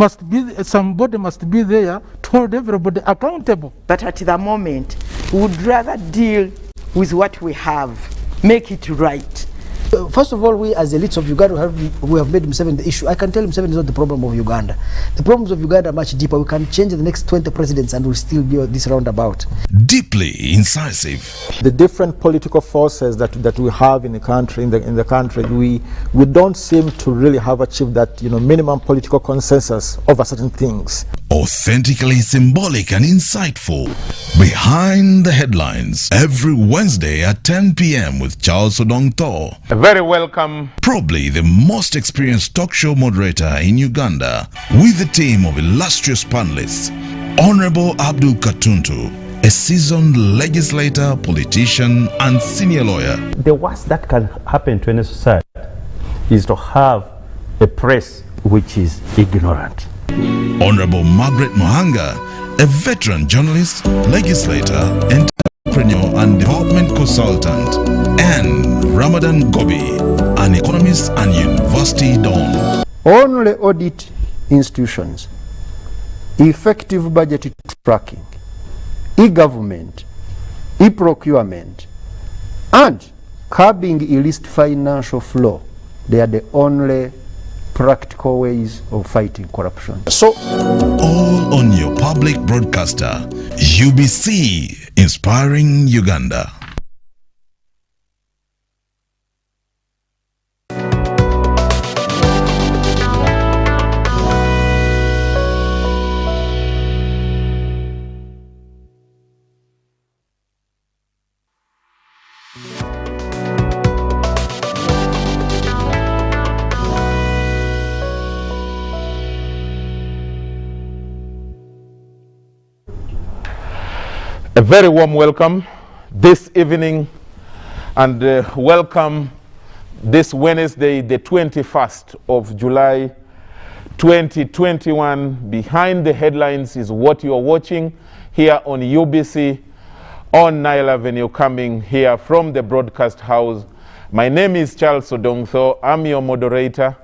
Somebody must be there to hold everybody accountable. But at the moment, we would rather deal with what we have, make it right. First of all, we as elites of Uganda we have made Museveni the issue. I can tell Museveni is not the problem of Uganda. The problems of Uganda are much deeper. We can change the next 20 presidents and we'll still be this roundabout. Deeply incisive. The different political forces that we have in the country, we don't seem to really have achieved that minimum political consensus over certain things. Authentically symbolic and insightful. Behind the Headlines, every Wednesday at 10 p.m. with Charles Odongtho. A very welcome. Probably the most experienced talk show moderator in Uganda, with a team of illustrious panelists. Honorable Abdul Katuntu, a seasoned legislator, politician, and senior lawyer. The worst that can happen to any society is to have a press which is ignorant. Honorable Margaret Muhanga, a veteran journalist, legislator, entrepreneur and development consultant, and Ramadan Gobi, an economist and university don. Only audit institutions, effective budget tracking, e-government, e-procurement, and curbing illicit financial flow, they are the only practical ways of fighting corruption. So, all on your public broadcaster, UBC, inspiring Uganda. A very warm welcome this evening and welcome this Wednesday, the 21st of July 2021. Behind the Headlines is what you are watching here on UBC on Nile Avenue, coming here from the broadcast house. My name is Charles Odongtho. I'm your moderator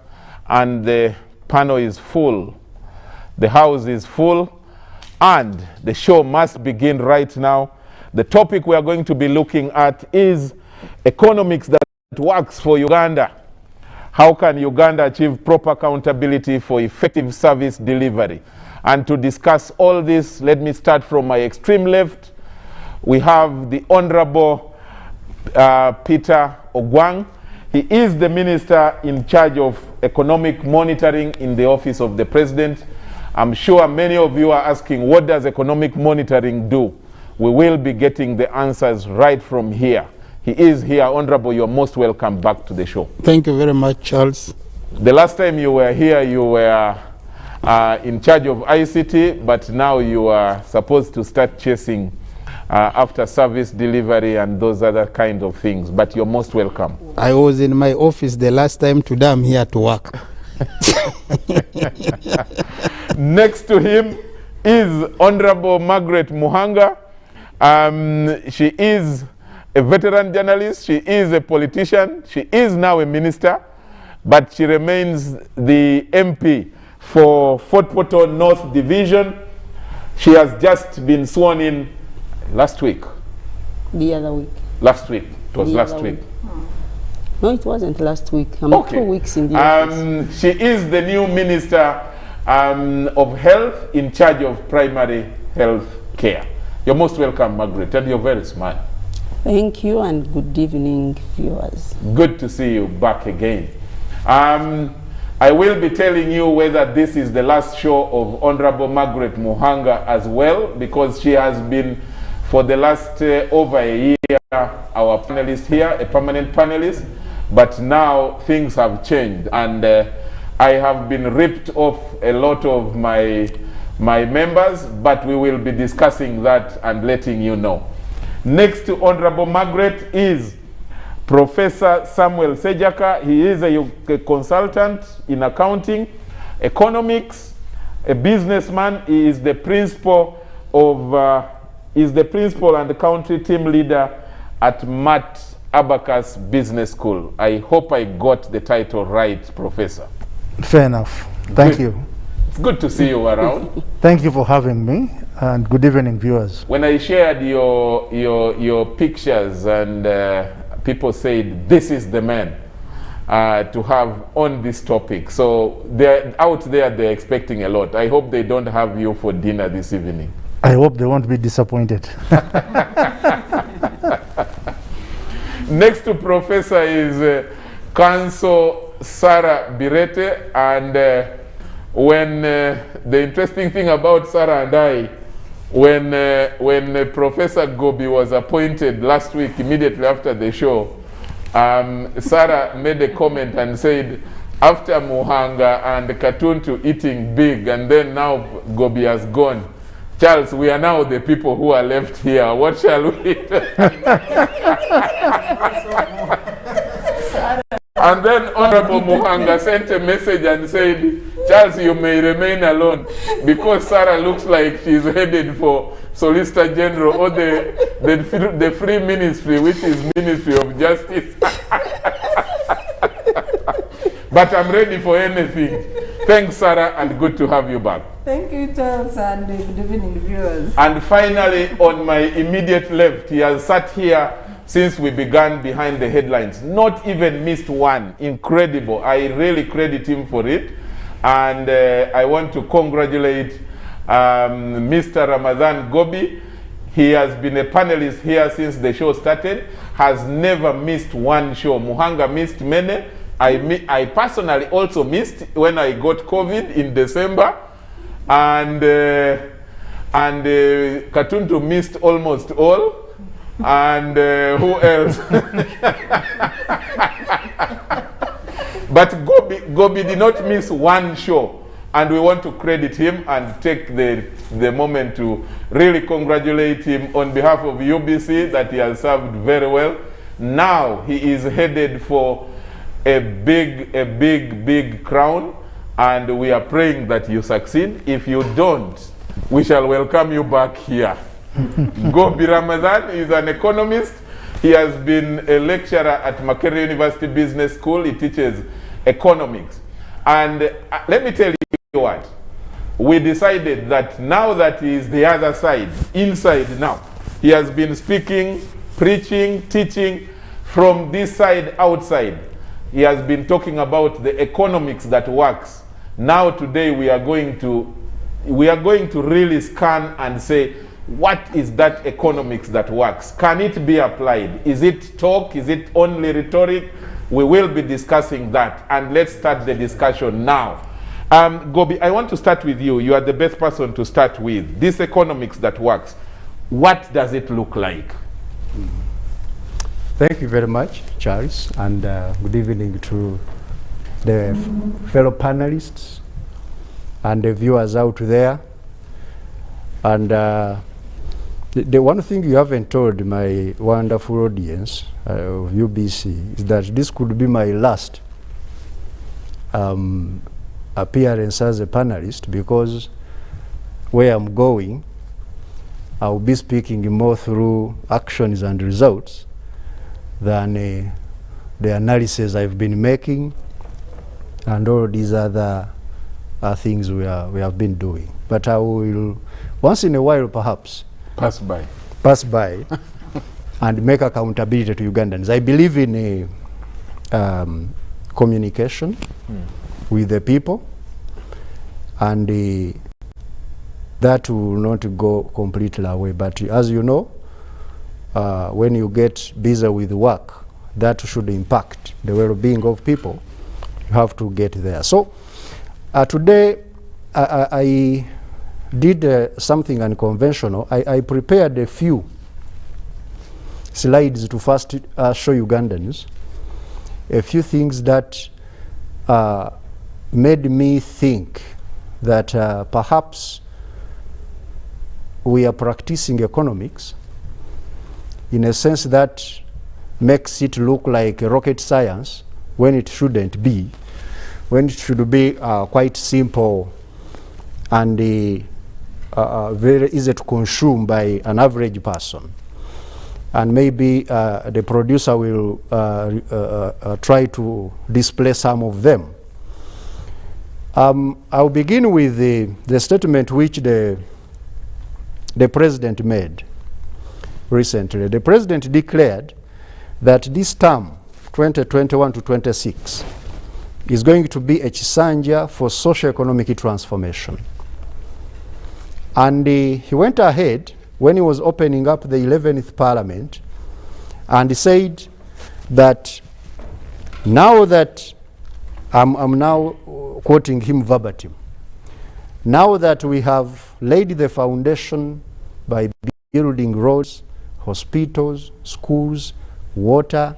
and the panel is full. The house is full. And the show must begin right now. The topic we are going to be looking at is economics that works for Uganda. How can Uganda achieve proper accountability for effective service delivery? And to discuss all this, let me start from my extreme left. We have the Honorable Peter Ogwang. He is the Minister in charge of economic monitoring in the Office of the President. I'm sure many of you are asking, what does economic monitoring do? We will be getting the answers right from here. He is here. Honorable, you're most welcome back to the show. Thank you very much, Charles. The last time you were here, you were in charge of ICT, but now you are supposed to start chasing after service delivery and those other kind of things, but you're most welcome. I was in my office the last time, today I'm here to work. Next to him is Honorable Margaret Muhanga. She is a veteran journalist, she is a politician, she is now a minister, but she remains the MP for Fort Portal North Division. She has just been sworn in last week. The other week. Last week. It was last week. No, it wasn't last week. I'm 2 weeks in the office. She is the new Minister of Health in charge of primary health care. You're most welcome, Margaret, and you're very smart. Thank you and good evening, viewers. Good to see you back again. I will be telling you whether this is the last show of Honorable Margaret Muhanga as well, because she has been, for the last over a year, our panelist here, a permanent panelist, but now things have changed and I have been ripped off a lot of my members, but we will be discussing that and letting you know. Next to Honorable Margaret is Professor Samuel Sejaka. He is a consultant in accounting, economics, a businessman. He is the principal of and the country team leader at Matt Abacus Business School. I hope I got the title right, Professor. Fair enough. Thank you. It's good to see you around. Thank you for having me, and good evening, viewers. When I shared your pictures and people said, this is the man to have on this topic. So they're out there, they're expecting a lot. I hope they don't have you for dinner this evening. I hope they won't be disappointed. Next to Professor is Counsel Sarah Birete, and when the interesting thing about Sarah and I, when Professor Gobi was appointed last week, immediately after the show, Sarah made a comment and said, after Muhanga and Katuntu eating big, and then now Gobi has gone, Charles, we are now the people who are left here. What shall we do? And then Honorable Muhanga sent a message and said, Charles, you may remain alone because Sarah looks like she's headed for Solicitor General or the Free Ministry, which is Ministry of Justice. But I'm ready for anything. Thanks, Sarah, and good to have you back. Thank you, Charles, and good evening, viewers. And finally, on my immediate left, he has sat here since we began behind the headlines. Not even missed one. Incredible. I really credit him for it. And I want to congratulate Mr. Ramadan Gobi. He has been a panelist here since the show started, has never missed one show. Muhanga missed many. I personally also missed when I got COVID in December. And Katuntu missed almost all. And who else? But Gobi did not miss one show. And we want to credit him and take the moment to really congratulate him on behalf of UBC that he has served very well. Now he is headed for a big crown, and we are praying that you succeed. If you don't, we shall welcome you back here. Gobi Ramadan is an economist. He has been a lecturer at Makerere University Business School. He teaches economics. And let me tell you what, we decided that now that he is the other side, inside now, he has been speaking, preaching, teaching from this side outside. He has been talking about the economics that works. Now today we are going to really scan and say, what is that economics that works? Can it be applied? Is it talk? Is it only rhetoric? We will be discussing that, and let's start the discussion now. Gobi, I want to start with you. You are the best person to start with. This economics that works, what does it look like? Thank you very much, Charles, and good evening to the fellow panelists and the viewers out there. And the one thing you haven't told my wonderful audience of UBC is that this could be my last appearance as a panelist, because where I'm going, I'll be speaking more through actions and results than the analysis I've been making and all these other things we have been doing. But I will, once in a while perhaps, pass by and make accountability to Ugandans. I believe in communication with the people, and that will not go completely away. But as you know, when you get busy with work, that should impact the well-being of people. You have to get there. So today I did something unconventional. I prepared a few slides to first show Ugandans a few things that made me think that perhaps we are practicing economics in a sense that makes it look like rocket science when it shouldn't be, when it should be quite simple and very easy to consume by an average person. And maybe the producer will try to display some of them. I'll begin with the statement which the president made recently. The president declared that this term, 2021 to 26, is going to be a chisanja for socio-economic transformation. And he went ahead when he was opening up the 11th Parliament and he said that now that, I'm now quoting him verbatim, now that we have laid the foundation by building roads, hospitals, schools, water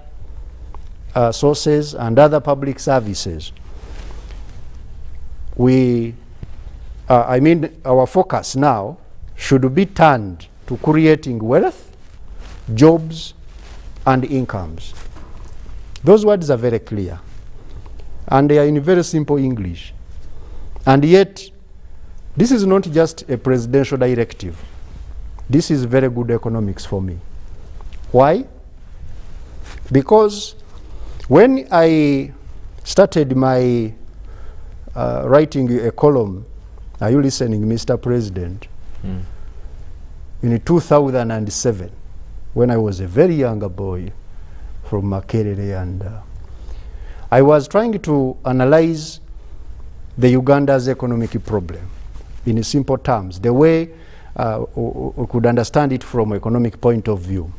sources and other public services, our focus now should be turned to creating wealth, jobs, and incomes. Those words are very clear, and they are in very simple English. And yet, this is not just a presidential directive. This is very good economics for me. Why? Because when I started my writing a column, are you listening, Mr. President? In 2007, when I was a very young boy from Makerere, and I was trying to analyze the Uganda's economic problem in simple terms, the way we could understand it from an economic point of view.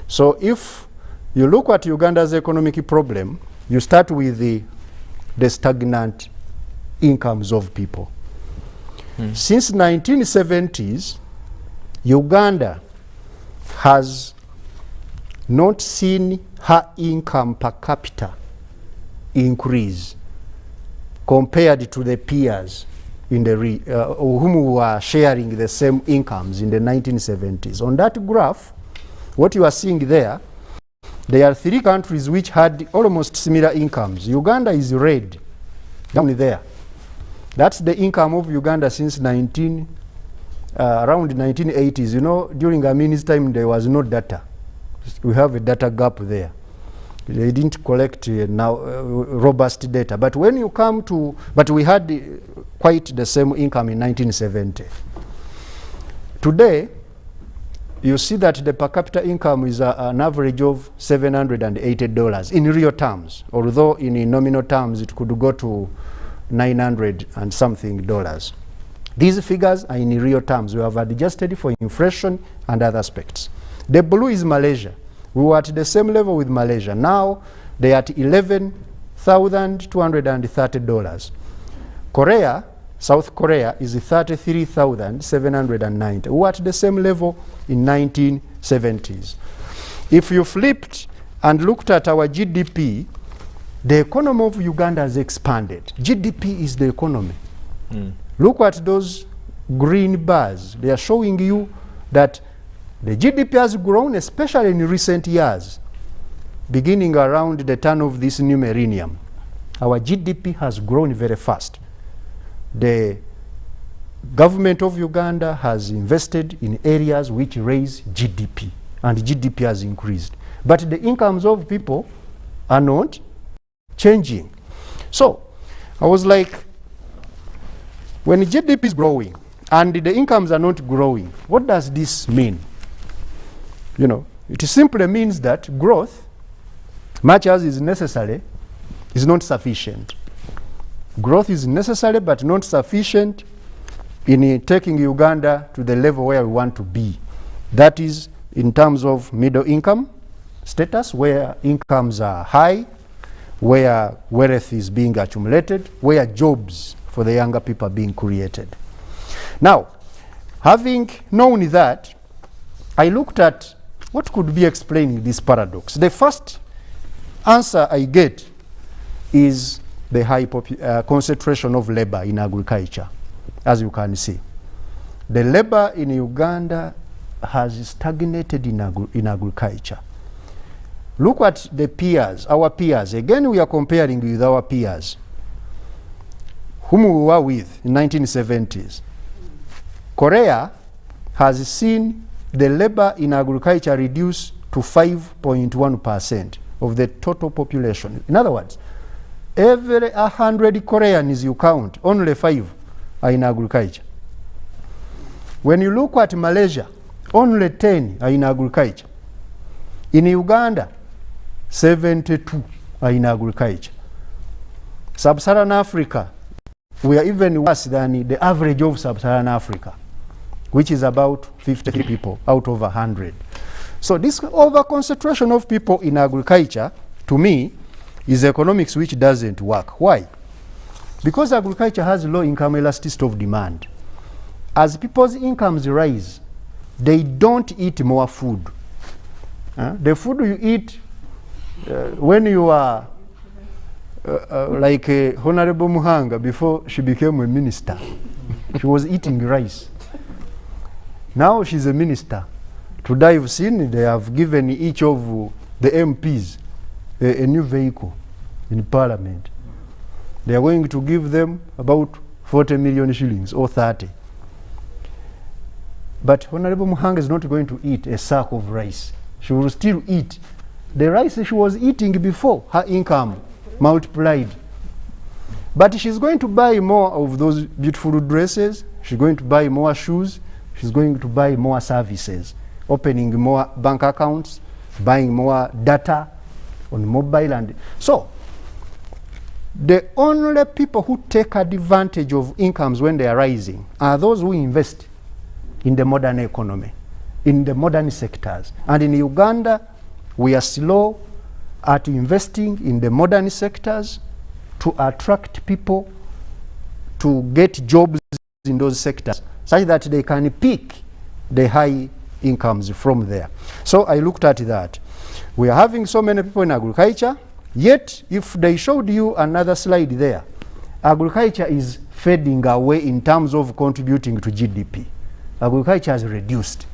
So if you look at Uganda's economic problem, you start with the stagnant incomes of people. Since 1970s, Uganda has not seen her income per capita increase compared to the peers in the whom were sharing the same incomes in the 1970s. On that graph, what you are seeing there are 3 countries which had almost similar incomes. Uganda is red, down there. That's the income of Uganda since around 1980s. You know, during Amini's time, there was no data. We have a data gap there. They didn't collect robust data. But when you come to, but we had quite the same income in 1970. Today, you see that the per capita income is an average of $780 in real terms, although in nominal terms it could go to $900 and something dollars. These figures are in real terms. We have adjusted for inflation and other aspects. The blue is Malaysia. We were at the same level with Malaysia. Now they are at $11,230. Korea, South Korea, is 33,790. We were at the same level in 1970s. If you flipped and looked at our GDP, the economy of Uganda has expanded. GDP is the economy. Look at those green bars. They are showing you that the GDP has grown, especially in recent years, beginning around the turn of this new millennium. Our GDP has grown very fast. The government of Uganda has invested in areas which raise GDP, and GDP has increased. But the incomes of people are not changing. So I was like, when GDP is growing and the incomes are not growing, what does this mean? You know, it simply means that growth, much as is necessary, is not sufficient. Growth is necessary but not sufficient in taking Uganda to the level where we want to be. That is in terms of middle income status, where incomes are high, where wealth is being accumulated, where jobs for the younger people are being created. Now, having known that, I looked at what could be explaining this paradox. The first answer I get is the high concentration of labor in agriculture, as you can see. The labor in Uganda has stagnated in agriculture. Look at the peers, our peers. Again, we are comparing with our peers, whom we were with in 1970s. Korea has seen the labor in agriculture reduce to 5.1% of the total population. In other words, Every 100 Koreans you count, only 5 are in agriculture. When you look at Malaysia, only 10 are in agriculture. In Uganda, 72 are in agriculture. Sub-Saharan Africa, we are even worse than the average of Sub-Saharan Africa, which is about 53 people out of 100. So this over-concentration of people in agriculture, to me, is economics which doesn't work. Why? Because agriculture has low income elasticity of demand. As people's incomes rise, they don't eat more food. The food you eat when you are like Honorable Muhanga before she became a minister, she was eating rice. Now she's a minister. Today you've seen they have given each of the MPs a new vehicle in Parliament. They are going to give them about 40 million shillings or 30. But Honorable Muhanga is not going to eat a sack of rice. She will still eat the rice she was eating before her income multiplied. But she's going to buy more of those beautiful dresses. She's going to buy more shoes. She's going to buy more services, opening more bank accounts, buying more data on mobile. And so the only people who take advantage of incomes when they are rising are those who invest in the modern economy, in the modern sectors. And in Uganda, we are slow at investing in the modern sectors to attract people to get jobs in those sectors, such that they can pick the high incomes from there. So I looked at that. We are having so many people in agriculture, yet if they showed you another slide there, agriculture is fading away in terms of contributing to GDP. Agriculture has reduced.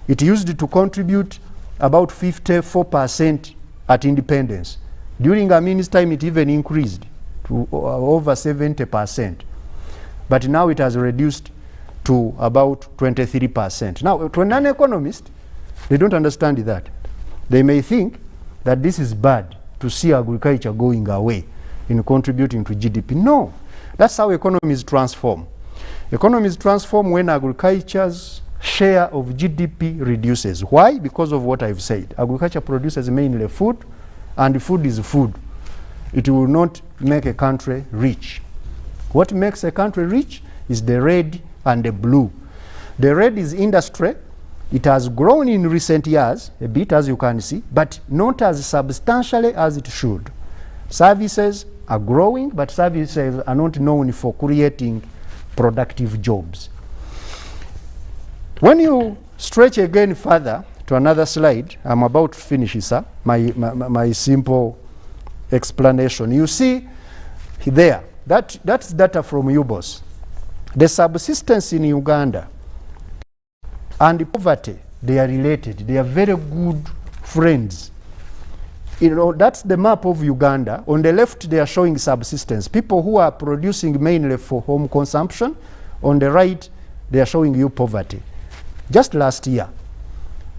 It used to contribute about 54% at independence. During Amin's time, it even increased to over 70%. But now it has reduced to about 23%. Now, to a non-economist, they don't understand that. They may think that this is bad to see agriculture going away in contributing to GDP. No, that's how economies transform. Economies transform when agriculture's share of GDP reduces. Why? Because of what I've said. Agriculture produces mainly food, and food is food. It will not make a country rich. What makes a country rich is the red and the blue. The red is industry. It has grown in recent years, a bit as you can see, but not as substantially as it should. Services are growing, but services are not known for creating productive jobs. When you stretch again further to another slide, I'm about to finish, sir, my simple explanation. You see there, that's data from UBOS. The subsistence in Uganda and the poverty, they are related. They are very good friends. You know, that's the map of Uganda. On the left, they are showing subsistence, people who are producing mainly for home consumption. On the right, they are showing you poverty. Just last year,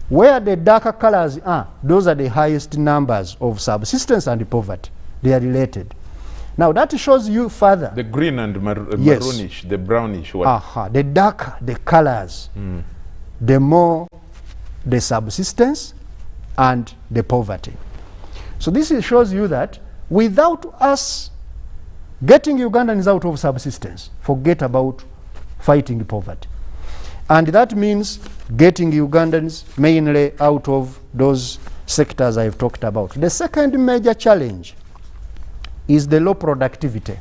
where the darker colors are, those are the highest numbers of subsistence and poverty. They are related. Now that shows you further. The green and yes. maroonish, the brownish one. The darker the colors, the more the subsistence and the poverty. So this shows you that without us getting Ugandans out of subsistence, forget about fighting poverty. And that means getting Ugandans mainly out of those sectors I've talked about. The second major challenge is the low productivity.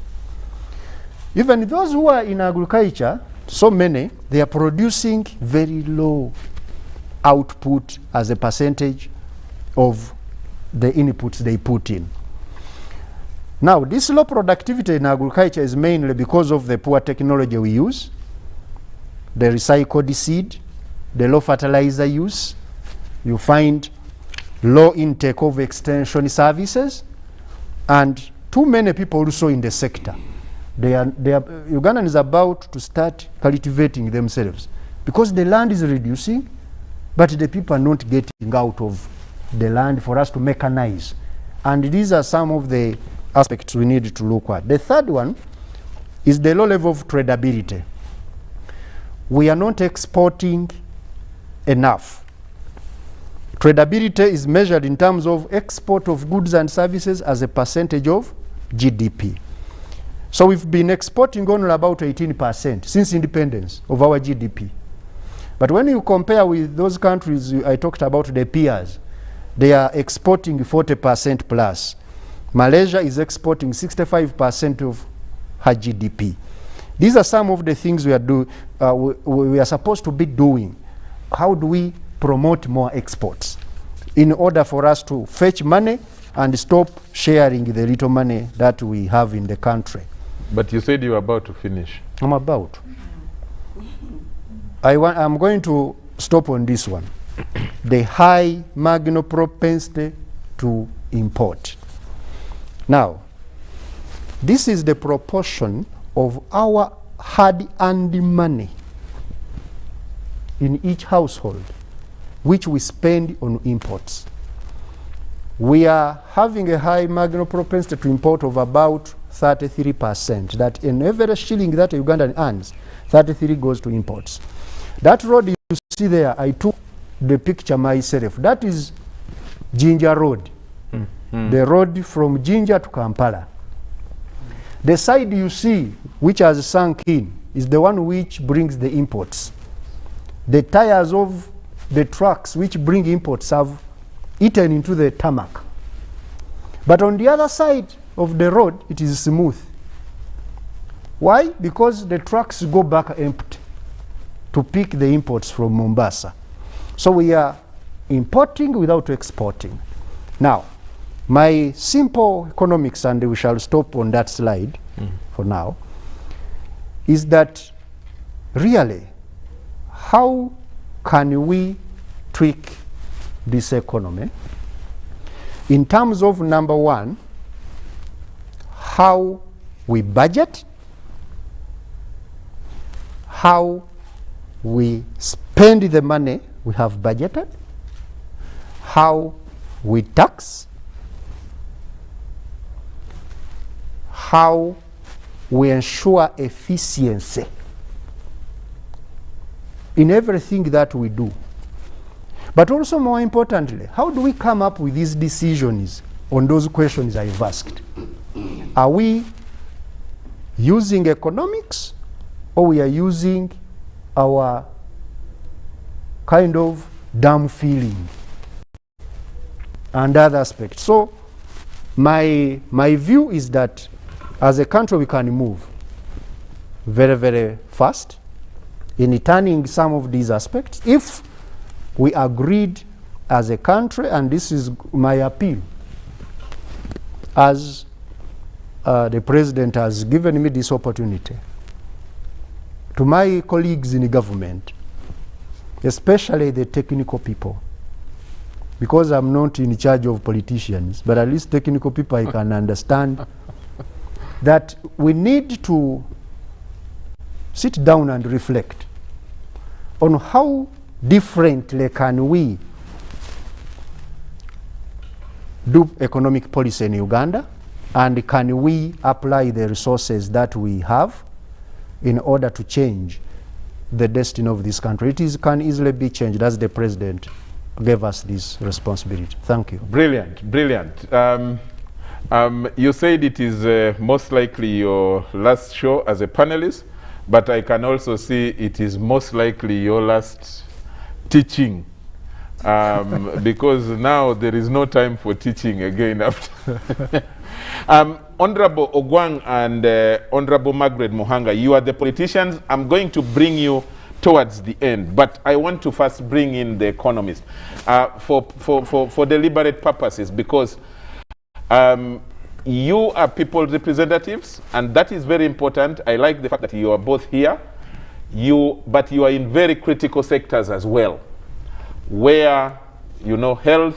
Even those who are in agriculture, so many, they are producing very low output as a percentage of the inputs they put in. Now, this low productivity in agriculture is mainly because of the poor technology we use, the recycled seed, the low fertilizer use. You find low intake of extension services, and too many people also in the sector. Uganda is about to start cultivating themselves because the land is reducing, but the people are not getting out of the land for us to mechanize. And these are some of the aspects we need to look at. The third one is the low level of tradability. We are not exporting enough. Tradability is measured in terms of export of goods and services as a percentage of GDP. So we've been exporting only about 18% since independence of our GDP. But when you compare with those countries I talked about, the peers, they are exporting 40% plus. Malaysia is exporting 65% of her GDP. These are some of the things we are supposed to be doing. How do we promote more exports in order for us to fetch money and stop sharing the little money that we have in the country? But you said you were about to finish. I'm about. I'm going to stop on this one. The high marginal propensity to import. Now, this is the proportion of our hard-earned money in each household which we spend on imports. We are having a high marginal propensity to import of about 33%. That in every shilling that Ugandan earns, 33 goes to imports. That road you see there, I took the picture myself. That is Jinja Road. The road from Jinja to Kampala. The side you see, which has sunk in, is the one which brings the imports. The tires of the trucks which bring imports have eaten into the tarmac. But on the other side of the road, it is smooth. Why? Because the trucks go back empty to pick the imports from Mombasa. So we are importing without exporting. Now, my simple economics, and we shall stop on that slide for now, is that really, how can we tweak this economy in terms of, number one, how we budget, how we spend the money we have budgeted, how we tax, how we ensure efficiency in everything that we do. But also, more importantly, how do we come up with these decisions on those questions I've asked? Are we using economics, or we are using our kind of dumb feeling and other aspects? So my view is that as a country we can move very, very fast in turning some of these aspects if we agreed as a country, and this is my appeal, as the President has given me this opportunity, to my colleagues in the government, especially the technical people, because I'm not in charge of politicians, but at least technical people I can understand that we need to sit down and reflect on how differently can we do economic policy in Uganda, and can we apply the resources that we have in order to change the destiny of this country. It can easily be changed, as the President gave us this responsibility. Thank you. Brilliant, brilliant. You said it is most likely your last show as a panelist, but I can also see it is most likely your last teaching, because now there is no time for teaching again after. Honorable Ogwang and Honorable Margaret Muhanga, you are the politicians. I'm going to bring you towards the end, but I want to first bring in the economists for deliberate purposes, because you are people representatives, and that is very important. I like the fact that you are both here, but you are in very critical sectors as well, where, you know, health,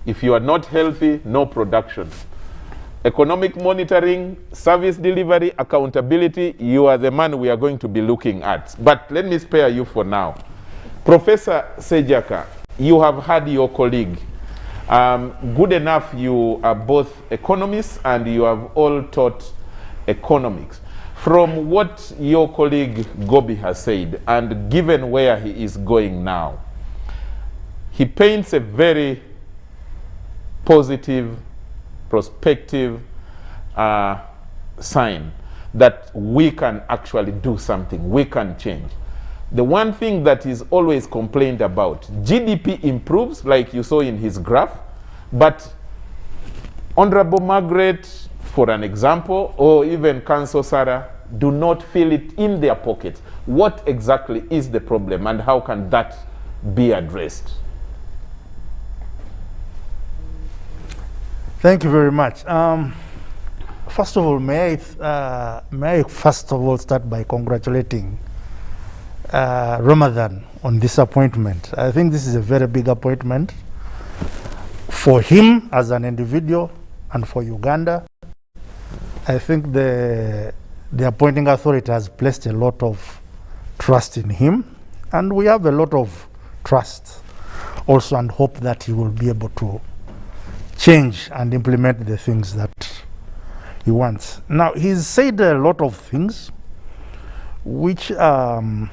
if you are not healthy, no production. Economic monitoring, service delivery, accountability, you are the man we are going to be looking at. But let me spare you for now. Professor Sejaka, you have had your colleague, Good enough, you are both economists and you have all taught economics. From what your colleague Gobi has said, and given where he is going now, he paints a very positive, prospective sign that we can actually do something, we can change. The one thing that is always complained about, GDP improves, like you saw in his graph, but Honorable Margaret, for an example, or even Council Sarah, do not feel it in their pockets. What exactly is the problem, and how can that be addressed? Thank you very much. First of all, may I first of all start by congratulating Ramadan on this appointment. I think this is a very big appointment for him as an individual and for Uganda. I think the appointing authority has placed a lot of trust in him, and we have a lot of trust also and hope that he will be able to change and implement the things that he wants. Now, he's said a lot of things which I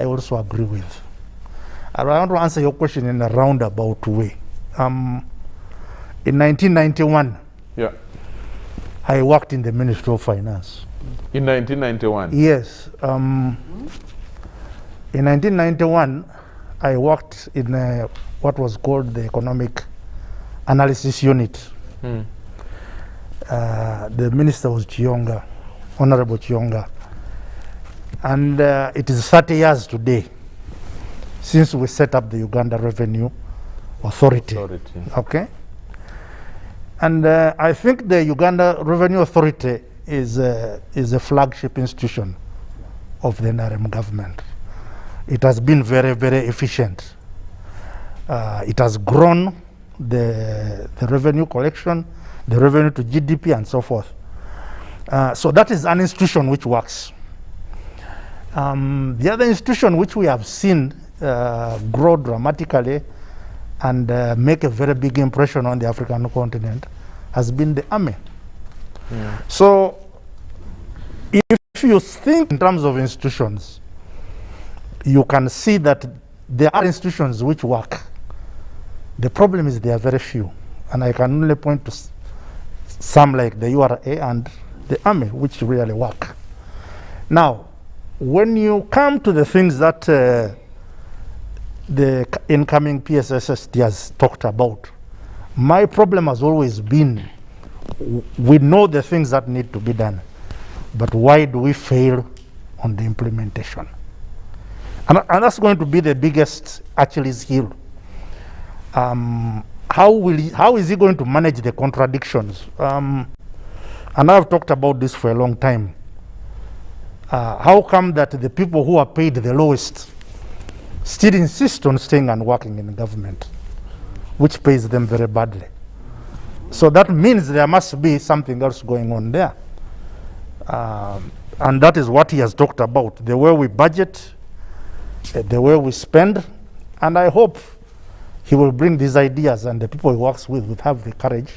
also agree with. I want to answer your question in a roundabout way. In 1991, yeah, I worked in the Ministry of Finance. In 1991? Yes. In 1991, I worked in what was called the Economic Analysis Unit. The minister was Chionga, Honorable Chionga. And it is 30 years today since we set up the Uganda Revenue Authority. Okay? And I think the Uganda Revenue Authority is a flagship institution of the NRM government. It has been very, very efficient. It has grown the revenue collection, the revenue to GDP, and so forth. So that is an institution which works. The other institution which we have seen grow dramatically and make a very big impression on the African continent has been the army. Yeah. So if you think in terms of institutions, you can see that there are institutions which work. The problem is there are very few, and I can only point to some like the URA and the army, which really work. Now, when you come to the things that the incoming PSSSD has talked about, my problem has always been, we know the things that need to be done, but why do we fail on the implementation? And that's going to be the biggest Achilles heel. How is he going to manage the contradictions? And I've talked about this for a long time. How come that the people who are paid the lowest still insist on staying and working in the government, which pays them very badly? So that means there must be something else going on there. And that is what he has talked about, the way we budget, the way we spend, and I hope he will bring these ideas and the people he works with will have the courage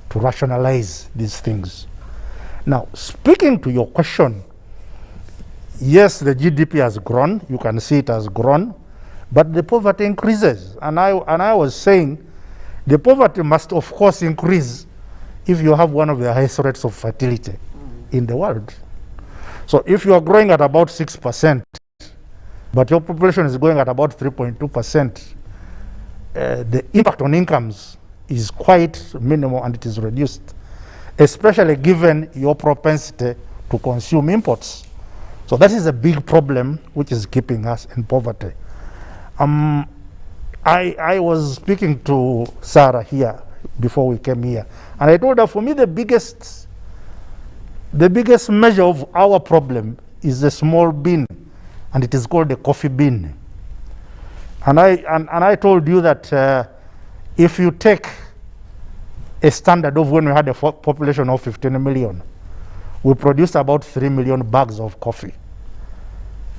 to rationalize these things. Now, speaking to your question, yes, the GDP has grown. You can see it has grown, but the poverty increases. And I was saying the poverty must, of course, increase if you have one of the highest rates of fertility in the world. So if you are growing at about 6%, but your population is growing at about 3.2%, the impact on incomes is quite minimal and it is reduced, especially given your propensity to consume imports. So that is a big problem which is keeping us in poverty. I was speaking to Sarah here before we came here, and I told her, for me, the biggest measure of our problem is a small bin, and it is called the coffee bin. And I told you that if you take a standard of when we had a population of 15 million, we produced about 3 million bags of coffee.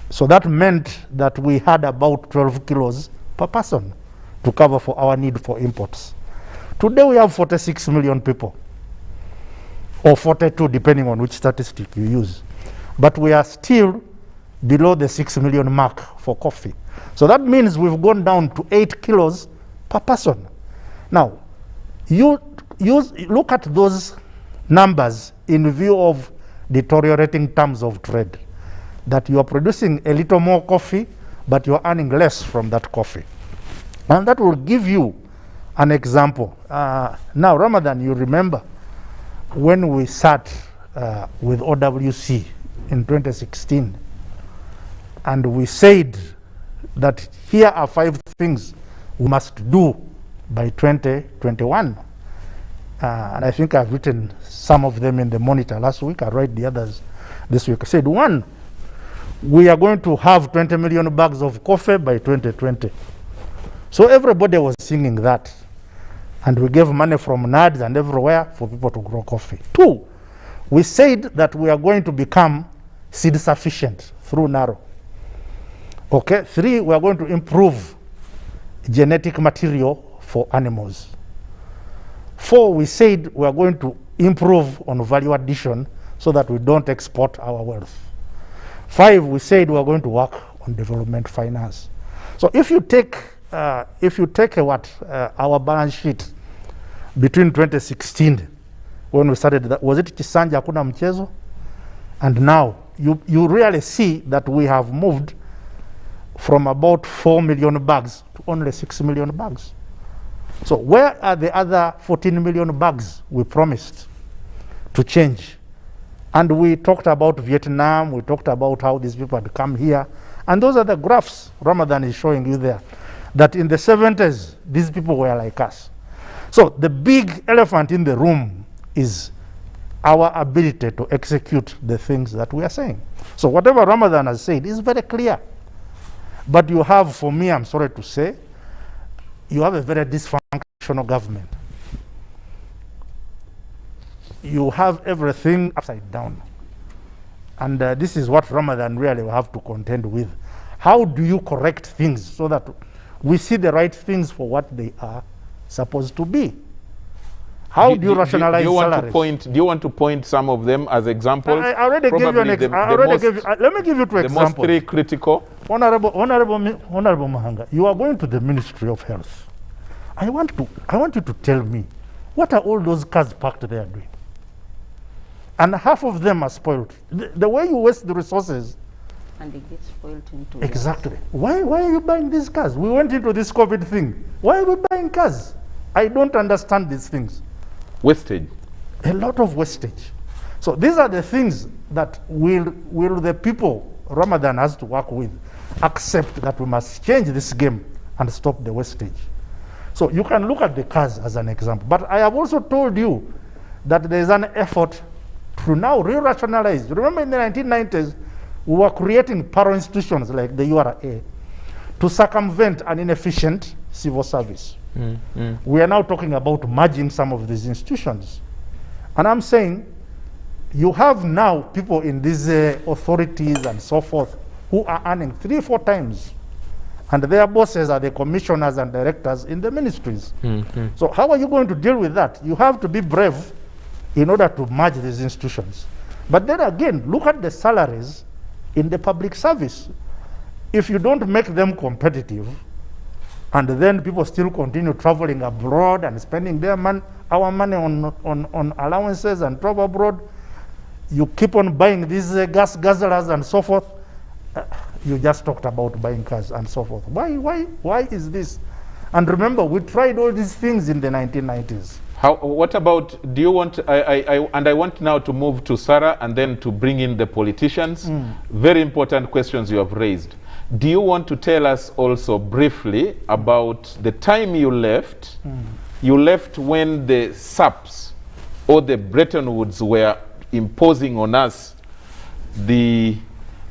So that meant that we had about 12 kilos per person to cover for our need for imports. Today we have 46 million people, or 42 depending on which statistic you use. But we are still below the 6 million mark for coffee. So that means we've gone down to 8 kilos per person. Now, you look at those numbers in view of deteriorating terms of trade, that you are producing a little more coffee, but you're earning less from that coffee. And that will give you an example. Now, Ramadan, you remember when we sat with OWC in 2016, and we said that here are 5 things we must do by 2021. And I think I've written some of them in the Monitor last week. I write the others this week. I said, 1, we are going to have 20 million bags of coffee by 2020. So everybody was singing that. And we gave money from NADS and everywhere for people to grow coffee. 2, we said that we are going to become seed sufficient through narrow. Okay. 3, we are going to improve genetic material for animals. 4, we said we are going to improve on value addition so that we don't export our wealth. 5, we said we are going to work on development finance. So if you take our balance sheet between 2016, when we started that, was it Chisanja Hakuna Mchezo? And now you really see that we have moved from about 4 million bags to only 6 million bags. So where are the other 14 million bags we promised to change? And we talked about Vietnam, we talked about how these people had come here. And those are the graphs Ramadan is showing you there, that in the 70s, these people were like us. So the big elephant in the room is our ability to execute the things that we are saying. So whatever Ramadan has said is very clear. But you have, for me, I'm sorry to say, you have a very dysfunctional government. You have everything upside down. And this is what Ramadan really will have to contend with. How do you correct things so that we see the right things for what they are supposed to be? How do you rationalize salaries? Do you want to point some of them as examples? I already gave you an example. Let me give you 2 examples. The most 3 critical. Honorable Mahanga, you are going to the Ministry of Health. I want you to tell me, what are all those cars parked there doing? And half of them are spoiled. The way you waste the resources. And they get spoiled into Exactly. Why are you buying these cars? We went into this COVID thing. Why are we buying cars? I don't understand these things. Wastage. A lot of wastage. So these are the things that will the people Ramadan has to work with accept that we must change this game and stop the wastage. So you can look at the cars as an example. But I have also told you that there is an effort to now re-rationalize. Remember in the 1990s, we were creating para-institutions like the URA to circumvent an inefficient civil service. We are now talking about merging some of these institutions. And I'm saying, you have now people in these authorities and so forth who are earning 3-4 times. And their bosses are the commissioners and directors in the ministries. So how are you going to deal with that? You have to be brave in order to merge these institutions. But then again, look at the salaries in the public service. If you don't make them competitive, and then people still continue traveling abroad and spending our money on allowances and travel abroad, you keep on buying these gas guzzlers and so forth. You just talked about buying cars and so forth. Why is this? And remember, we tried all these things in the 1990s. What about, do you want, I want now to move to Sarah and then to bring in the politicians. Very important questions you have raised. Do you want to tell us also briefly about the time you left? You left when the SAPs or the Bretton Woods were imposing on us the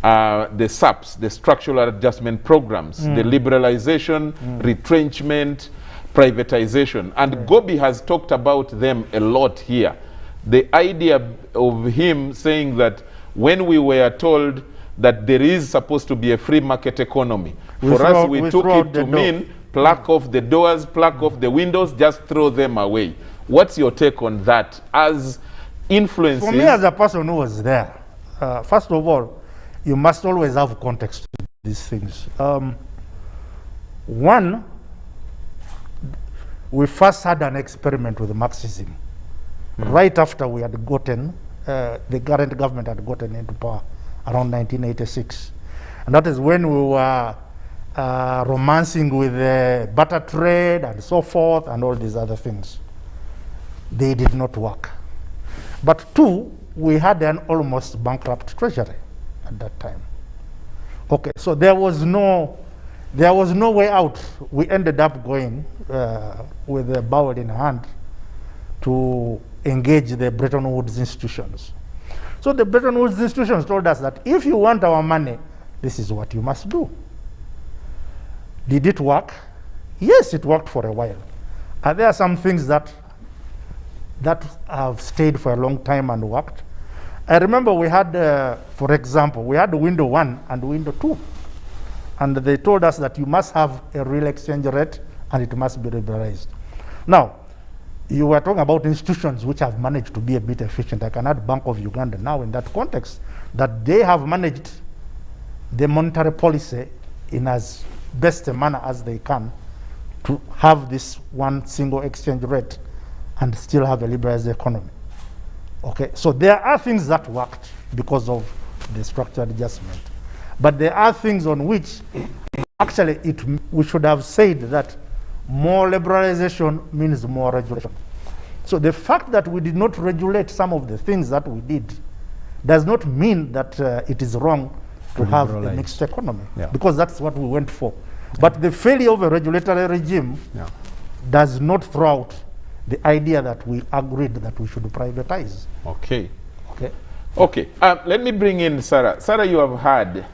SAPs, the structural adjustment programs, the liberalization, retrenchment, privatization. And Gobi has talked about them a lot here. The idea of him saying that when we were told that there is supposed to be a free market economy, for us we took it to mean pluck off the doors, pluck off the windows, just throw them away. What's your take on that as influences? For me, as a person who was there, first of all, you must always have context to these things. One, we first had an experiment with Marxism right after we had gotten, the current government had gotten into power around 1986. And that is when we were romancing with the barter trade and so forth and all these other things. They did not work. But two, we had an almost bankrupt treasury at that time. Okay, so there was no way out. We ended up going with a bowl in hand to engage the Bretton Woods institutions. So the Bretton Woods institutions told us that if you want our money, this is what you must do. Did it work? Yes, it worked for a while. And there are some things that have stayed for a long time and worked. I remember we had, for example, we had window 1 and window 2. And they told us that you must have a real exchange rate and it must be liberalized. Now, you were talking about institutions which have managed to be a bit efficient. I can add Bank of Uganda now in that context, that they have managed the monetary policy in as best a manner as they can to have this one single exchange rate and still have a liberalized economy. Okay, so there are things that worked because of the structural adjustment. But there are things on which actually we should have said that more liberalization means more regulation. So the fact that we did not regulate some of the things that we did does not mean that it is wrong to have a mixed economy, because that's what we went for. But the failure of a regulatory regime does not throw out the idea that we agreed that we should privatize. Okay. Okay. Okay. Let me bring in Sarah. Sarah, you have heard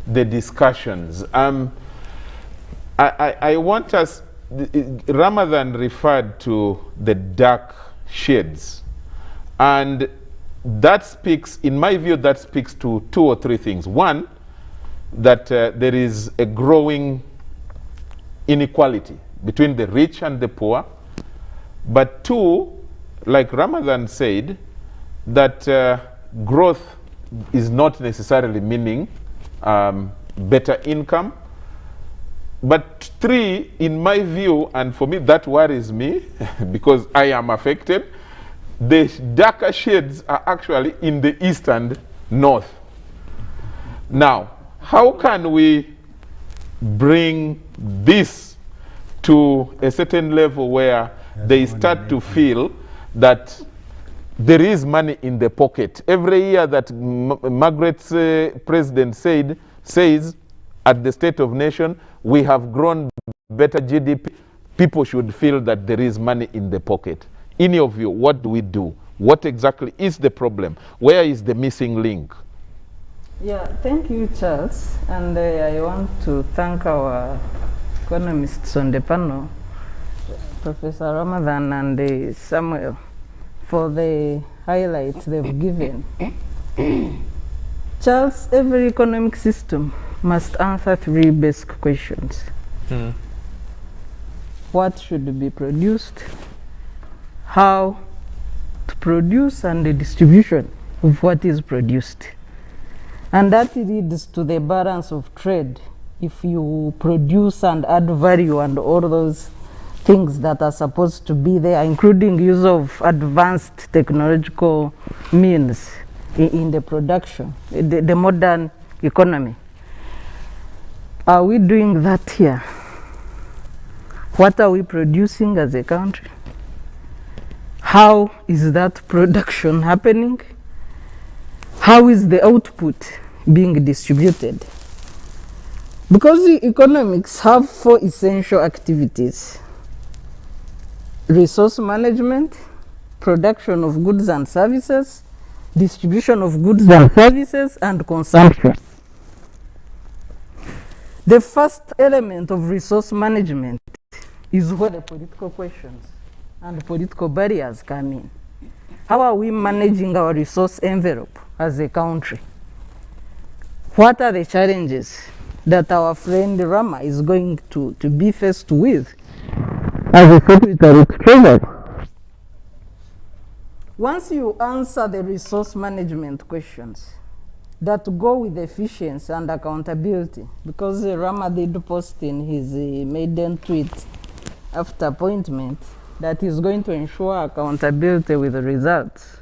the discussions. I want us, Ramadan referred to the dark shades. And that speaks, in my view, that speaks to 2 or 3 things. One, that there is a growing inequality between the rich and the poor. But 2, like Ramadan said, that growth is not necessarily meaning better income. But 3, in my view, and for me that worries me because I am affected, the darker shades are actually in the east and north. Now, how can we bring this to a certain level where they start to feel that there is money in the pocket? Every year that Margaret's president says at the State of Nation, we have grown better GDP, people should feel that there is money in the pocket. In your view, what do we do? What exactly is the problem? Where is the missing link? Yeah, thank you, Charles. And I want to thank our economists on the panel, Professor Ramadan and Samuel, for the highlights they've given. Charles, every economic system must answer 3 basic questions. What should be produced, how to produce, and the distribution of what is produced. And that leads to the balance of trade. If you produce and add value and all those things that are supposed to be there, including use of advanced technological means in the production, the modern economy. Are we doing that here? What are we producing as a country? How is that production happening? How is the output being distributed? Because the economics have 4 essential activities: resource management, production of goods and services, distribution of goods and services, and consumption. The first element of resource management is where the political questions and political barriers come in. How are we managing our resource envelope as a country? What are the challenges that our friend Rama is going to be faced with as a Secretary to Treasury. Once you answer the resource management questions that go with efficiency and accountability, because Rama did post in his maiden tweet after appointment that he's going to ensure accountability with the results.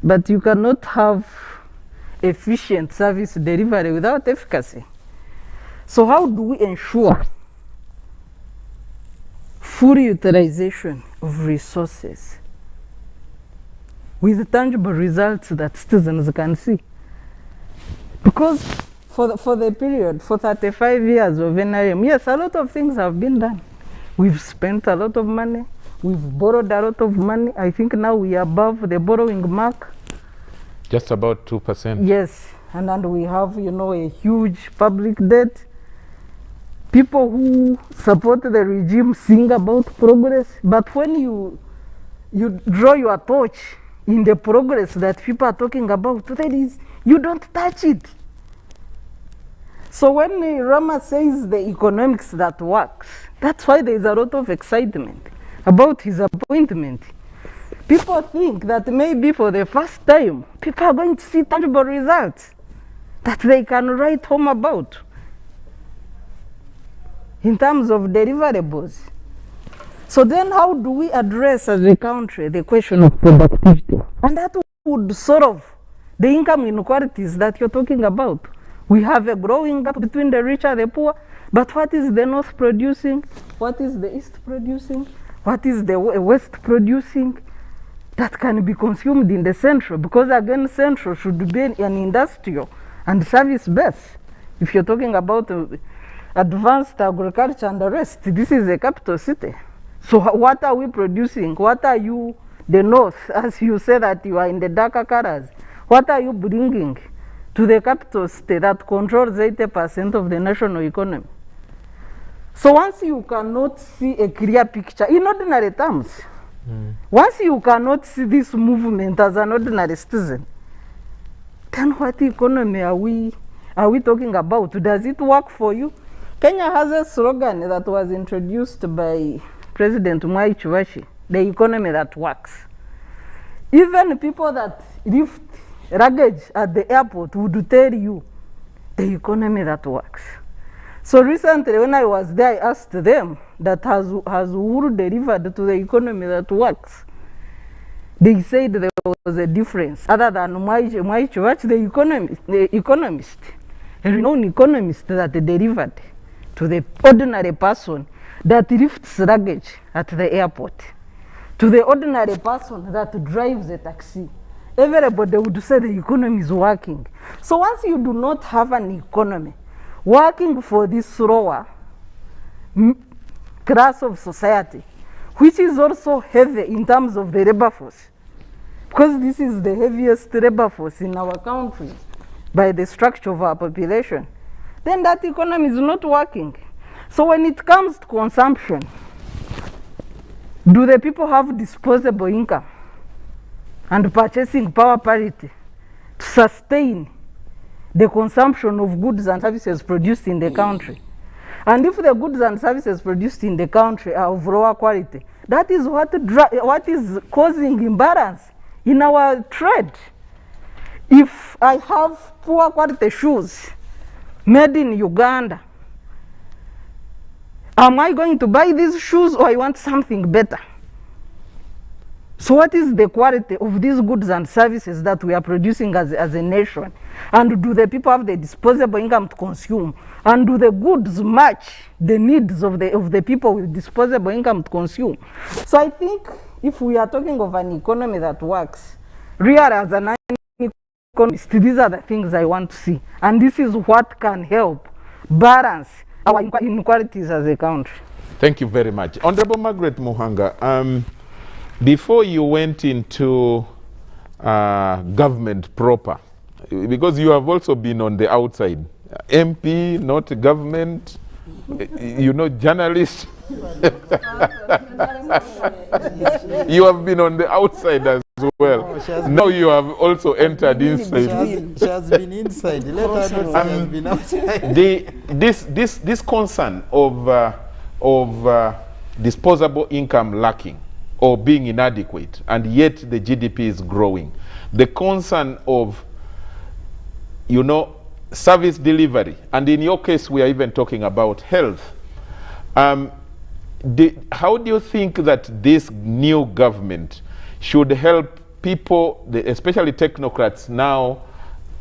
But you cannot have efficient service delivery without efficacy. So how do we ensure full utilization of resources with tangible results that citizens can see? Because for the period, for 35 years of NRM, yes, a lot of things have been done. We've spent a lot of money. We've borrowed a lot of money. I think now we are above the borrowing mark. Just about 2%. Yes, and we have, you know, a huge public debt. People who support the regime sing about progress, but when you draw your torch in the progress that people are talking about, that is, you don't touch it. So when Rama says the economics that works, that's why there is a lot of excitement about his appointment. People think that maybe for the first time, people are going to see tangible results that they can write home about in terms of deliverables. So then how do we address as a country the question of productivity? And that would solve the income inequalities that you're talking about. We have a growing gap between the rich and the poor, but what is the North producing? What is the East producing? What is the West producing that can be consumed in the Central? Because again, Central should be an industrial and service base. If you're talking about advanced agriculture and the rest, this is a capital city. So what are we producing? What are you, the North, as you say that you are in the darker colors, what are you bringing to the capital city that controls 80% of the national economy? So once you cannot see a clear picture, in ordinary terms, once you cannot see this movement as an ordinary citizen, then what economy are we talking about? Does it work for you? Kenya has a slogan that was introduced by President Mwai Kibaki, the economy that works. Even people that lift luggage at the airport would tell you the economy that works. So recently when I was there, I asked them that has Uhuru delivered to the economy that works? They said there was a difference other than Mwai Kibaki, the economist, a renowned economist that delivered to the ordinary person that lifts luggage at the airport, to the ordinary person that drives a taxi. Everybody would say the economy is working. So once you do not have an economy working for this lower class of society, which is also heavy in terms of the labor force, because this is the heaviest labor force in our country by the structure of our population, then that economy is not working. So when it comes to consumption, do the people have disposable income and purchasing power parity to sustain the consumption of goods and services produced in the country? And if the goods and services produced in the country are of lower quality, that is what is causing imbalance in our trade. If I have poor quality shoes made in Uganda, am I going to buy these shoes or I want something better? So what is the quality of these goods and services that we are producing as a nation? And do the people have the disposable income to consume? And do the goods match the needs of the people with disposable income to consume? So I think if we are talking of an economy that works, really as an economist, these are the things I want to see. And this is what can help balance our inequalities as a country. Thank you very much. Honorable Margaret Muhanga, before you went into government proper, because you have also been on the outside, MP, not government, you know, journalist. You have been on the outside as as well. Oh, Now you have also entered inside. She has been inside. Let her not say she has been outside. This concern of disposable income lacking or being inadequate, and yet the GDP is growing. The concern of, you know, service delivery, and in your case, we are even talking about health. How do you think that this new government should help people, especially technocrats now,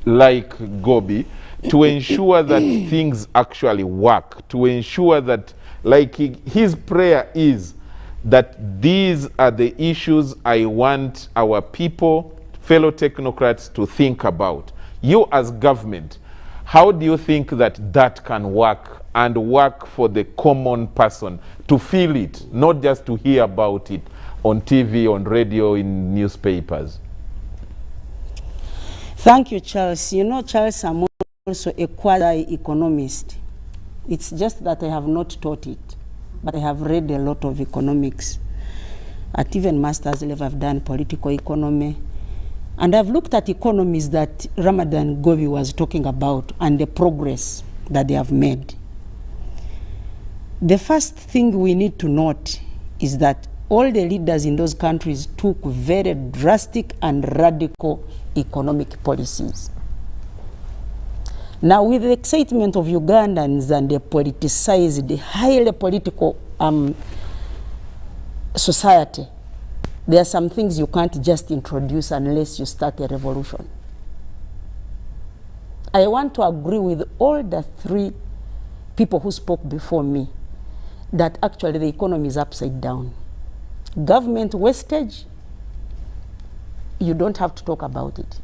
like Gobi, to ensure that things actually work, to ensure that, like his prayer is, that these are the issues I want our people, fellow technocrats, to think about. You as government, how do you think that that can work, and work for the common person to feel it, not just to hear about it on TV, on radio, in newspapers? Thank you, Charles. You know, Charles, I'm also a quasi-economist. It's just that I have not taught it, but I have read a lot of economics. At even master's level, I've done political economy. And I've looked at economies that Ramadan Gobi was talking about and the progress that they have made. The first thing we need to note is that all the leaders in those countries took very drastic and radical economic policies. Now, with the excitement of Ugandans and the politicized, the highly political society, there are some things you can't just introduce unless you start a revolution. I want to agree with all the three people who spoke before me that actually the economy is upside down. Government wastage, you don't have to talk about it.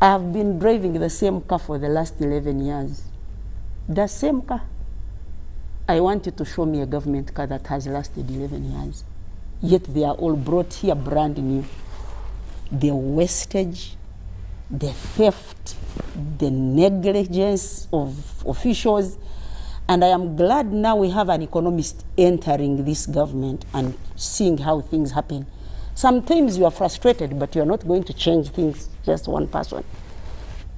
I have been driving the same car for the last 11 years. The same car. I want you to show me a government car that has lasted 11 years. Yet they are all brought here brand new. The wastage, the theft, the negligence of officials. And I am glad now we have an economist entering this government and seeing how things happen. Sometimes you are frustrated, but you are not going to change things just one person.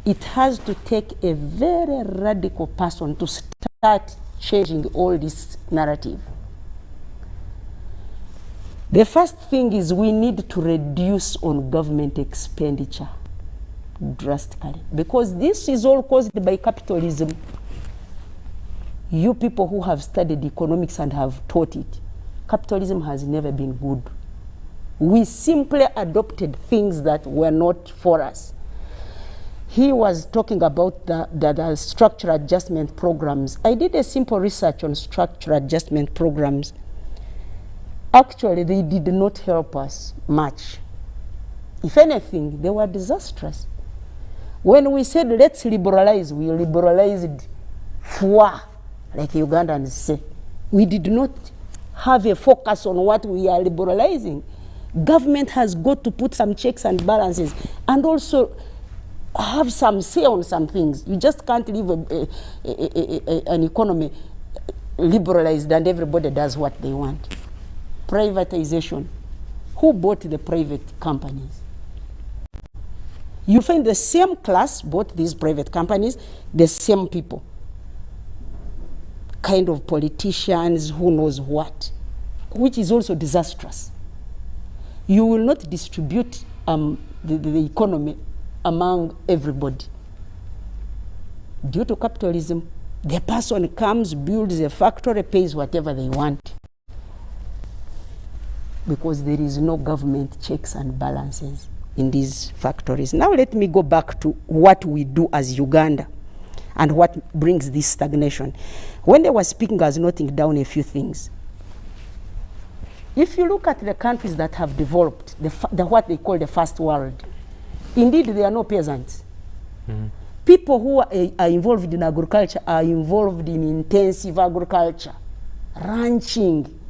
It has to take a very radical person to start changing all this narrative. The first thing is we need to reduce on government expenditure drastically, because this is all caused by capitalism. You people who have studied economics and have taught it, capitalism has never been good. We simply adopted things that were not for us. He was talking about the structural adjustment programs. I did a simple research on structural adjustment programs. Actually, they did not help us much. If anything, they were disastrous. When we said, let's liberalize, we liberalized fwa, like Ugandans say. We did not have a focus on what we are liberalizing. Government has got to put some checks and balances and also have some say on some things. You just can't leave an economy liberalized and everybody does what they want. Privatization. Who bought the private companies? You find the same class bought these private companies, the same people. Kind of politicians, who knows what, which is also disastrous. You will not distribute the economy among everybody. Due to capitalism, the person comes, builds a factory, pays whatever they want. Because there is no government checks and balances in these factories. Now let me go back to what we do as Uganda and what brings this stagnation. When they were speaking, I was noting down a few things. If you look at the countries that have developed, what they call the first world, indeed there are no peasants. Mm-hmm. People who are involved in agriculture are involved in intensive agriculture, ranching,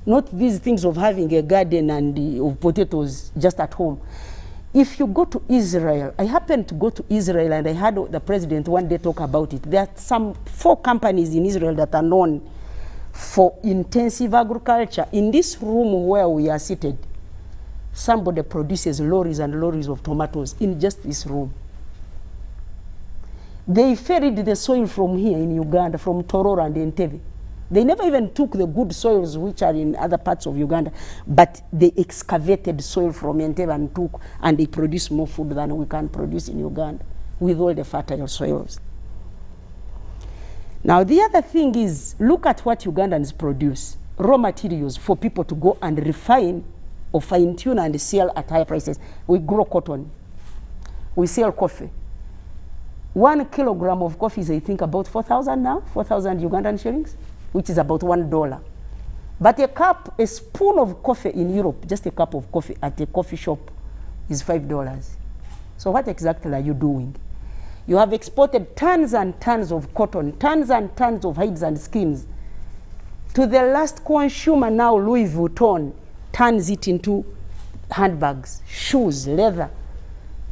not these things of having a garden and of potatoes just at home. If you go to Israel, I happened to go to Israel and I heard the president one day talk about it. There are some 4 companies in Israel that are known for intensive agriculture. In this room where we are seated, somebody produces lorries and lorries of tomatoes in just this room. They ferried the soil from here in Uganda, from Tororo and Entebbe. They never even took the good soils which are in other parts of Uganda, but they excavated soil from Entebbe and took, and they produce more food than we can produce in Uganda with all the fertile soils. Now the other thing is, look at what Ugandans produce, raw materials for people to go and refine or fine-tune and sell at higher prices. We grow cotton, we sell coffee. 1 kilogram of coffee is, I think, about 4,000 now, 4,000 Ugandan shillings, which is about $1. But a spoon of coffee in Europe, just a cup of coffee at a coffee shop, is $5. So what exactly are you doing? You have exported tons and tons of cotton, tons and tons of hides and skins. To the last consumer now, Louis Vuitton turns it into handbags, shoes, leather.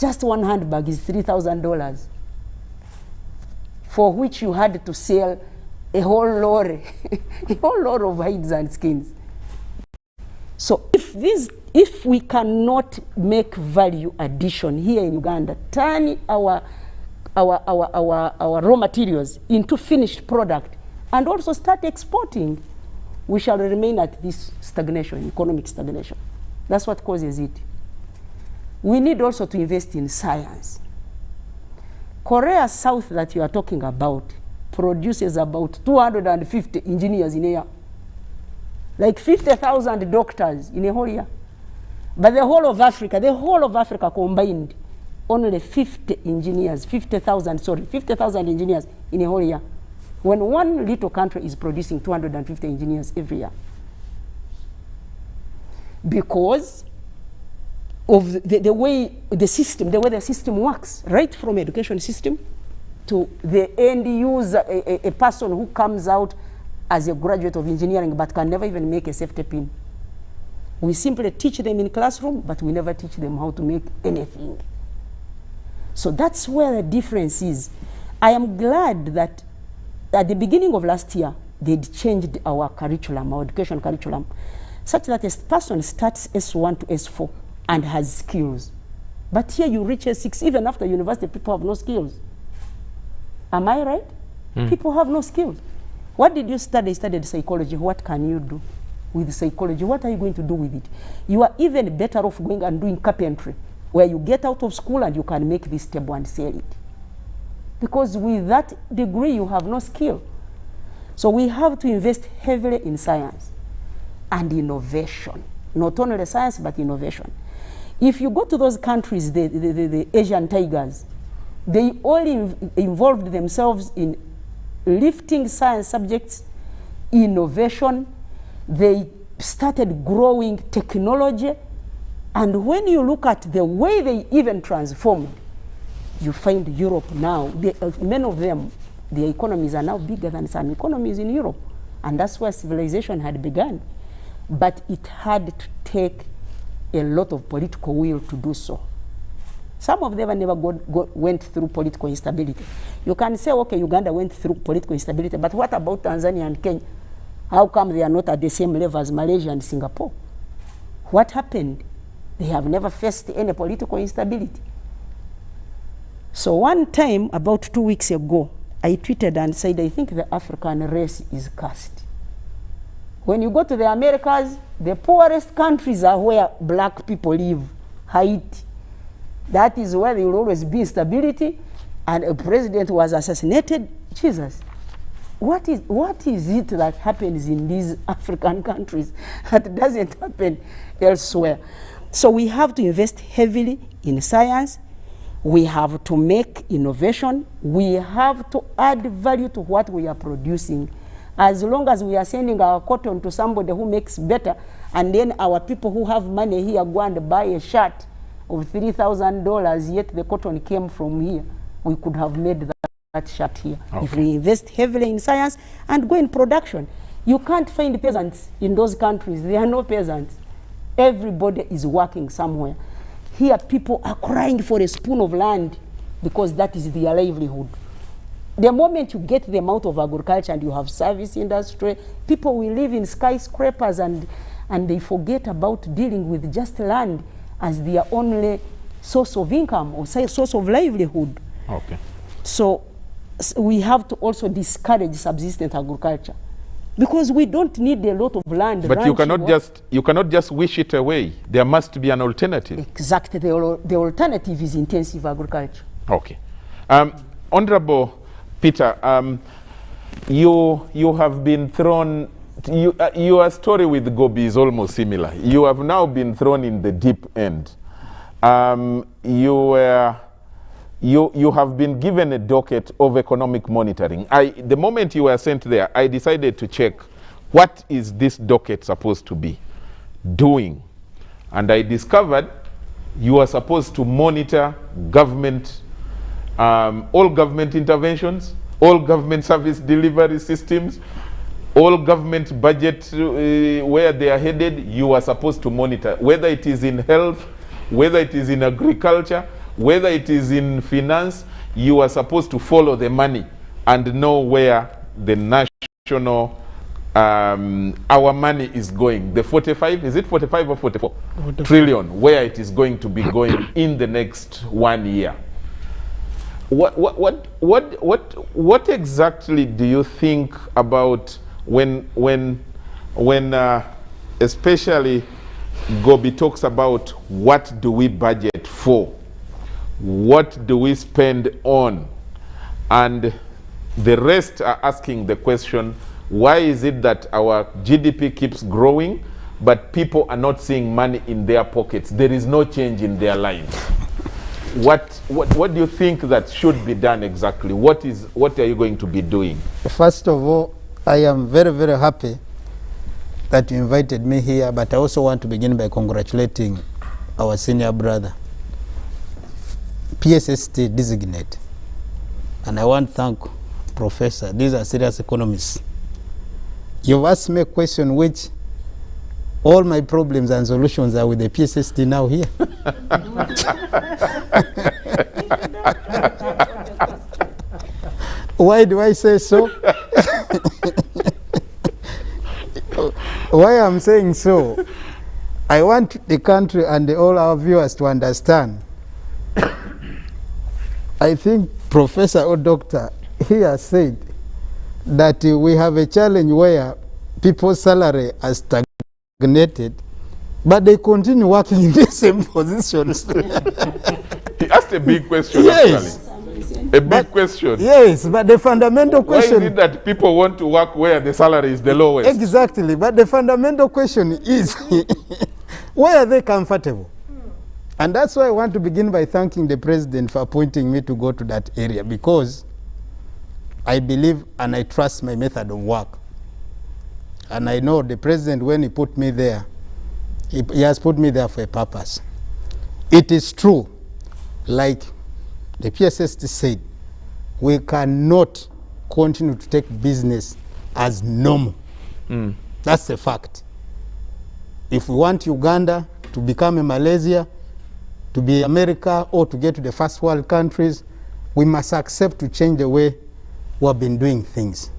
Just one handbag is $3,000, for which you had to sell a whole lorry, a whole lot of hides and skins. So if we cannot make value addition here in Uganda, turn our raw materials into finished product, and also start exporting, we shall remain at this stagnation, economic stagnation. That's what causes it. We need also to invest in science. Korea South that you are talking about produces about 250 engineers in a year. Like 50,000 doctors in a whole year. But the whole of Africa combined, only 50 engineers, 50,000 engineers in a whole year. When one little country is producing 250 engineers every year. Because of the way the system works, right from education system to the end user, a person who comes out as a graduate of engineering but can never even make a safety pin. We simply teach them in classroom, but we never teach them how to make anything. So that's where the difference is. I am glad that at the beginning of last year, they'd changed our curriculum, our education curriculum, such that a person starts S1 to S4 and has skills. But here you reach S6, even after university, people have no skills. Am I right? People have no skills. What did you study? You studied psychology. What can you do with psychology? What are you going to do with it? You are even better off going and doing carpentry, where you get out of school and you can make this table and sell it. Because with that degree, you have no skill. So we have to invest heavily in science and innovation. Not only science, but innovation. If you go to those countries, the Asian tigers, they all involved themselves in lifting science subjects, innovation. They started growing technology. And when you look at the way they even transformed, you find Europe now, many of them, their economies are now bigger than some economies in Europe. And that's where civilization had begun. But it had to take a lot of political will to do so. Some of them never went through political instability. You can say, okay, Uganda went through political instability, but what about Tanzania and Kenya? How come they are not at the same level as Malaysia and Singapore? What happened? They have never faced any political instability. So one time, about 2 weeks ago, I tweeted and said, I think the African race is cursed. When you go to the Americas, the poorest countries are where black people live. Haiti. That is where there will always be instability, and a president was assassinated. Jesus. What is it that happens in these African countries that doesn't happen elsewhere? So we have to invest heavily in science. We have to make innovation. We have to add value to what we are producing. As long as we are sending our cotton to somebody who makes better, and then our people who have money here go and buy a shirt of $3,000, yet the cotton came from here, we could have made that shirt here. Okay. If we invest heavily in science and go in production. You can't find peasants in those countries. There are no peasants. Everybody is working somewhere. Here people are crying for a spoon of land because that is their livelihood. The moment you get them out of agriculture and you have service industry, people will live in skyscrapers and and they forget about dealing with just land as their only source of income or say source of livelihood. Okay. So we have to also discourage subsistence agriculture, because we don't need a lot of land. But you cannot just wish it away. There must be an alternative. Exactly. The alternative is intensive agriculture. Okay. Honorable Peter, you have been thrown, your story with Gobi is almost similar. You have now been thrown in the deep end. You have been given a docket of economic monitoring. The moment you were sent there, I decided to check what is this docket supposed to be doing. And I discovered you are supposed to monitor government, all government interventions, all government service delivery systems, all government budget where they are headed. You are supposed to monitor, whether it is in health, whether it is in agriculture, whether it is in finance. You are supposed to follow the money and know where the national, our money is going. The 45, is it 45 or 44 trillion, where it is going to be going in the next 1 year. What exactly do you think about when especially Gobi talks about what do we budget for? What do we spend on? And the rest are asking the question, why is it that our GDP keeps growing, but people are not seeing money in their pockets? There is no change in their lives. What do you think that should be done exactly? What are you going to be doing? First of all, I am very, very happy that you invited me here, but I also want to begin by congratulating our senior brother, PSST designate. And I want to thank Professor. These are serious economists. You've asked me a question which all my problems and solutions are with the PSST now here. Why do I say so? Why I'm saying so? I want the country and all our viewers to understand. I think Professor Odongtho here said that we have a challenge where people's salary are stagnated, but they continue working in the same positions. He asked a big question, yes. Actually. A big question. Yes, but the fundamental question... Why is it that people want to work where the salary is the lowest? Exactly, but the fundamental question is, where are they comfortable? And that's why I want to begin by thanking the President for appointing me to go to that area, because I believe and I trust my method of work. And I know the President, when he put me there, he has put me there for a purpose. It is true, like the PSST said, we cannot continue to take business as normal. That's a fact. If we want Uganda to become a Malaysia, to be America, or to get to the first world countries, we must accept to change the way we have been doing things.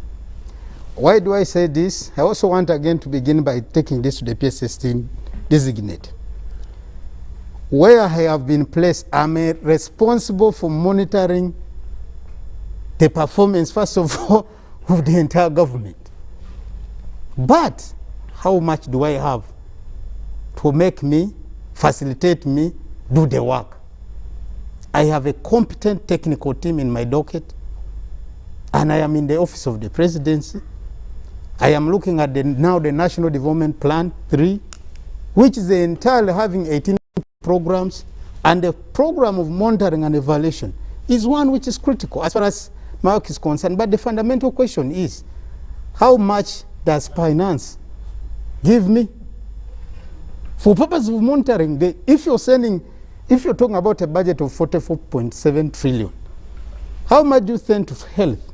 Why do I say this? I also want again to begin by taking this to the PSST designate. Where I have been placed, I'm responsible for monitoring the performance, first of all, of the entire government. But how much do I have to make me, facilitate me, do the work? I have a competent technical team in my docket, and I am in the office of the presidency. I am looking at now the National Development Plan 3, which is entirely having 18 programs, and the program of monitoring and evaluation is one which is critical as far as my work is concerned. But the fundamental question is, how much does finance give me? For purpose of monitoring, if you're talking about a budget of 44.7 trillion, how much do you send to health?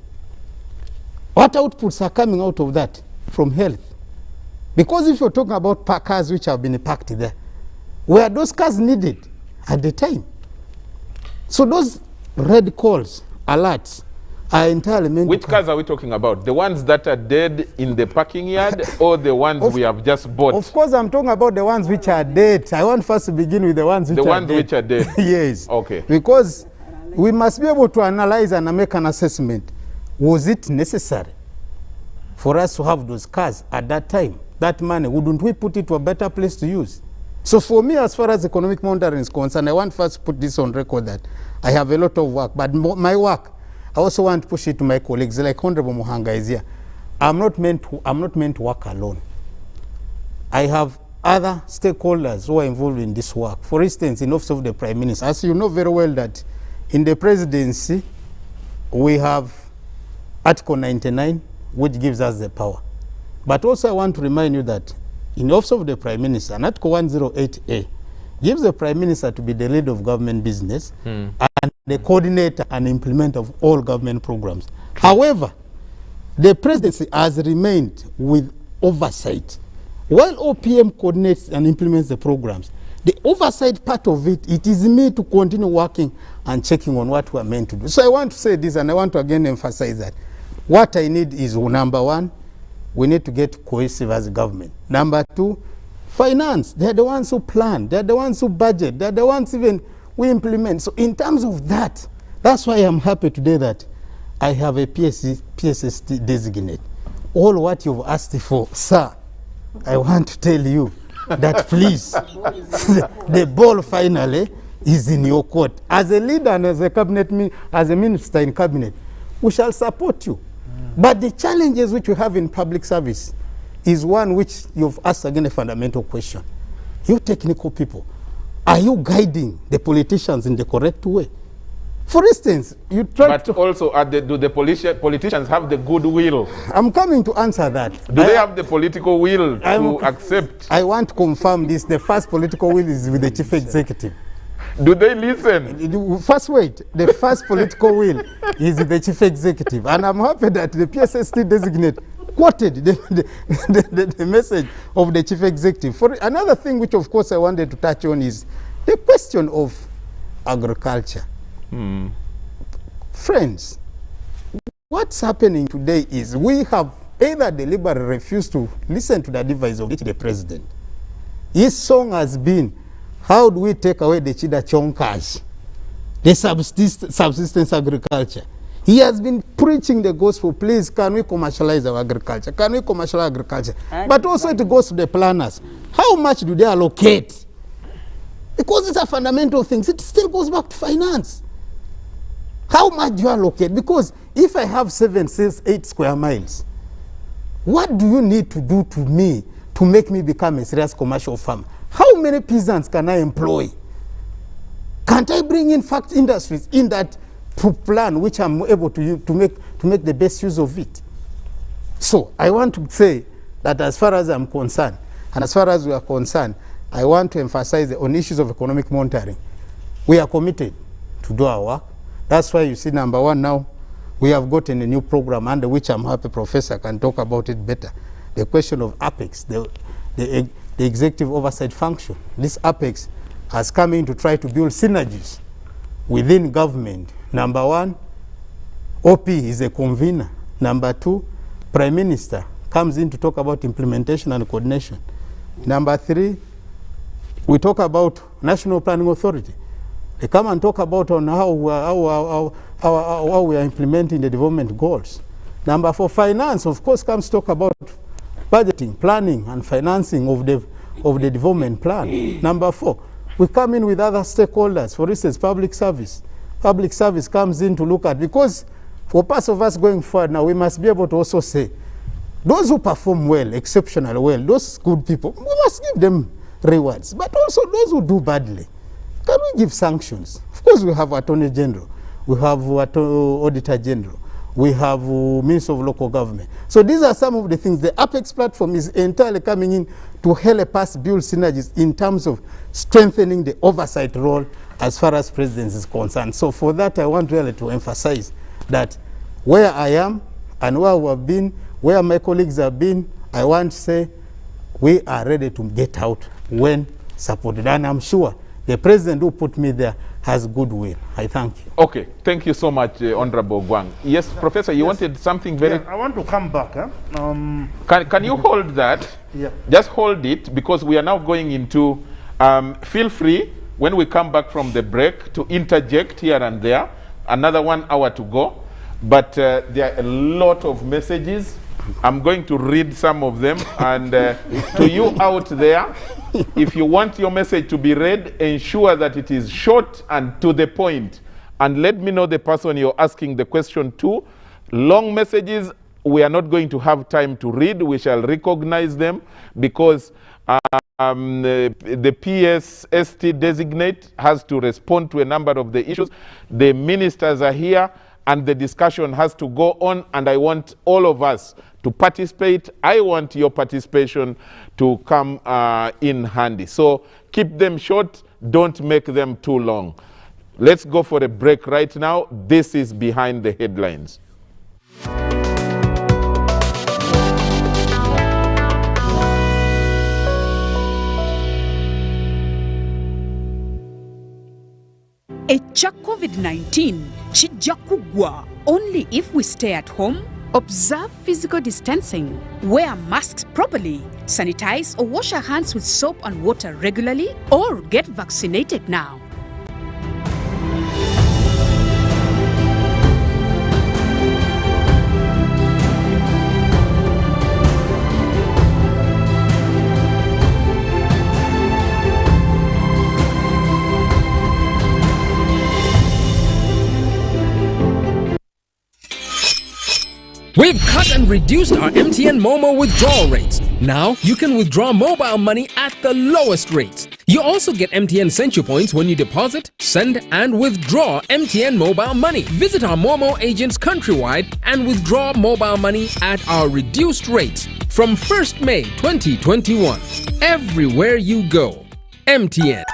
What outputs are coming out of that from health? Because if you're talking about cars which have been parked there, were those cars needed at the time? So those red calls, alerts, are entirely meant Which to cars are we talking about? The ones that are dead in the parking yard or the ones we have just bought? Of course, I'm talking about the ones which are dead. I want first to begin with the ones which are dead. Which are dead? Yes. Okay. Because we must be able to analyze and make an assessment. Was it necessary for us to have those cars at that time? That money, wouldn't we put it to a better place to use? So for me, as far as economic monitoring is concerned, I want first to put this on record that I have a lot of work, but my work, I also want to push it to my colleagues, like Honorable Muhanga is here. I'm not meant to work alone. I have other stakeholders who are involved in this work. For instance, in Office of the Prime Minister, as you know very well that in the presidency, we have Article 99, which gives us the power. But also I want to remind you that in the Office of the Prime Minister, Article 108A gives the Prime Minister to be the lead of government business and the coordinator and implementer of all government programs. However, the presidency has remained with oversight. While OPM coordinates and implements the programs, the oversight part of it, it is me to continue working and checking on what we are meant to do. So I want to say this, and I want to again emphasize that what I need is, number one, we need to get cohesive as a government. Number two, finance. They're the ones who plan. They're the ones who budget. They're the ones even we implement. So in terms of that, that's why I'm happy today that I have a PSST designate. All what you've asked for, sir, I want to tell you that please, the ball finally is in your court. As a leader and as a cabinet, as a minister in cabinet, we shall support you. But the challenges which we have in public service is one which you've asked again a fundamental question. You technical people, are you guiding the politicians in the correct way? For instance, you try to... But also, do the politicians have the goodwill? I'm coming to answer that. Do they have the political will to accept? I want to confirm this. The first political will is with the chief executive. Do they listen? First, wait. The first political will is the chief executive. And I'm happy that the PSST designate quoted the message of the chief executive. For another thing which, of course, I wanted to touch on is the question of agriculture. Friends, what's happening today is we have either deliberately refused to listen to the advice of the president. His song has been, how do we take away the chida chonkas, the subsistence agriculture? He has been preaching the gospel, please, can we commercialize our agriculture? Can we commercialize agriculture? But also it goes to the planners. How much do they allocate? Because it's a fundamental thing. It still goes back to finance. How much do you allocate? Because if I have 7, 6, 8 square miles, what do you need to do to me to make me become a serious commercial farmer? How many peasants can I employ? Can't I bring in fact industries in that plan which I'm able to make the best use of it? So I want to say that as far as I'm concerned, and as far as we are concerned, I want to emphasize on issues of economic monitoring. We are committed to do our work. That's why you see, number one, now we have gotten a new program under which I'm happy Professor can talk about it better. The question of APEX, the executive oversight function. This APEX has come in to try to build synergies within government. Number one, OP is a convener. Number two, Prime Minister comes in to talk about implementation and coordination. Number three, we talk about National Planning Authority. They come and talk about on how we are implementing the development goals. Number four, finance, of course, comes to talk about budgeting, planning, and financing of the development plan. Number four, we come in with other stakeholders. For instance, public service. Public service comes in to look at, because for parts of us going forward now, we must be able to also say, those who perform well, exceptionally well, those good people, we must give them rewards. But also those who do badly, can we give sanctions? Of course, we have Attorney General, we have Auditor General, we have Minister of Local Government. So these are some of the things. The APEX platform is entirely coming in to help us build synergies in terms of strengthening the oversight role as far as presidency is concerned. So for that, I want really to emphasize that where I am and where we have been, where my colleagues have been, I want to say we are ready to get out when supported. And I'm sure the president who put me there has goodwill. I thank you. Okay, thank you so much, Honorable Gwang. Yes, Professor, you wanted something very... I want to come back. Can you hold that? Yeah. Just hold it, because we are now going into... feel free, when we come back from the break, to interject here and there. Another 1 hour to go. But there are a lot of messages. I'm going to read some of them. And to you out there, if you want your message to be read, ensure that it is short and to the point. And let me know the person you're asking the question to. Long messages, we are not going to have time to read. We shall recognize them because the PSST designate has to respond to a number of the issues. The ministers are here and the discussion has to go on, and I want all of us to participate. I want your participation to come in handy. So keep them short, don't make them too long. Let's go for a break right now. This is Behind the Headlines. Echa COVID-19 chijja kugwa only if we stay at home, observe physical distancing, wear masks properly, sanitize or wash our hands with soap and water regularly, or get vaccinated now. We've cut and reduced our MTN Momo withdrawal rates. Now you can withdraw mobile money at the lowest rates. You also get MTN Century Points when you deposit, send, and withdraw MTN mobile money. Visit our Momo agents countrywide and withdraw mobile money at our reduced rates from 1st May 2021. Everywhere you go, MTN.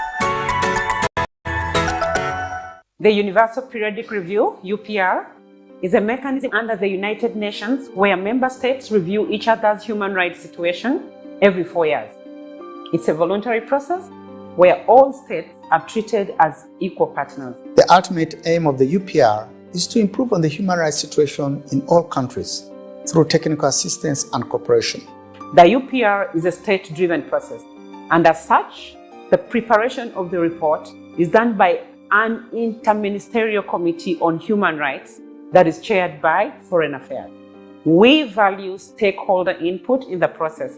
The Universal Periodic Review, UPR, is a mechanism under the United Nations where member states review each other's human rights situation every 4 years. It's a voluntary process where all states are treated as equal partners. The ultimate aim of the UPR is to improve on the human rights situation in all countries through technical assistance and cooperation. The UPR is a state-driven process, and as such, the preparation of the report is done by an interministerial committee on human rights that is chaired by Foreign Affairs. We value stakeholder input in the process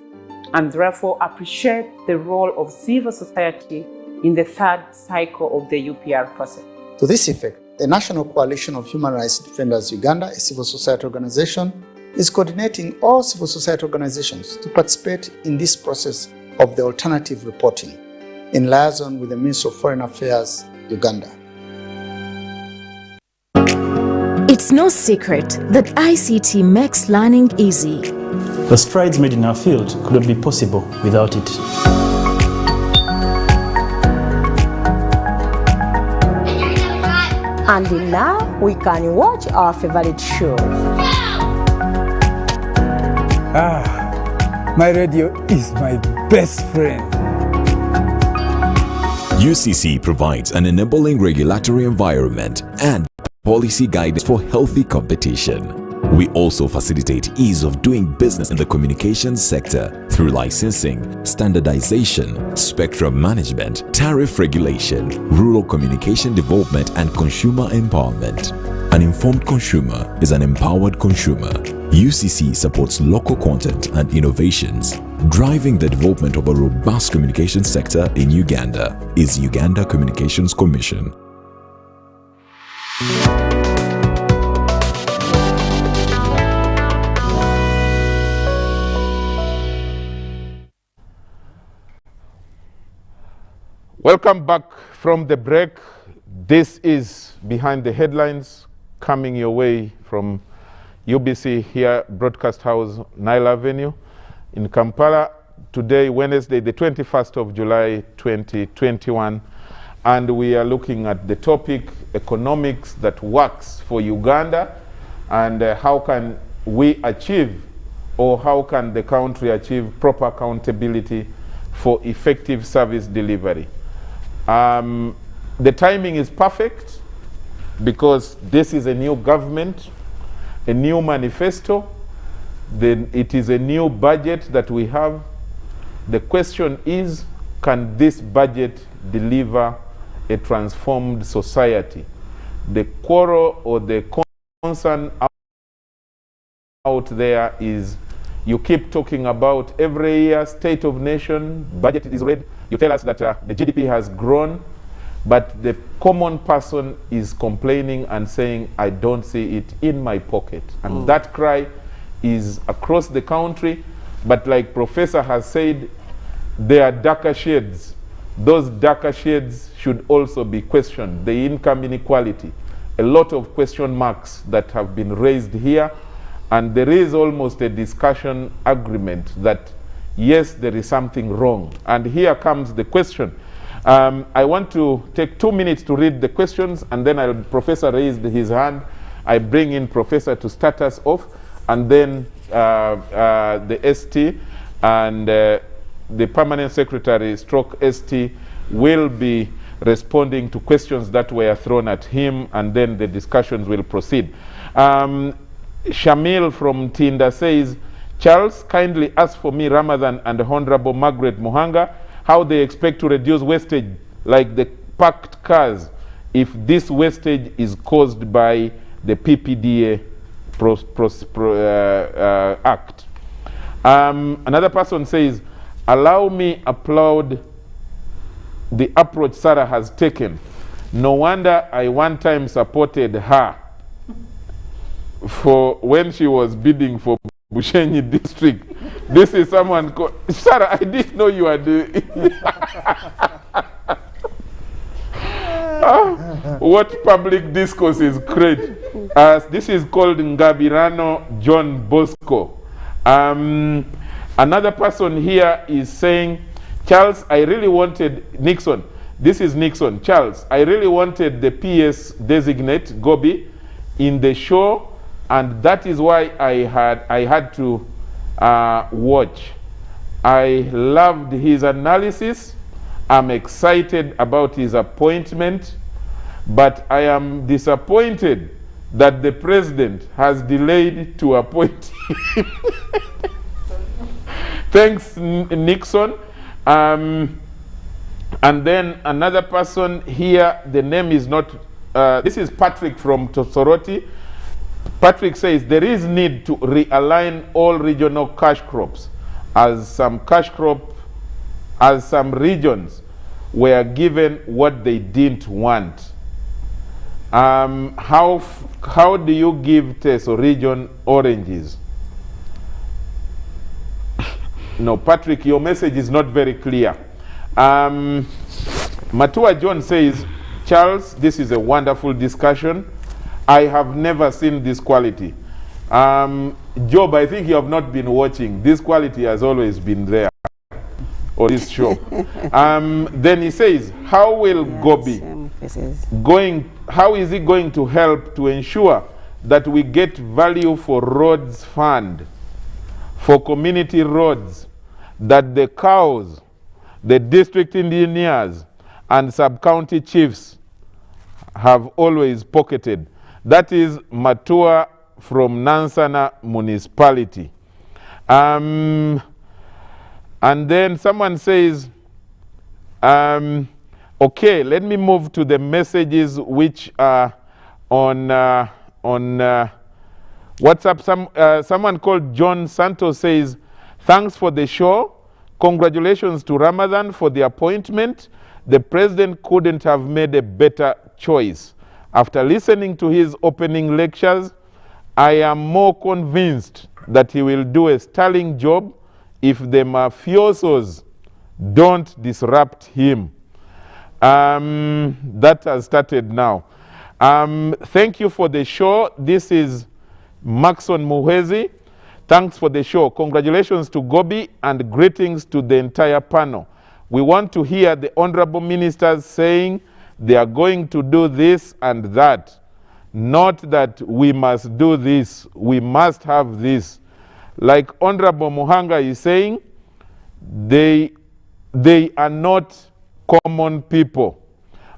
and therefore appreciate the role of civil society in the third cycle of the UPR process. To this effect, the National Coalition of Human Rights Defenders Uganda, a civil society organization, is coordinating all civil society organizations to participate in this process of the alternative reporting in liaison with the Ministry of Foreign Affairs, Uganda. It's no secret that ICT makes learning easy. The strides made in our field could not be possible without it. And now we can watch our favorite show. My radio is my best friend. UCC provides an enabling regulatory environment and policy guidance for healthy competition. We also facilitate ease of doing business in the communications sector through licensing, standardization, spectrum management, tariff regulation, rural communication development, and consumer empowerment. An informed consumer is an empowered consumer. UCC supports local content and innovations. Driving the development of a robust communication sector in Uganda is Uganda Communications Commission. Welcome back from the break. This is Behind the Headlines, coming your way from UBC here, Broadcast House, Nile Avenue in Kampala. Today, Wednesday, the 21st of July, 2021. And we are looking at the topic, economics that works for Uganda, and how can we achieve, or how can the country achieve proper accountability for effective service delivery. The timing is perfect because this is a new government, a new manifesto, then it is a new budget that we have. The question is, can this budget deliver a transformed society? The quarrel or the concern out there is you keep talking about every year state of nation, budget is read. You tell us that the GDP has grown, but the common person is complaining and saying, I don't see it in my pocket. And that cry is across the country, but like Professor has said, there are darker shades. Those darker shades should also be questioned. The income inequality, a lot of question marks that have been raised here, and there is almost a discussion agreement that yes, there is something wrong. And here comes the question. I want to take 2 minutes to read the questions, and then Professor raised his hand. I bring in Professor to start us off, and then the ST and the Permanent Secretary stroke ST will be responding to questions that were thrown at him, and then the discussions will proceed. Shamil from Tinda says, Charles, kindly ask for me, Ramadan and Honorable Margaret Muhanga, how they expect to reduce wastage like the parked cars if this wastage is caused by the PPDA Act. Another person says, allow me applaud the approach Sarah has taken. No wonder I one time supported her for when she was bidding for Bushenyi district. This is someone called Sarah. I didn't know you were doing. What public discourse is great. This is called Ngabirano John Bosco. Another person here is saying, Charles, I really wanted Nixon. This is Nixon. Charles, I really wanted the PS designate Gobi in the show, and that is why I had to watch. I loved his analysis. I'm excited about his appointment, but I am disappointed that the president has delayed to appoint him. Thanks, Nixon. And then another person here, the name is not, this is Patrick from Soroti. Patrick says there is need to realign all regional cash crops as some regions were given what they didn't want. How do you give Teso region oranges? No, Patrick, your message is not very clear. Matua John says, Charles, this is a wonderful discussion. I have never seen this quality. Job, I think you have not been watching. This quality has always been there on this show. Then he says, how will Gobi how is it going to help to ensure that we get value for roads fund, for community roads, that the cows, the district engineers, and sub-county chiefs have always pocketed? That is Matua from Nansana municipality. And then someone says, okay, let me move to the messages which are on WhatsApp. Someone called John Santos says, thanks for the show. Congratulations to Ramadan for the appointment. The president couldn't have made a better choice. After listening to his opening lectures, I am more convinced that he will do a sterling job if the mafiosos don't disrupt him. That has started now. Thank you for the show. This is Maxon Muhezi. Thanks for the show. Congratulations to Gobi and greetings to the entire panel. We want to hear the honorable ministers saying they are going to do this and that. Not that we must do this, we must have this. Like Honorable Muhanga is saying, they are not common people.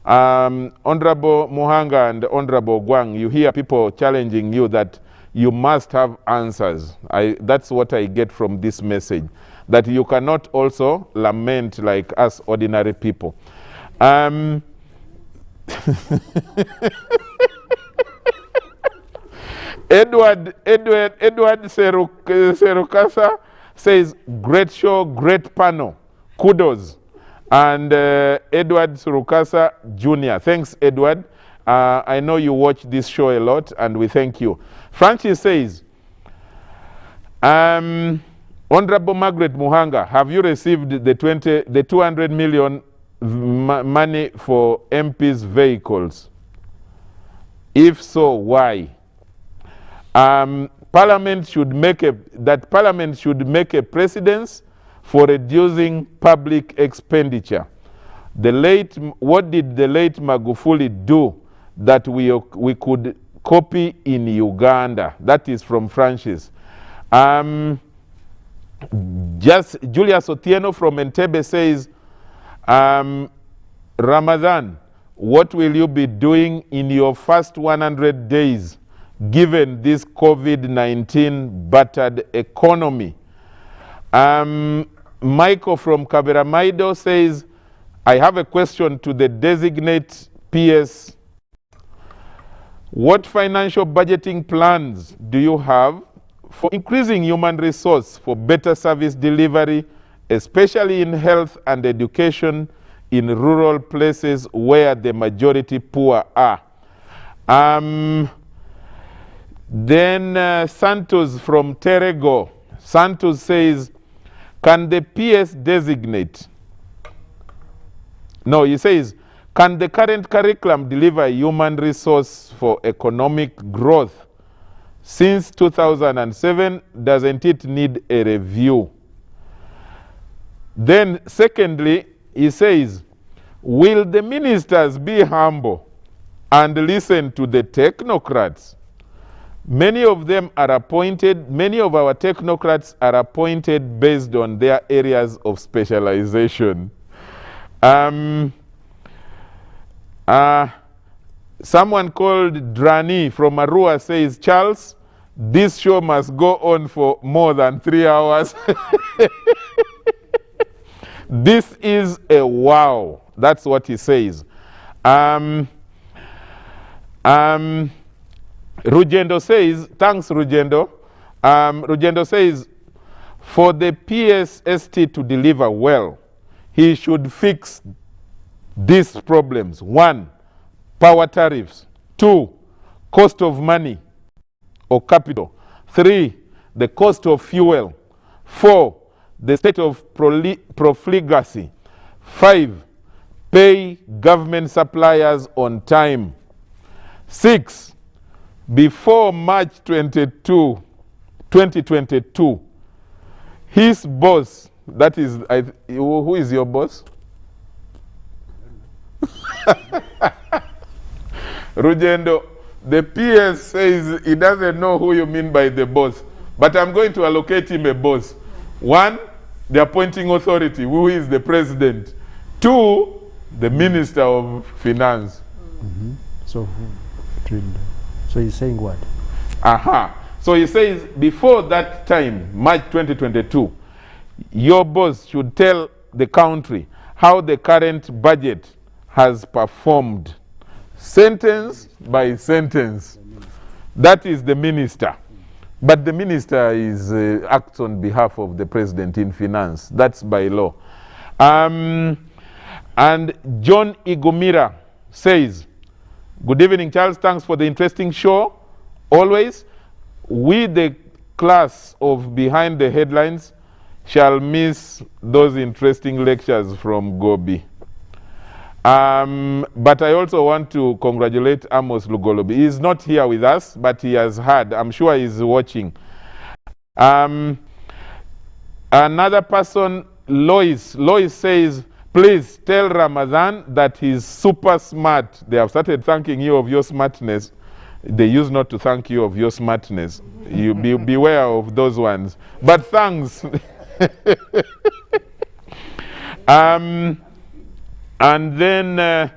Honorable Muhanga and Honorable Gwang, you hear people challenging you that you must have answers. That's what I get from this message, that you cannot also lament like us ordinary people. Edward Serukasa says, great show, great panel. Kudos. And Edward Serukasa Jr. Thanks, Edward. I know you watch this show a lot, and we thank you. Francis says, Honorable Margaret Muhanga, have you received the 200 million money for MPs' vehicles? If so, why? Parliament should make a precedence for reducing public expenditure. What did the late Magufuli do that we could copy in Uganda? That is from Francis. Just Julius Otieno from Entebbe says, Ramadan, what will you be doing in your first 100 days given this COVID-19 battered economy? Michael from Kaberamaido says, I have a question to the designate PS. What financial budgeting plans do you have for increasing human resource for better service delivery, especially in health and education in rural places where the majority poor are? Then Santos from Terego. Santos says, can the PS designate? No, he says, can the current curriculum deliver human resource for economic growth? Since 2007, doesn't it need a review? Then secondly, he says, will the ministers be humble and listen to the technocrats? Many of them are appointed, many of our technocrats are appointed based on their areas of specialization. Someone called Drani from Arua says, Charles, this show must go on for more than 3 hours. This is a wow. That's what he says. Rugendo says, thanks Rugendo. Rugendo says, for the PSST to deliver well, he should fix these problems. 1, power tariffs. 2, cost of money or capital. 3, the cost of fuel. 4, the state of profligacy. 5, pay government suppliers on time. 6, before March 22, 2022, his boss, that is, who is your boss? Rugendo, the PS says he doesn't know who you mean by the boss, but I'm going to allocate him a boss. 1, the appointing authority, who is the president. 2, the Minister of Finance. So he's saying what? So he says before that time, March 2022, your boss should tell the country how the current budget has performed, sentence by sentence. That is the minister. But the minister acts on behalf of the president in finance. That's by law. And John Igumira says, good evening, Charles. Thanks for the interesting show. Always, we, the class of Behind the Headlines, shall miss those interesting lectures from Gobi. But I also want to congratulate Amos Lugolobi. He is not here with us, but he has heard. I'm sure he's watching. Another person, Lois says, please tell Ramadan that he's super smart. They have started thanking you of your smartness. They used not to thank you of your smartness. You beware of those ones. But thanks. And then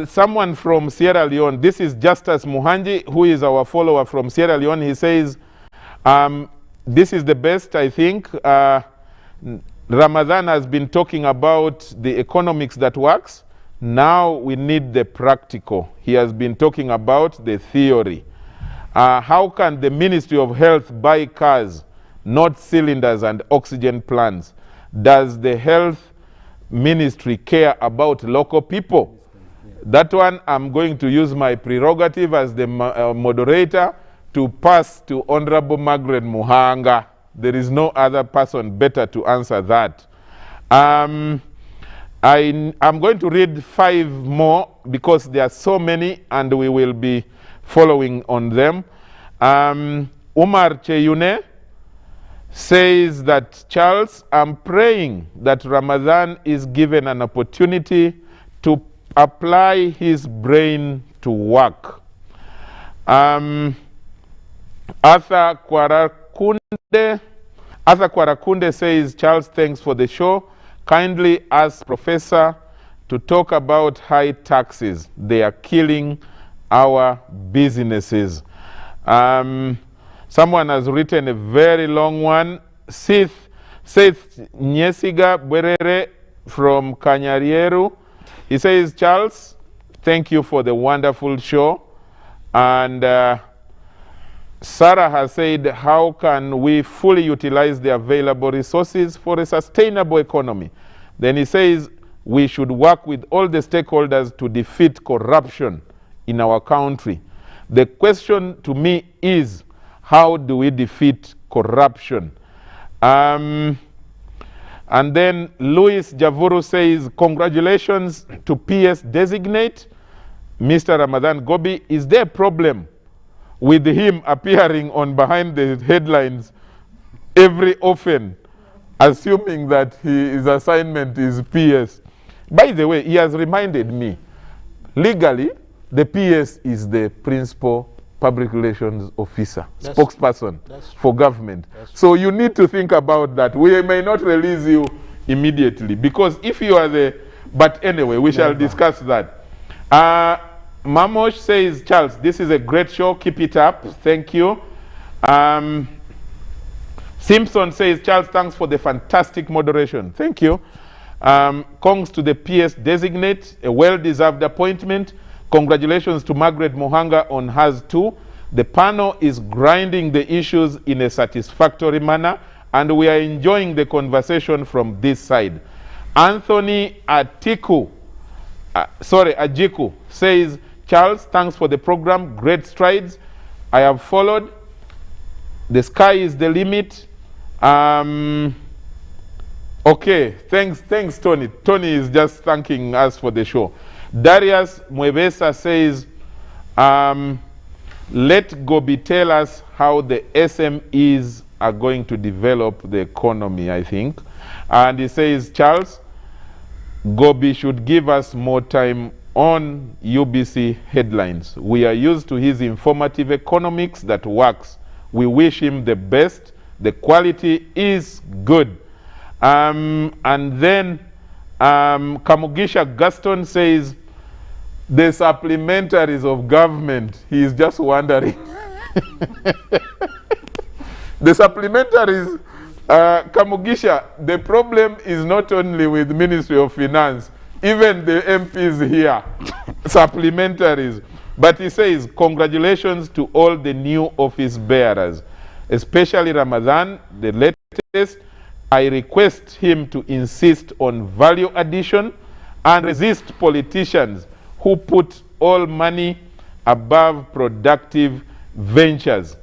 someone from Sierra Leone, this is Justus Muhanji, who is our follower from Sierra Leone. He says, this is the best, I think. Ramadan has been talking about the economics that works. Now we need the practical. He has been talking about the theory. How can the Ministry of Health buy cars, not cylinders and oxygen plants? Does the health ministry care about local people? That one, I'm going to use my prerogative as the moderator to pass to Honorable Margaret Muhanga. There is no other person better to answer that. I'm going to read 5 more because there are so many and we will be following on them. Umar Cheyune says that, Charles, I'm praying that Ramadan is given an opportunity to apply his brain to work. Arthur Kwarakunde says, Charles, thanks for the show. Kindly ask Professor to talk about high taxes. They are killing our businesses. Someone has written a very long one. Seth Nyesiga Bwerere from Kanyarieru. He says, Charles, thank you for the wonderful show. And Sarah has said, how can we fully utilize the available resources for a sustainable economy? Then he says, we should work with all the stakeholders to defeat corruption in our country. The question to me is, how do we defeat corruption? And then Louis Javuru says, congratulations to PS designate, Mr. Ramadan Gobi. Is there a problem with him appearing on behind the headlines every often, assuming that his assignment is PS? By the way, he has reminded me, legally, the PS is the principal public relations officer, spokesperson for government. So you need to think about that. We may not release you immediately because if you are the, but anyway, we shall discuss that. Mamosh says, Charles, this is a great show. Keep it up. Thank you. Simpson says, Charles, thanks for the fantastic moderation. Thank you. Congs to the PS designate, a well-deserved appointment. Congratulations to Margaret Muhanga on hers too. The panel is grinding the issues in a satisfactory manner, and we are enjoying the conversation from this side. Anthony Ajiku says, Charles, thanks for the program. Great strides. I have followed. The sky is the limit. Okay, thanks, Tony. Tony is just thanking us for the show. Darius Mwebesa says, let Gobi tell us how the SMEs are going to develop the economy, I think. And he says, Charles, Gobi should give us more time on UBC headlines. We are used to his informative economics that works. We wish him the best. The quality is good. And then Kamugisha Gaston says, the supplementaries of government, he is just wondering. The supplementaries, Kamugisha, the problem is not only with Ministry of Finance, even the MPs here, supplementaries. But he says, congratulations to all the new office bearers, especially Ramadan, the latest. I request him to insist on value addition and resist politicians who put all money above productive ventures.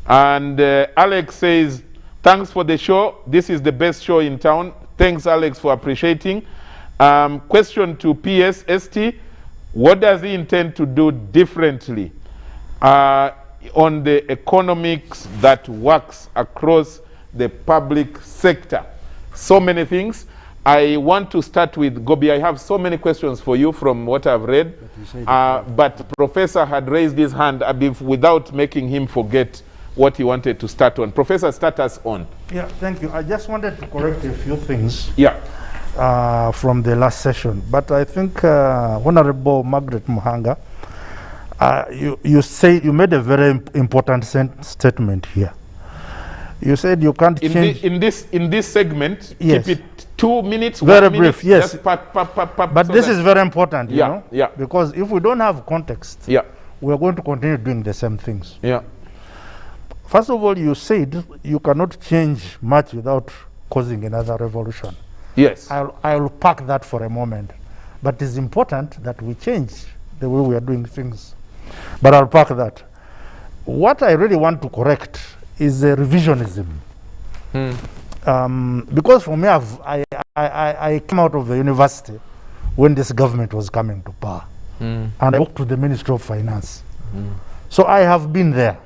And Alex says, thanks for the show. This is the best show in town. Thanks, Alex, for appreciating. Question to PSST, what does he intend to do differently on the economics that works across the public sector? So many things. I want to start with Gobi. I have so many questions for you from what I've read, but Professor had raised his hand without making him forget what he wanted to start on. Professor, start us on. Yeah, thank you. I just wanted to correct a few things. Yeah. from the last session. But I think Honorable Margaret Muhanga, you made a very important statement here. You said you can't change in this segment. Yes. Keep it 2 minutes. Very 1 brief. minute, Yes. just But so this that- is very important, you know. Yeah. Because if we don't have context, we're going to continue doing the same things. Yeah. First of all, you said you cannot change much without causing another revolution. Yes. I'll park that for a moment. But it's important that we change the way we are doing things. But I'll park that. What I really want to correct is a revisionism. Because for me, I came out of the university when this government was coming to power. And I worked with the Ministry of Finance. So I have been there.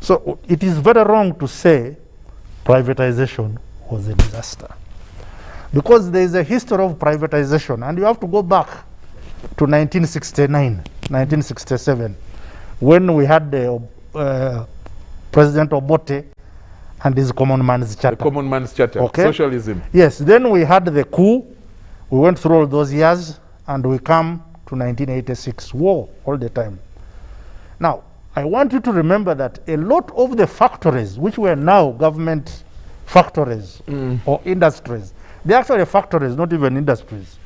So it is very wrong to say privatization was a disaster. Because there is a history of privatization, and you have to go back to 1969, 1967, when we had the President Obote and his Common Man's Charter. The Common Man's Charter, okay? Socialism. Yes, then we had the coup. We went through all those years, and we come to 1986, war all the time. Now, I want you to remember that a lot of the factories, which were now government factories or industries, they're actually factories, not even industries,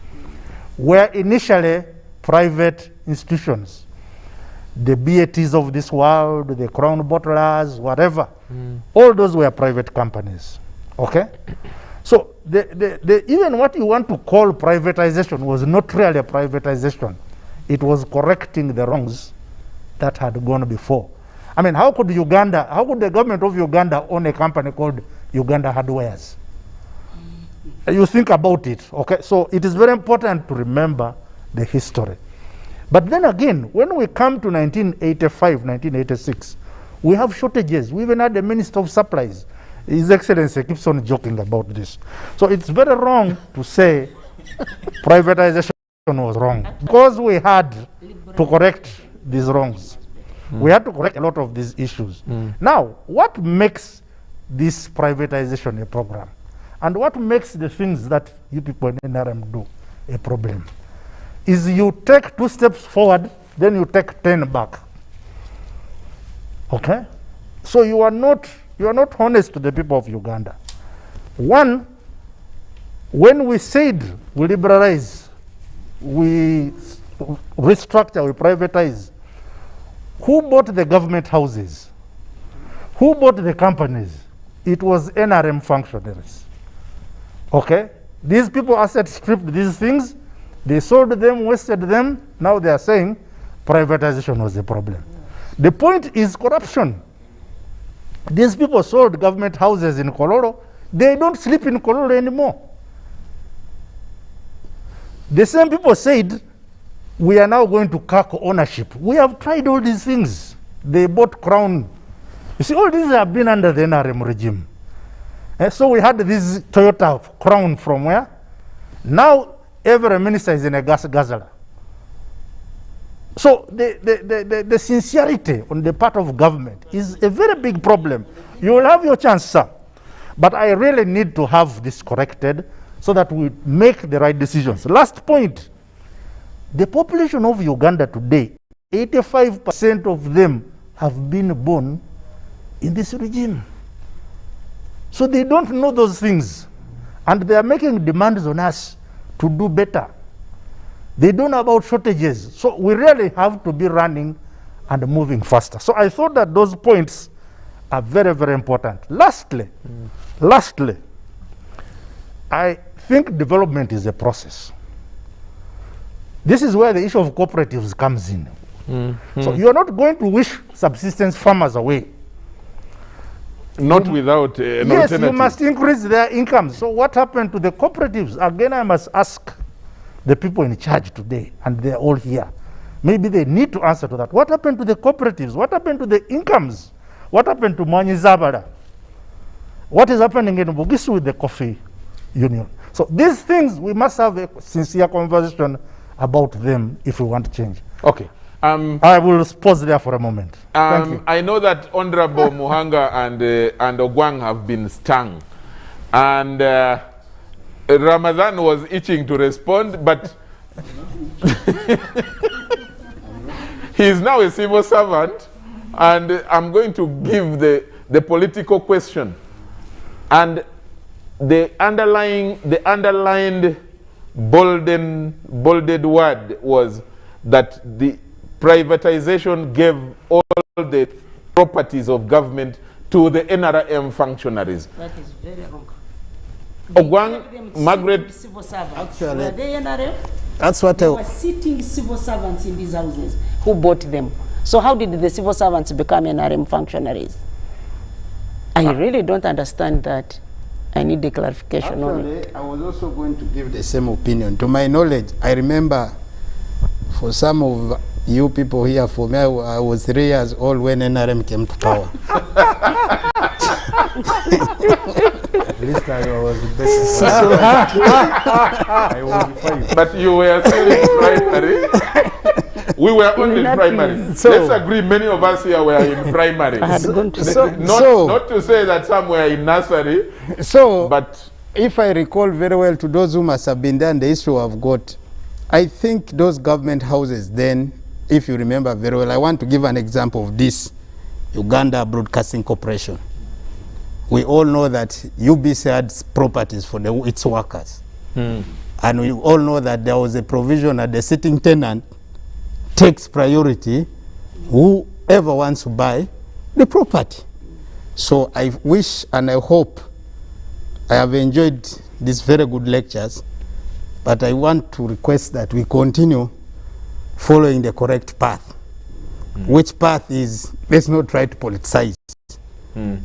were initially private institutions. The BATs of this world, the Crown Bottlers, whatever, all those were private companies, okay? So even what you want to call privatization was not really a privatization. It was correcting the wrongs that had gone before. I mean, how could the government of Uganda own a company called Uganda Hardwares? You think about it, okay? So it is very important to remember the history. But then again, when we come to 1985, 1986, we have shortages. We even had the Minister of Supplies. His Excellency keeps on joking about this. So it's very wrong to say privatization was wrong, because we had to correct these wrongs. We had to correct a lot of these issues. Now, what makes this privatization a program? And what makes the things that you people in NRM do a problem is you take 2 steps forward, then you take 10 back. Okay? So you are not honest to the people of Uganda. One, when we said we liberalize, we restructure, we privatize, who bought the government houses? Who bought the companies? It was NRM functionaries. Okay? These people asset stripped these things, they sold them, wasted them, now they are saying privatization was a problem. The point is corruption. These people sold government houses in Kololo, they don't sleep in Kololo anymore. The same people said, we are now going to crack ownership. We have tried all these things. They bought Crown. You see, all these have been under the NRM regime. So we had this Toyota Crown from where? Now every minister is in a gas guzzler. So the sincerity on the part of government is a very big problem. You will have your chance, sir. But I really need to have this corrected so that we make the right decisions. Last point, the population of Uganda today, 85% of them have been born in this regime. So they don't know those things. And they are making demands on us to do better. They don't know about shortages. So we really have to be running and moving faster. So I thought that those points are very, very important. Lastly, I think development is a process. This is where the issue of cooperatives comes in. So you're not going to wish subsistence farmers away. Not without an yes, alternative. you must increase their income. So what happened to the cooperatives? Again, I must ask the people in charge today, and they're all here. Maybe they need to answer to that. What happened to the cooperatives? What happened to the incomes? What happened to Mwanyizabara? What is happening in Bugisu with the coffee union? So these things, we must have a sincere conversation about them if we want change. Okay. I will pause there for a moment. Thank you. I know that Honorable Muhanga and Ogwang have been stung. And Ramadan was itching to respond, but he is now a civil servant, and I'm going to give the political question. And the underlined bolded word was that the privatization gave all the properties of government to the NRM functionaries. That is very wrong. Ogwang, Margaret, Civil servants. Actually, Were they NRM? That's what they were sitting civil servants in these houses who bought them. So how did the civil servants become NRM functionaries? I really don't understand that. I need a clarification on it. Actually, I was also going to give the same opinion. To my knowledge, I remember for some of you people here, for me, I was 3 years old when NRM came to power. At least I was the best. I was 5. But you were still in primary. We were only in primary. So let's agree, many of us here were in primary. not to say that some were in nursery. So, but if I recall very well, to those who must have been there and the issue I've got, I think those government houses then, if you remember very well, I want to give an example of this Uganda Broadcasting Corporation. We all know that UBC had properties for its workers. And we all know that there was a provision that the sitting tenant takes priority, whoever wants to buy the property. So I wish and I hope, I have enjoyed these very good lectures, but I want to request that we continue following the correct path. Which path is, let's not try to politicize.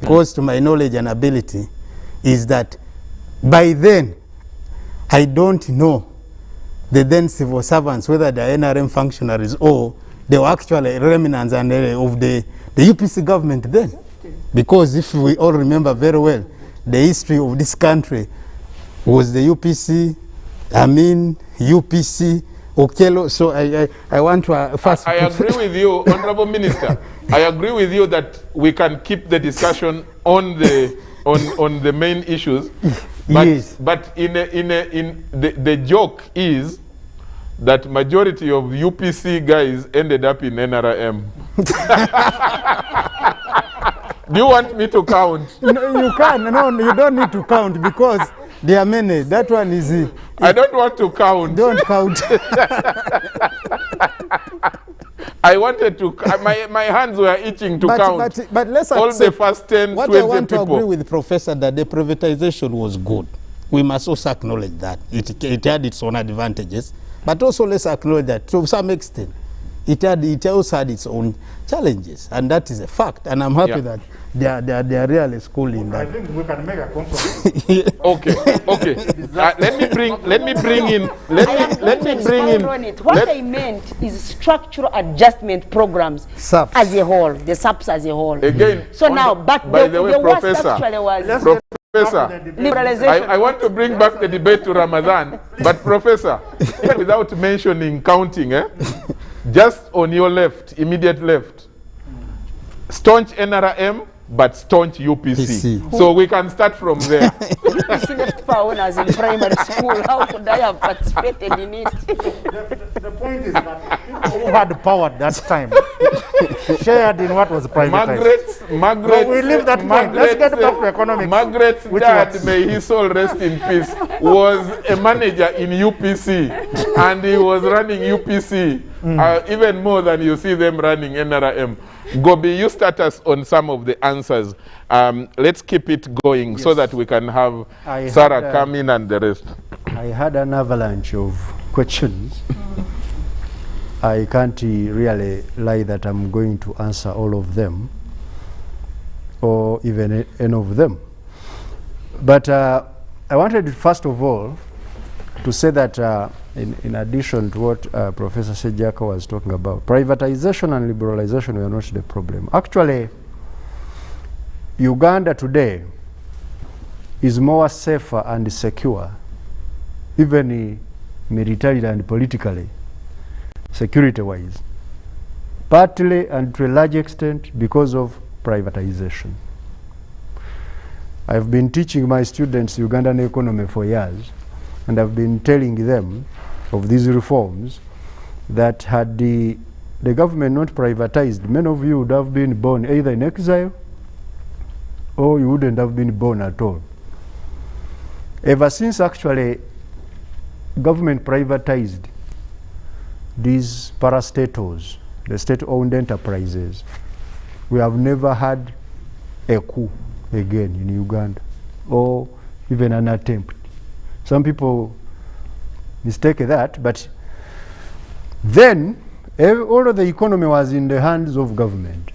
Because to my knowledge and ability is that by then, I don't know the then civil servants, whether they're NRM functionaries or they were actually remnants and of the UPC government then. Because if we all remember very well, the history of this country was the UPC, UPC, Okelo. So I want to first... I agree with you, Honorable Minister. I agree with you that we can keep the discussion on the main issues. But, yes. But the joke is that majority of UPC guys ended up in NRM. Do you want me to count? No, you can. No, you don't need to count because there are many. That one is... I don't want to count. Don't count. I wanted to... My hands were itching to count. But let's all the first 10, what 20 I want people. to agree with the professor that the privatization was good. We must also acknowledge that. It had its own advantages. But also let's acknowledge that to some extent, it also had its own challenges. And that is a fact. And I'm happy that they are really schooling that. I think we can make a compromise. Okay. Let me bring in. What I meant is structural adjustment programs SAPs. as a whole, the SAPs as a whole. Again. So now, but by the way, worst Professor, actually was liberalization. I want to bring back the debate to Ramadan, but Professor, without mentioning counting, just on your left, immediate left, staunch NRM, but staunch UPC. So we can start from there. UPC left power when I was in primary school. How could I have participated in it? The point is that people who had power at that time shared in what was privatized. Margaret, no, we leave that point. Let's get back to economics. Margaret's dad, may his soul rest in peace, was a manager in UPC, and he was running UPC even more than you see them running NRM. Gobi, you start us on some of the answers. Let's keep it going so that we can have Sarah come in and the rest. I had an avalanche of questions. I can't really lie that I'm going to answer all of them or even any of them. But I wanted, first of all, to say that in addition to what Professor Sejaka was talking about, privatization and liberalization were not the problem. Actually, Uganda today is more safer and secure, even militarily and politically, security-wise, partly and to a large extent because of privatization. I've been teaching my students Ugandan economy for years, and I've been telling them of these reforms that had the government not privatized, many of you would have been born either in exile or you wouldn't have been born at all. Ever since actually government privatized these parastatals, the state-owned enterprises, we have never had a coup again in Uganda, or even an attempt. Some people mistake that, but then all of the economy was in the hands of government.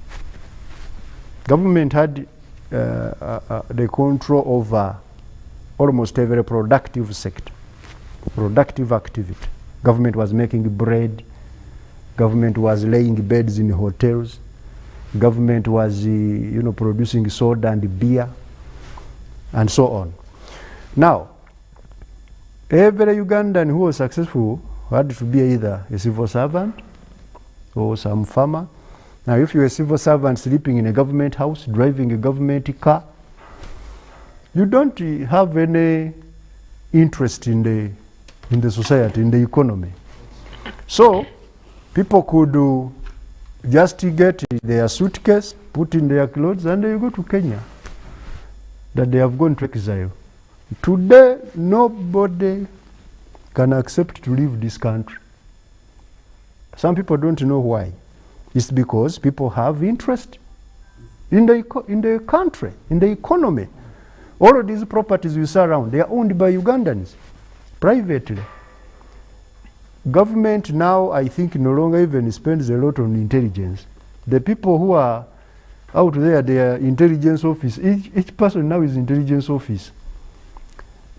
Government had the control over almost every productive sector, productive activity. Government was making bread, government was laying beds in hotels, government was producing soda and beer, and so on. Now, every Ugandan who was successful had to be either a civil servant or some farmer. Now, if you're a civil servant sleeping in a government house, driving a government car, you don't have any interest in the society, in the economy. So, people could just get their suitcase, put in their clothes, and they go to Kenya, that they have gone to exile. Today, nobody can accept to leave this country. Some people don't know why. It's because people have interest in the country, in the economy. All of these properties we see around, they are owned by Ugandans, privately. Government now, I think, no longer even spends a lot on intelligence. The people who are out there, they are intelligence office. Each person now is intelligence office,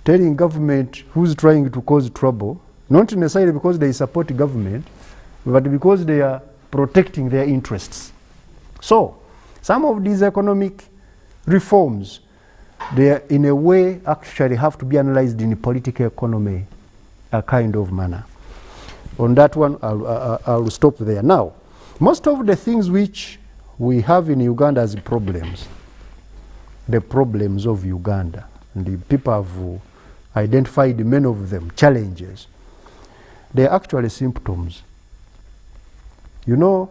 telling government who's trying to cause trouble, not necessarily because they support government, but because they are protecting their interests. So, some of these economic reforms, they are in a way actually have to be analyzed in a political economy, a kind of manner. On that one, I'll stop there. Now, most of the things which we have in Uganda as problems, the problems of Uganda, and the people have identified many of them, challenges, they're actually symptoms. You know,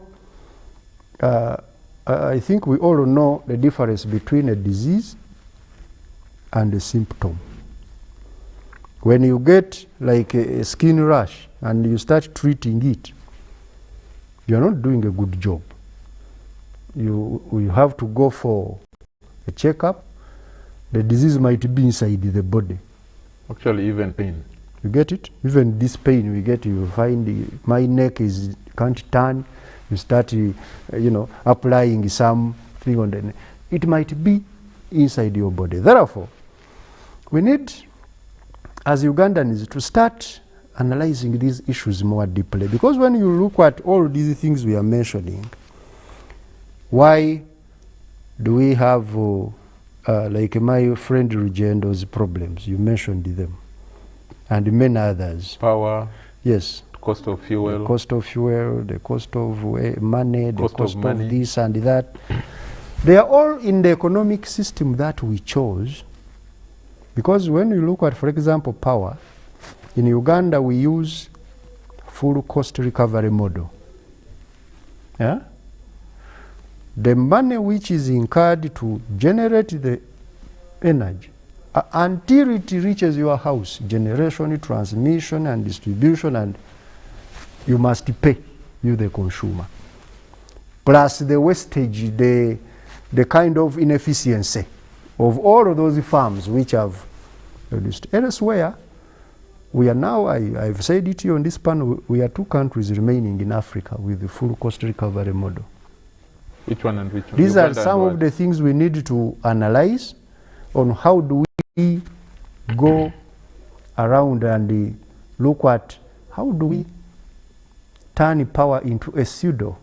I think we all know the difference between a disease and a symptom. When you get like a skin rash and you start treating it, you're not doing a good job. You have to go for a checkup. The disease might be inside the body. Actually, even pain. You get it? Even this pain we get, you find my neck can't turn. You start, applying something on the neck. It might be inside your body. Therefore, we need, as Ugandans, to start analyzing these issues more deeply. Because when you look at all these things we are mentioning, why do we have, like my friend Rugendo's problems? You mentioned them. And many others. Power. Yes. Cost of fuel. The cost of fuel, the cost of money, the cost of this and that. They are all in the economic system that we chose. Because when you look at, for example, power, in Uganda we use full cost recovery model. Yeah? The money which is incurred to generate the energy until it reaches your house, generation, transmission, and distribution, and you must pay, you the consumer. Plus the wastage, the kind of inefficiency of all of those farms which have produced. Elsewhere, we are now, I've said it here on this panel, we are 2 countries remaining in Africa with the full cost recovery model. Which one and which one? These are some of the things we need to analyze on how do we go around and look at how do we turn power into a pseudo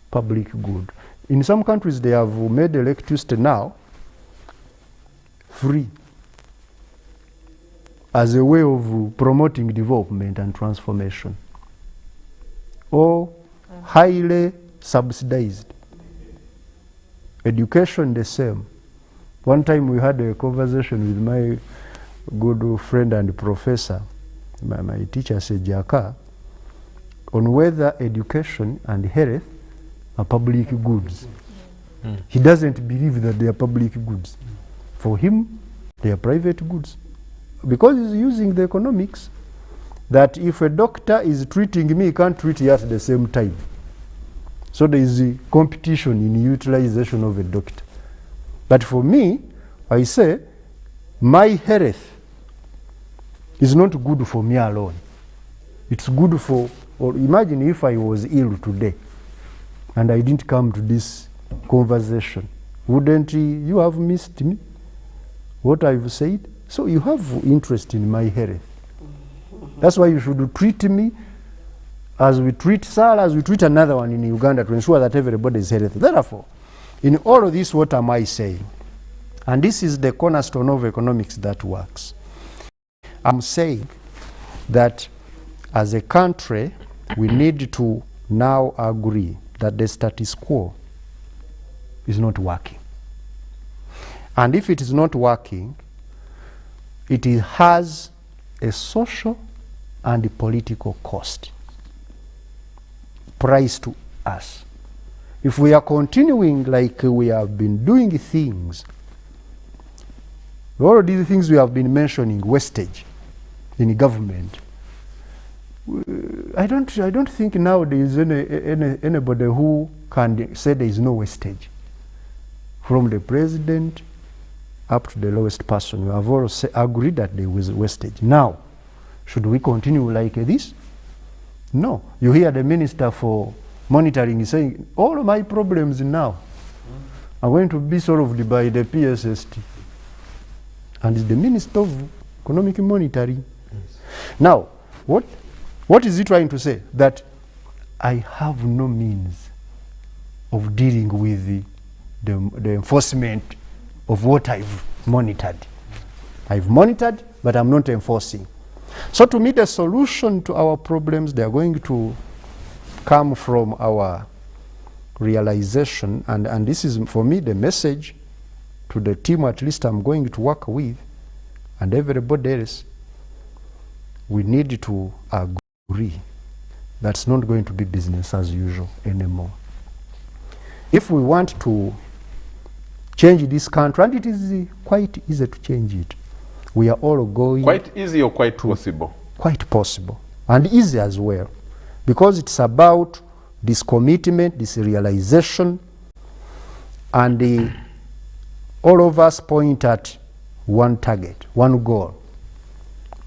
public good. In some countries they have made electricity now free as a way of promoting development and transformation, or highly subsidized. Education the same. One time we had a conversation with good friend and professor, my teacher said, Jaka, on whether education and health are public goods. He doesn't believe that they are public goods. For him, they are private goods. Because he's using the economics that if a doctor is treating me, he can't treat you at the same time. So there is a competition in utilization of a doctor. But for me, I say, my health is not good for me alone. It's good for, or imagine if I was ill today and I didn't come to this conversation. Wouldn't you have missed me? What I've said? So you have interest in my health. That's why you should treat me as we treat Sarah, as we treat another one in Uganda, to ensure that everybody is healthy. Therefore, in all of this, what am I saying? And this is the cornerstone of economics that works. I'm saying that as a country, we need to now agree that the status quo is not working. And if it is not working, it has a social and a political cost, price to us. If we are continuing like we have been doing things, all of these things we have been mentioning, wastage in government, I don't think now there is anybody who can say there is no wastage. From the president up to the lowest person, we have all agreed that there was wastage. Now, should we continue like this? No. You hear the Minister for Monitoring saying, all of my problems now are going to be solved by the PSST. And it's the Minister of Economic Monitoring. Yes. Now, what is he trying to say? That I have no means of dealing with the enforcement of what I've monitored. I've monitored, but I'm not enforcing. So to me, the solution to our problems, they are going to come from our realization, and this is, for me, the message to the team at least I'm going to work with, and everybody else. We need to agree that's not going to be business as usual anymore. If we want to change this country, and it is quite easy to change it, we are all going... Quite easy or quite possible? Quite possible, and easy as well, because it's about this commitment, this realization, and all of us point at one target, one goal: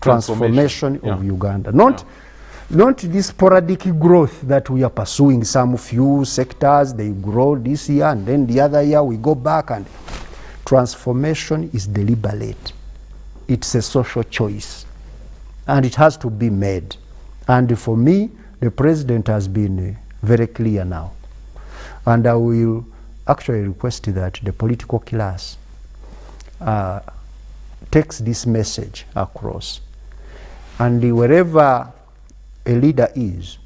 transformation of Uganda. Not this sporadic growth that we are pursuing. Some few sectors, they grow this year, and then the other year we go back. And transformation is deliberate. It's a social choice, and it has to be made. And for me, the president has been very clear now, and I will actually request that the political class takes this message across, and wherever a leader is,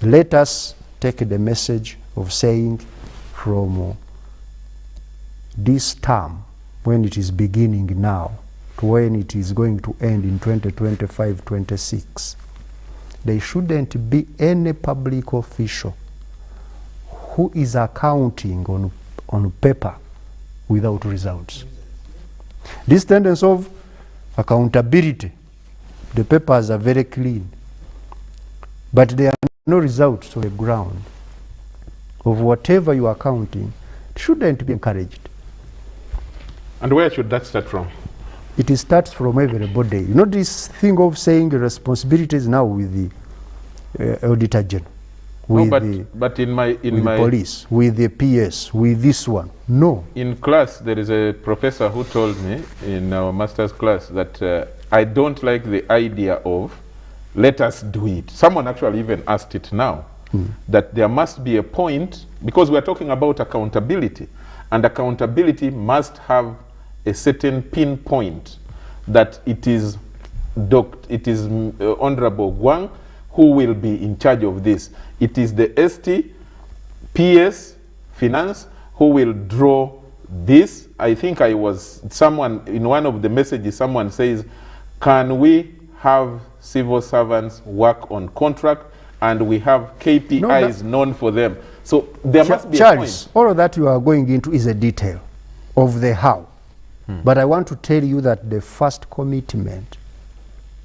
let us take the message of saying, from this term, when it is beginning now, to when it is going to end in 2025-26, there shouldn't be any public official who is accounting on paper without results. This tendency of accountability, the papers are very clean, but there are no results on the ground of whatever you are counting. It shouldn't be encouraged. And where should that start from? It starts from everybody. You know, this thing of saying the responsibilities now with the Auditor General, with the police, with the PS, with this one. No. In class, there is a professor who told me in our master's class that I don't like the idea of let us do it. Someone actually even asked it now, that there must be a point, because we're talking about accountability, and accountability must have a certain pinpoint, that it is Honorable Gwang who will be in charge of this. It is the ST, PS, Finance, who will draw this. I think in one of the messages, someone says, can we have civil servants work on contract and we have KPIs known for them? So there must be Charles, a point. all of that you are going into is a detail of the how. But I want to tell you that the first commitment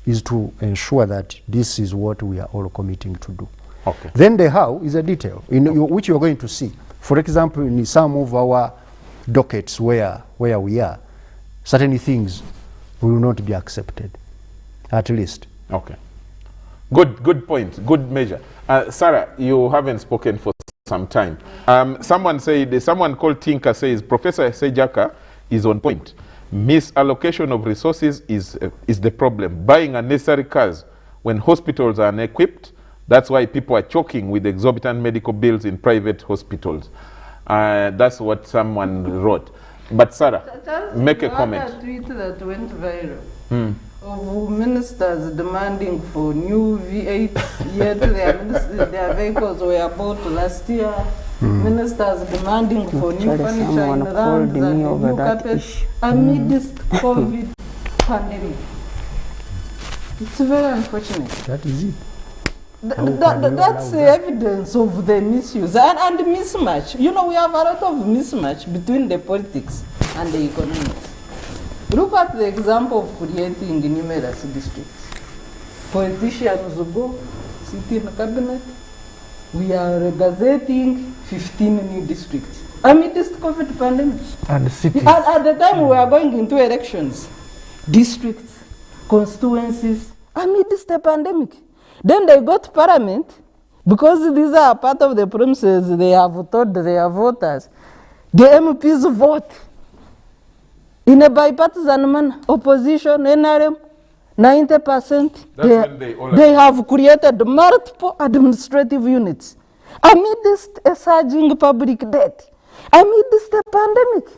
is to ensure that this is what we are all committing to do. Okay. Then the how is a detail which you are going to see. For example, in some of our dockets where we are, certain things will not be accepted, at least. Okay. Good point, good measure. Sarah, you haven't spoken for some time. Someone called Tinka says, Professor Sejaka is on point. Misallocation of resources is the problem. Buying unnecessary cars when hospitals are unequipped, that's why people are choking with exorbitant medical bills in private hospitals. That's what someone wrote. But Sarah, make a comment. A tweet that went viral of ministers demanding for new V8, yet their vehicles were bought last year. Ministers demanding for new furniture in rounds and new carpets amidst COVID pandemic. It's very unfortunate. That is it. That's the evidence of the misuse and mismatch. You know, we have a lot of mismatch between the politics and the economics. Look at the example of creating numerous districts. Politicians will go, sit in the cabinet. We are gazetting 15 new districts amidst COVID pandemic. And cities. At the time we are going into elections, districts, constituencies, amidst the pandemic. Then they go to parliament, because these are part of the promises they have told their voters. The MPs vote in a bipartisan manner. Opposition, NRM, 90%. They have created multiple administrative units amidst a surging public debt, amidst the pandemic.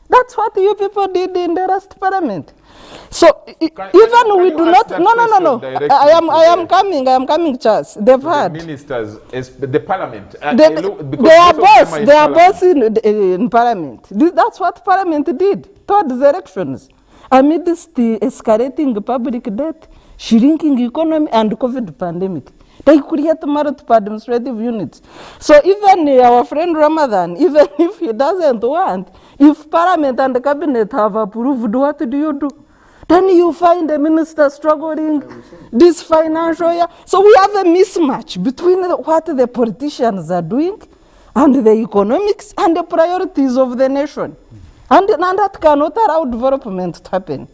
That's what you people did in the last parliament. So even we do not. No. I am coming, Charles. They've had the ministers, the parliament. They are both in parliament. That's what parliament did towards the elections. Amidst the escalating public debt, shrinking economy, and COVID pandemic, they create multiple administrative units. So even our friend Ramadan, even if he doesn't want, if parliament and the cabinet have approved, what do you do? Then you find the minister struggling this financial year. So we have a mismatch between what the politicians are doing and the economics and the priorities of the nation. And that cannot allow development to happen.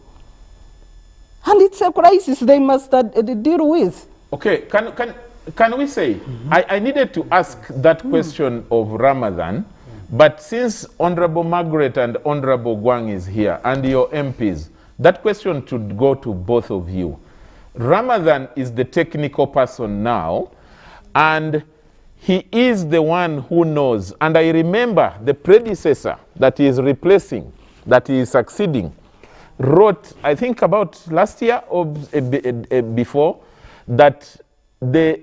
And it's a crisis they must deal with. Okay, can we say, I needed to ask that question of Ramadan, but since Honorable Margaret and Honorable Gwang is here, and your MPs, that question should go to both of you. Ramadan is the technical person now, and he is the one who knows. And I remember the predecessor that he is replacing, that he is succeeding, wrote, I think about last year or before, that there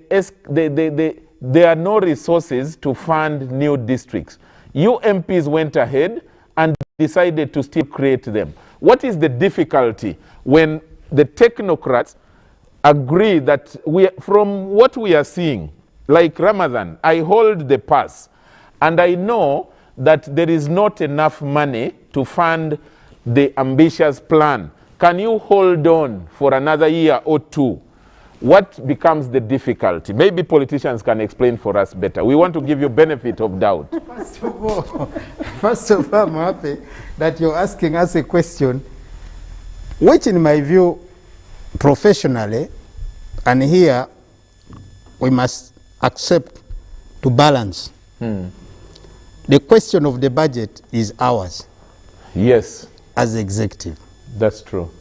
are no resources to fund new districts. You MPs went ahead and decided to still create them. What is the difficulty when the technocrats agree that from what we are seeing, like Ramadan, I hold the pass, and I know that there is not enough money to fund the ambitious plan. Can you hold on for another year or two? What becomes the difficulty? Maybe politicians can explain for us better. We want to give you benefit of doubt. First of all, I'm happy that you're asking us a question, which in my view, professionally, and here, we must accept to balance. The question of the budget is ours. Yes. As executive. That's true.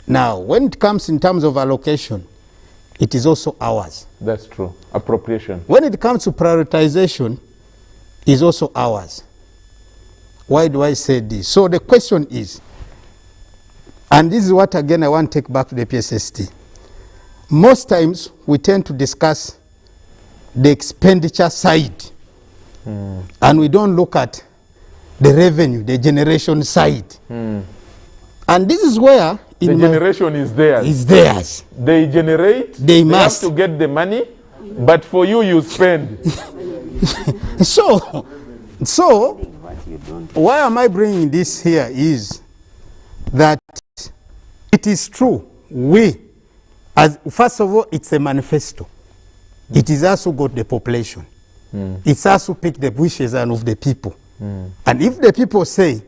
Now, when it comes in terms of allocation, it is also ours. That's true. Appropriation. When it comes to prioritization, it is also ours. Why do I say this? So the question is, and this is what again I want to take back to the PSST. Most times we tend to discuss the expenditure side, and we don't look at the revenue, the generation side. And this is where the generation is theirs. Is theirs. They generate. They must have to get the money, but for you, you spend. So why am I bringing this here is that it is true. First of all, it's a manifesto. It is us who got the population. It's us who pick the wishes and of the people. And if the people say,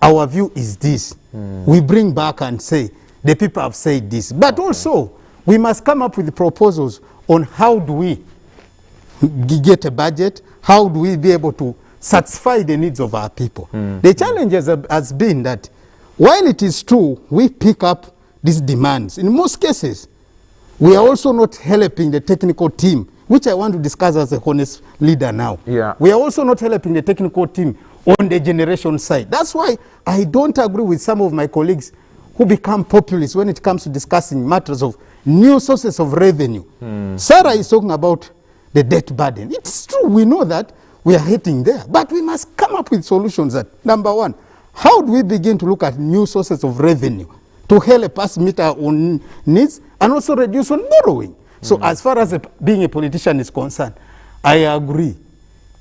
our view is this, we bring back and say, the people have said this. But also, we must come up with proposals on how do we get a budget, how do we be able to satisfy the needs of our people. The challenge has been that while it is true, we pick up these demands. In most cases, we are also not helping the technical team, which I want to discuss as a honest leader now. We are also not helping the technical team on the generation side. That's why I don't agree with some of my colleagues who become populist when it comes to discussing matters of new sources of revenue. Sarah is talking about the debt burden. It's true, we know that we are hitting there, but we must come up with solutions that, number one, how do we begin to look at new sources of revenue to help us meet our own needs and also reduce on borrowing? So as far as being a politician is concerned, I agree.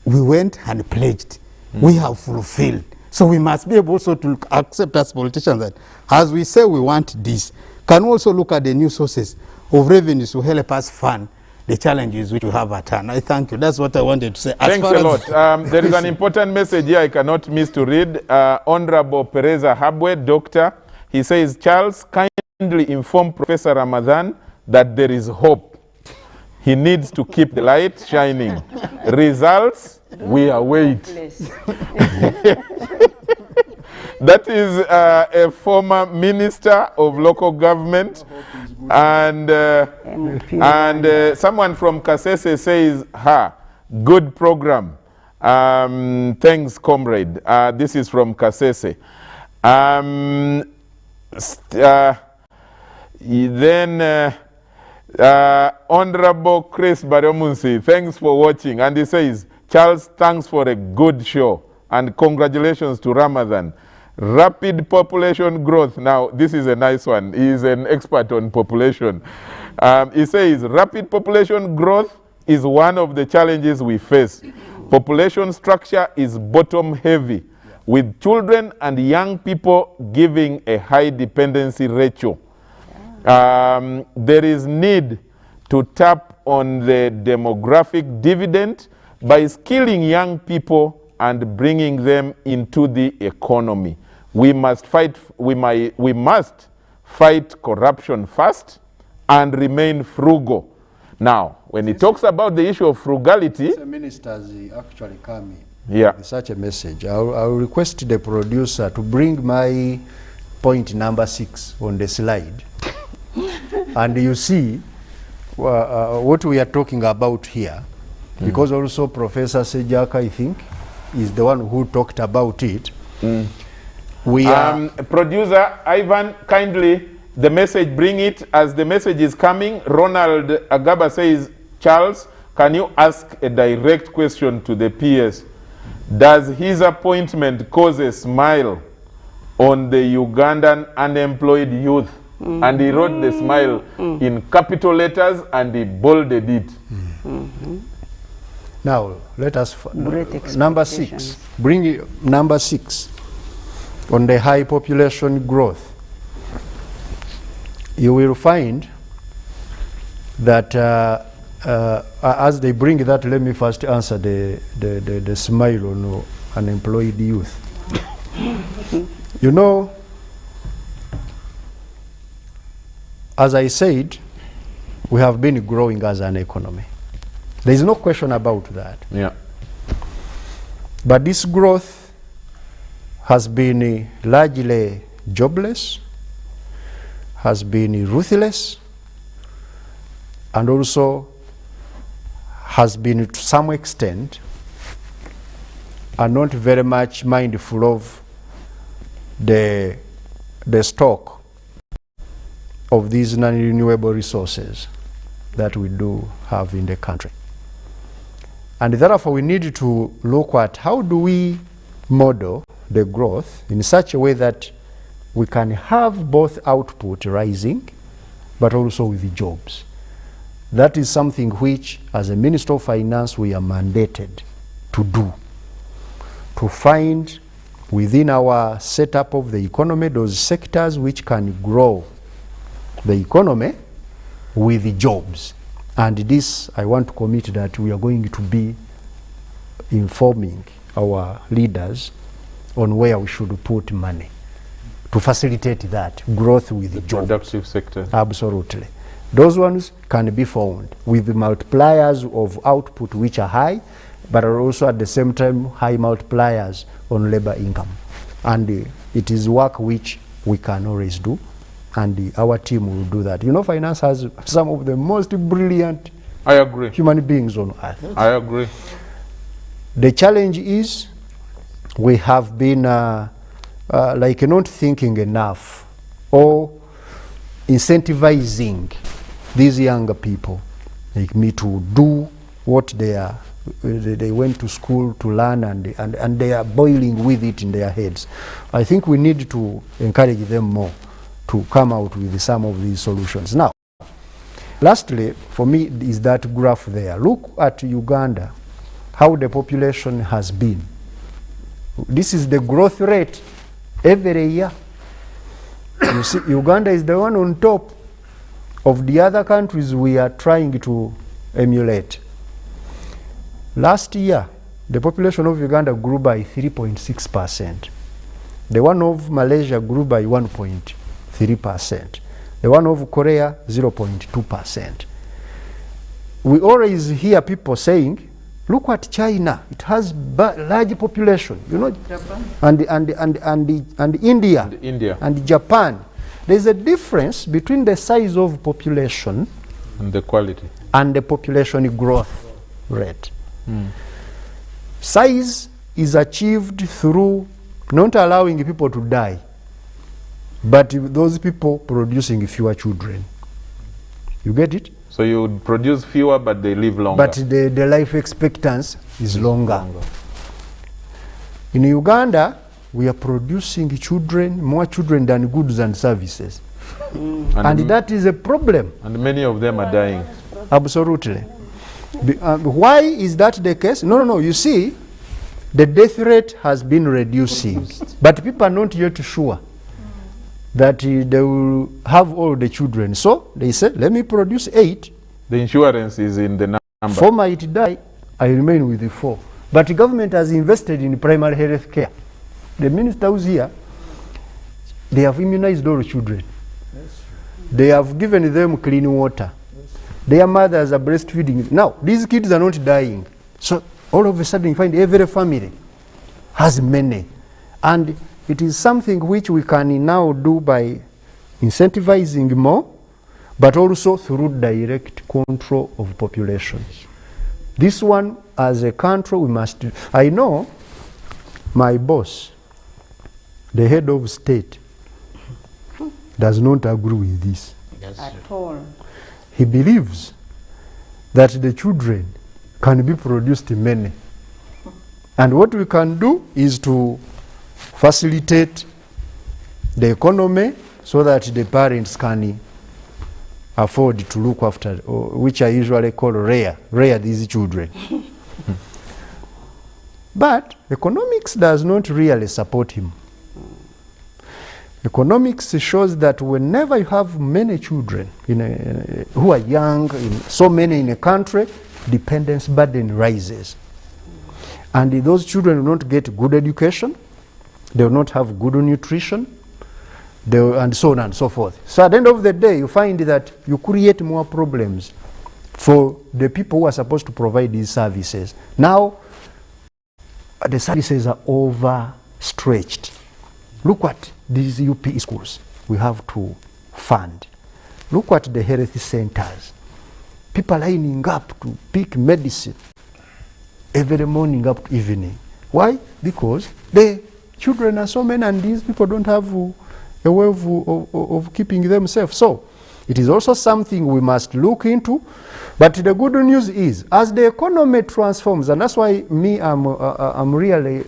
We went and pledged. We have fulfilled. So we must be able also to accept as politicians that as we say we want this, can also look at the new sources of revenues to help us fund the challenges which we have at hand. I thank you. That's what I wanted to say. Thanks a lot. There is an important message here I cannot miss to read. Honorable Pereza Habwe, doctor, he says, Charles, kindly inform Professor Ramadan that there is hope. He needs to keep the light shining. Results, we await. That is a former minister of local government, and someone from Kasese says, good program. Thanks, comrade. This is from Kasese. Honorable Chris Bariomunsi, thanks for watching. And he says, Charles, thanks for a good show and congratulations to Ramadan. Rapid population growth. Now, this is a nice one. He is an expert on population. He says, rapid population growth is one of the challenges we face. Population structure is bottom heavy, with children and young people giving a high dependency ratio. There is need to tap on the demographic dividend by skilling young people and bringing them into the economy. We must fight corruption first and remain frugal. Now, when he talks about the issue of frugality, the ministers actually come with such a message. I will request the producer to bring my point number 6 on the slide. And you see what we are talking about here, because also Professor Sejaka, I think, is the one who talked about it. We are producer Ivan, kindly the message, bring it as the message is coming. Ronald Agaba says, Charles, can you ask a direct question to the PS? Does his appointment cause a smile on the Ugandan unemployed youth? And he wrote the smile in capital letters and he bolded it. Now, let us, number 6, bring number 6 on the high population growth. You will find that as they bring that, let me first answer the smile on unemployed youth. You know, as I said, we have been growing as an economy. There is no question about that. But this growth has been largely jobless, has been ruthless, and also has been to some extent are not very much mindful of the stock of these non-renewable resources that we do have in the country. And therefore we need to look at how do we model the growth in such a way that we can have both output rising, but also with the jobs. That is something which, as a Minister of Finance, we are mandated to do, to find within our setup of the economy those sectors which can grow the economy with the jobs. And this, I want to commit that we are going to be informing our leaders on where we should put money to facilitate that growth with the jobs. Productive sector. Absolutely. Those ones can be found with the multipliers of output which are high, but are also at the same time high multipliers on labor income. And it is work which we can always do, and our team will do that. You know, finance has some of the most brilliant human beings on earth. I agree. The challenge is we have been like not thinking enough or incentivizing these younger people like me to do what they went to school to learn, and they are boiling with it in their heads. I think we need to encourage them more to come out with some of these solutions. Now, lastly, for me, is that graph there. Look at Uganda, how the population has been. This is the growth rate every year. You see, Uganda is the one on top of the other countries we are trying to emulate. Last year, the population of Uganda grew by 3.6%. The one of Malaysia grew by 1.3%. The one of Korea, 0.2%. We always hear people saying, look at China, it has large population, you know, and India, and Japan. There's a difference between the size of population and the quality and the population growth rate. Size is achieved through not allowing people to die, but those people producing fewer children. You get it? So you would produce fewer, but they live longer. But the life expectancy is longer. In Uganda, we are producing children, more children than goods and services. And that is a problem. And many of them are dying. Absolutely. Why is that the case? No, you see, the death rate has been reducing, but people are not yet sure that they will have all the children. So they said, let me produce 8. The insurance is in the number. 4 might die, I remain with the 4. But the government has invested in primary health care. The minister who's here, they have immunized all children. They have given them clean water. Their mothers are breastfeeding. Now, these kids are not dying. So all of a sudden you find every family has many. And it is something which we can now do by incentivizing more, but also through direct control of population. This one, as a country, we must do. I know my boss, the head of state, does not agree with this. At all. He believes that the children can be produced many. And what we can do is to facilitate the economy so that the parents can afford to look after, which I usually call rare these children. But economics does not really support him. Economics shows that whenever you have many children who are young, so many in a country, dependence burden rises. And those children will not get good education, they will not have good nutrition, and so on and so forth. So at the end of the day, you find that you create more problems for the people who are supposed to provide these services. Now, the services are overstretched. Look at these UP schools we have to fund. Look at the health centers. People lining up to pick medicine every morning up to evening. Why? Because the children are so many and these people don't have a way of keeping themselves. So It is also something we must look into. But the good news is, as the economy transforms, and that's why I'm really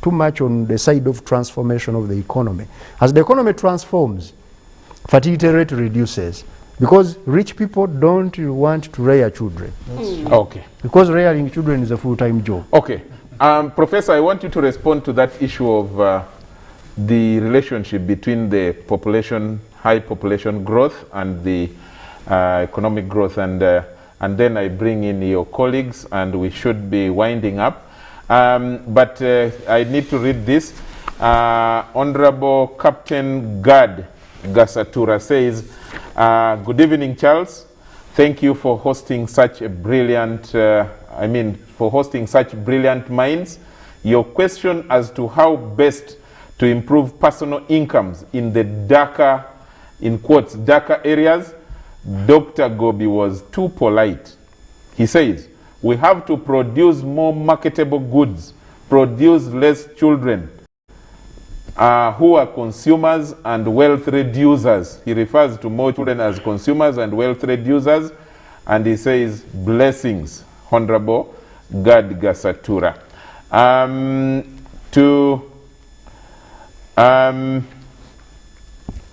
too much on the side of transformation of the economy. As the economy transforms, fertility rate reduces, because rich people don't want to rear children. Okay. Because rearing children is a full-time job. Okay. Professor, I want you to respond to that issue of the relationship between the high population growth and the economic growth, and then I bring in your colleagues and we should be winding up. But I need to read this. Honorable Captain Gad Gasatura says, good evening, Charles. Thank you for hosting such a brilliant, for hosting such brilliant minds. Your question as to how best to improve personal incomes in the darker, in quotes, darker areas, Dr. Gobi was too polite. He says, we have to produce more marketable goods, produce less children who are consumers and wealth reducers. He refers to more children as consumers and wealth reducers, and he says, blessings, Honorable Gad Gasatura.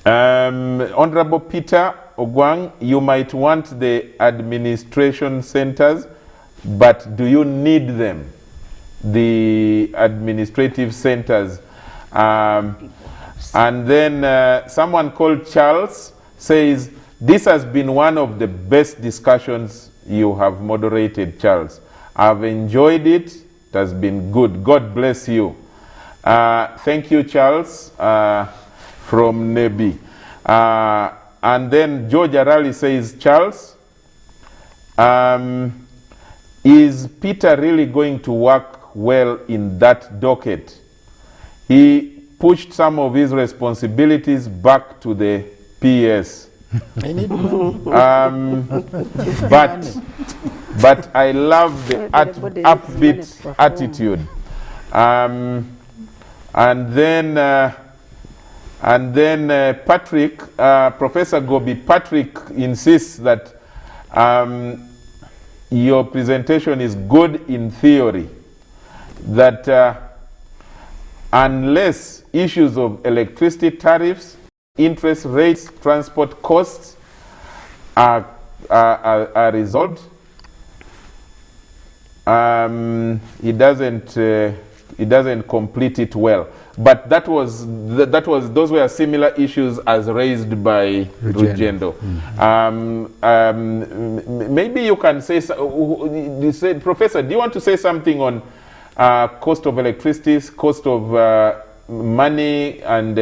Honorable Peter Ogwang, you might want the administration centers, but do you need them? The administrative centers. And then someone called Charles says, this has been one of the best discussions you have moderated, Charles. I've enjoyed it. It has been good. God bless you. Thank you, Charles, from Nebi. And then George Arali says, Charles, is Peter really going to work well in that docket? He pushed some of his responsibilities back to the PS. But I love the upbeat attitude. And then Patrick, Professor Gobi, Patrick insists that your presentation is good in theory, that unless issues of electricity tariffs, interest rates, transport costs are resolved, he doesn't complete it well. But those were similar issues as raised by Rugendo. Maybe you can say, Professor, do you want to say something on cost of electricity, cost of money, and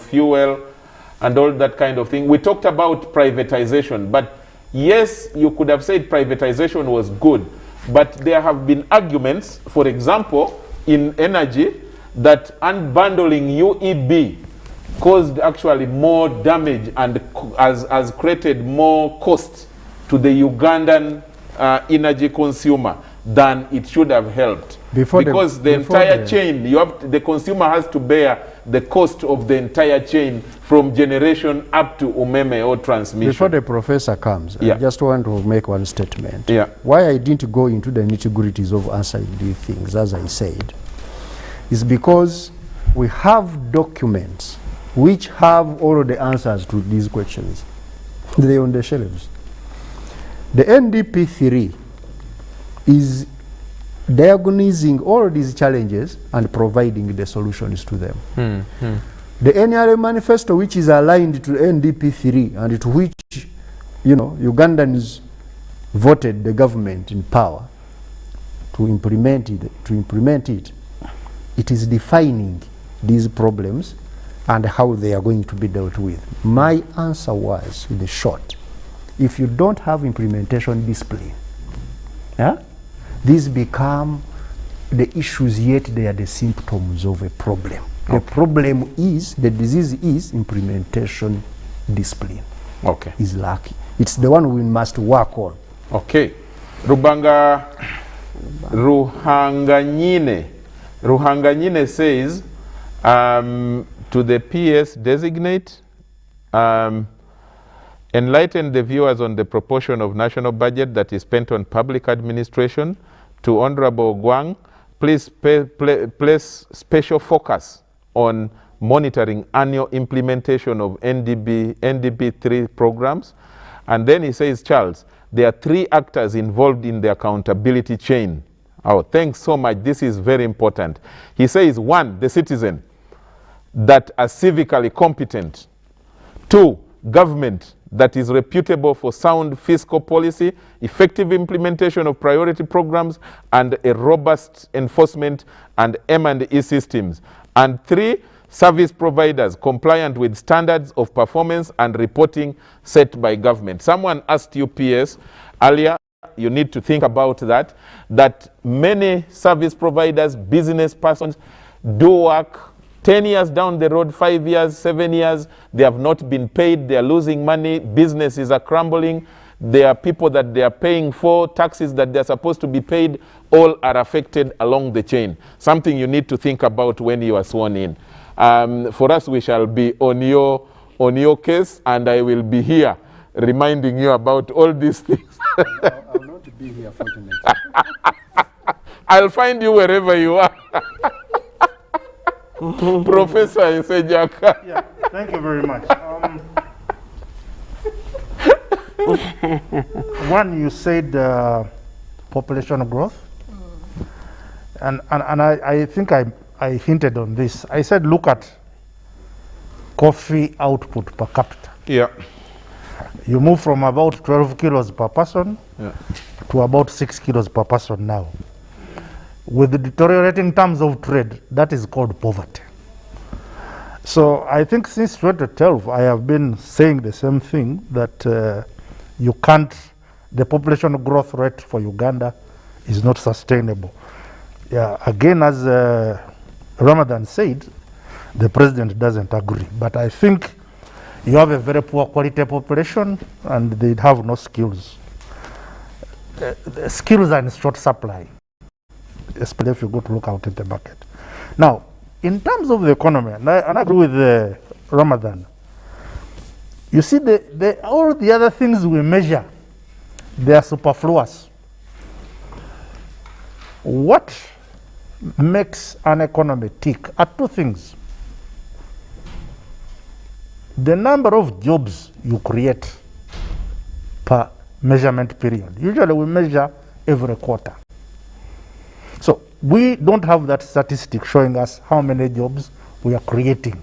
fuel, and all that kind of thing? We talked about privatization, but yes, you could have said privatization was good, but there have been arguments, for example, in energy, that unbundling UEB caused actually more damage and has created more cost to the Ugandan energy consumer than it should have helped. Because the entire chain, the consumer has to bear the cost of the entire chain from generation up to umeme or transmission. Before the professor comes, I just want to make one statement. Yeah. Why I didn't go into the nitty-gritties of answering these things, as I said, is because we have documents which have all of the answers to these questions. They're on the shelves. The NDP3 is diagnosing all these challenges and providing the solutions to them. The NRA manifesto, which is aligned to NDP3 and to which, Ugandans voted the government in power to implement it, it is defining these problems and how they are going to be dealt with. My answer was, in the short, if you don't have implementation discipline, these become the issues, yet they are the symptoms of a problem. The problem is, the disease is implementation discipline. Okay. Is lacking. It's the one we must work on. Okay. Ruhanganyine says, to the PS designate, Enlighten the viewers on the proportion of national budget that is spent on public administration. To Honorable Gwang, please place special focus on monitoring annual implementation of NDB3 programs. And then he says, Charles, there are 3 actors involved in the accountability chain. Oh, thanks so much. This is very important. He says, 1, the citizen that are civically competent. 2, government that is reputable for sound fiscal policy, effective implementation of priority programs, and a robust enforcement and M&E systems. And 3, service providers compliant with standards of performance and reporting set by government. Someone asked you, PS, earlier, you need to think about that many service providers, business persons do work 10 years down the road, 5 years, 7 years, they have not been paid, they are losing money, businesses are crumbling, there are people that they are paying for, taxes that they are supposed to be paid, all are affected along the chain. Something you need to think about when you are sworn in. For us, we shall be on your case, and I will be here reminding you about all these things. I'll not be here, fortunately. I'll find you wherever you are. Professor Isejaka. Yeah, thank you very much. One, you said population growth, and I think I hinted on this. I said look at coffee output per capita. Yeah. You move from about 12 kilos per person to about 6 kilos per person now. With the deteriorating terms of trade, that is called poverty. So I think since 2012, I have been saying the same thing, that you can't, the population growth rate for Uganda is not sustainable. Yeah, again, as Ramadan said, the president doesn't agree. But I think you have a very poor quality population and they have no skills. The skills are in short supply, especially if you go to look out in the market. Now, in terms of the economy, and I agree with Ramadan, you see, all the other things we measure, they are superfluous. What makes an economy tick are 2 things. The number of jobs you create per measurement period. Usually we measure every quarter. So we don't have that statistic showing us how many jobs we are creating,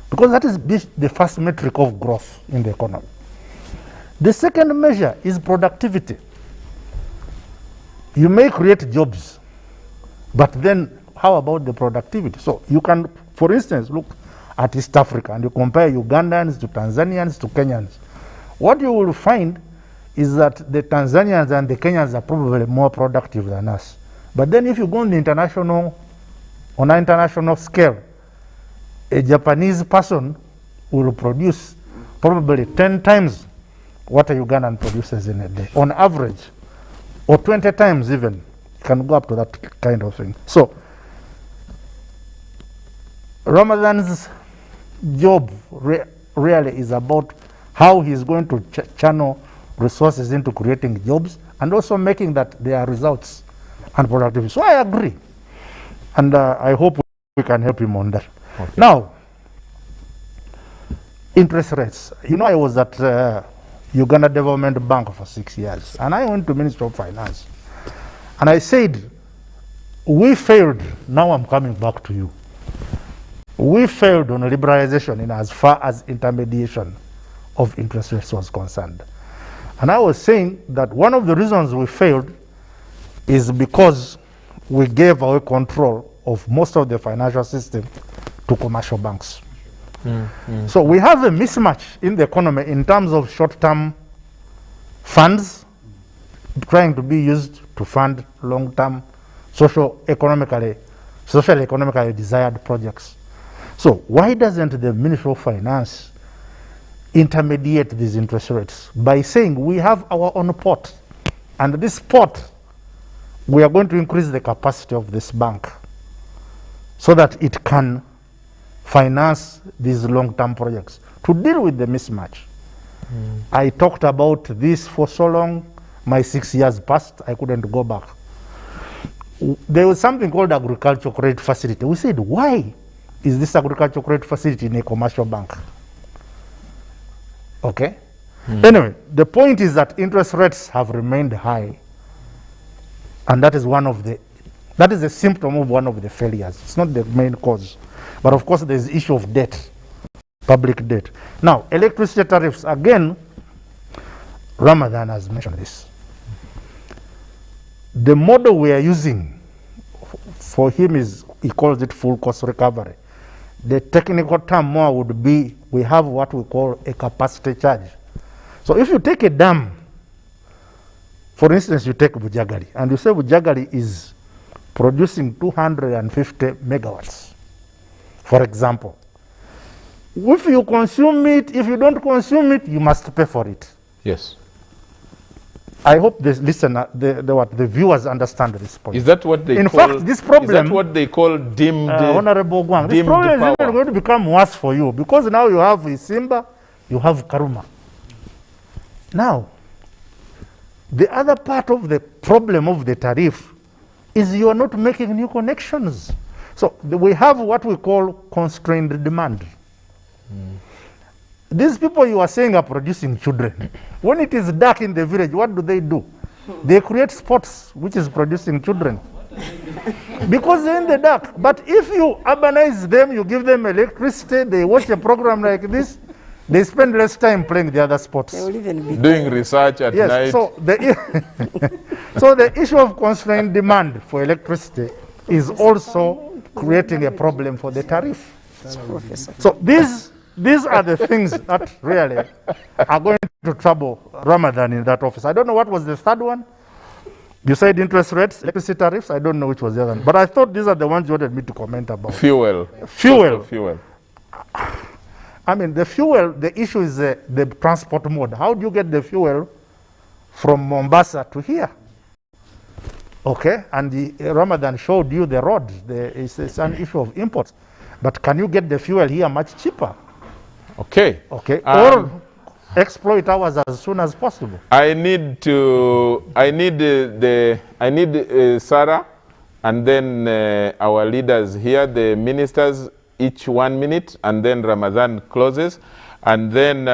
because that is the first metric of growth in the economy. The second measure is productivity. You may create jobs, but then how about the productivity? So you can, for instance, look at East Africa and you compare Ugandans to Tanzanians to Kenyans. What you will find is that the Tanzanians and the Kenyans are probably more productive than us. But then if you go on the international scale, a Japanese person will produce probably 10 times what a Ugandan produces in a day, on average, or 20 times even. You can go up to that kind of thing. So Ramadan's job really is about how he's going to channel resources into creating jobs and also making that there are results and productivity. So I agree, and I hope we can help him on that. Okay. Now, interest rates. You know, I was at Uganda Development Bank for 6 years, and I went to Ministry of Finance, and I said, we failed. Now I'm coming back to you. We failed on liberalization in as far as intermediation of interest rates was concerned. And I was saying that one of the reasons we failed is because we gave away control of most of the financial system to commercial banks. So we have a mismatch in the economy in terms of short-term funds trying to be used to fund long-term socially economically desired projects. So why doesn't the Ministry of Finance intermediate these interest rates by saying we have our own pot, and this pot we are going to increase the capacity of this bank so that it can finance these long-term projects to deal with the mismatch. I talked about this for so long. My 6 years passed, I couldn't go back. There was something called agricultural credit facility. We said, why is this agricultural credit facility in a commercial bank? Okay? Anyway, the point is that interest rates have remained high. And that is a symptom of one of the failures. It's not the main cause. But of course, there's the issue of debt, public debt. Now, electricity tariffs, again, Ramadan has mentioned this. The model we are using for him is, he calls it full cost recovery. The technical term more would be, we have what we call a capacity charge. So if you take a dam, for instance, you take Bujagali, and you say Bujagali is producing 250 megawatts, for example. If you consume it, if you don't consume it, you must pay for it. Yes. I hope the listener, the viewers understand this point. Is that what they In call? fact, this problem. Is that what they call dimmed? Honorable Guang, this dimmed problem power. is even going to become worse for you because now you have Isimba, you have Karuma. Now, the other part of the problem of the tariff is you are not making new connections. So we have what we call constrained demand. These people you are saying are producing children. When it is dark in the village, what do? They create spots which is producing children. Because they're in the dark. But if you urbanize them, you give them electricity, they watch a program like this, they spend less time playing the other sports. Doing research at night. So the issue of constrained demand for electricity is also creating a problem for the tariff. So these are the things that really are going to trouble Ramadan in that office. I don't know what was the third one. You said interest rates, electricity tariffs. I don't know which was the other one. But I thought these are the ones you wanted me to comment about. Fuel. Fuel. I mean, the fuel, the issue is the transport mode. How do you get the fuel from Mombasa to here? Okay, and the Ramadan showed you the road. It's an issue of imports. But can you get the fuel here much cheaper? Okay. Or exploit ours as soon as possible. I need Sarah, and then our leaders here, the ministers, each 1 minute, and then Ramadan closes. And then,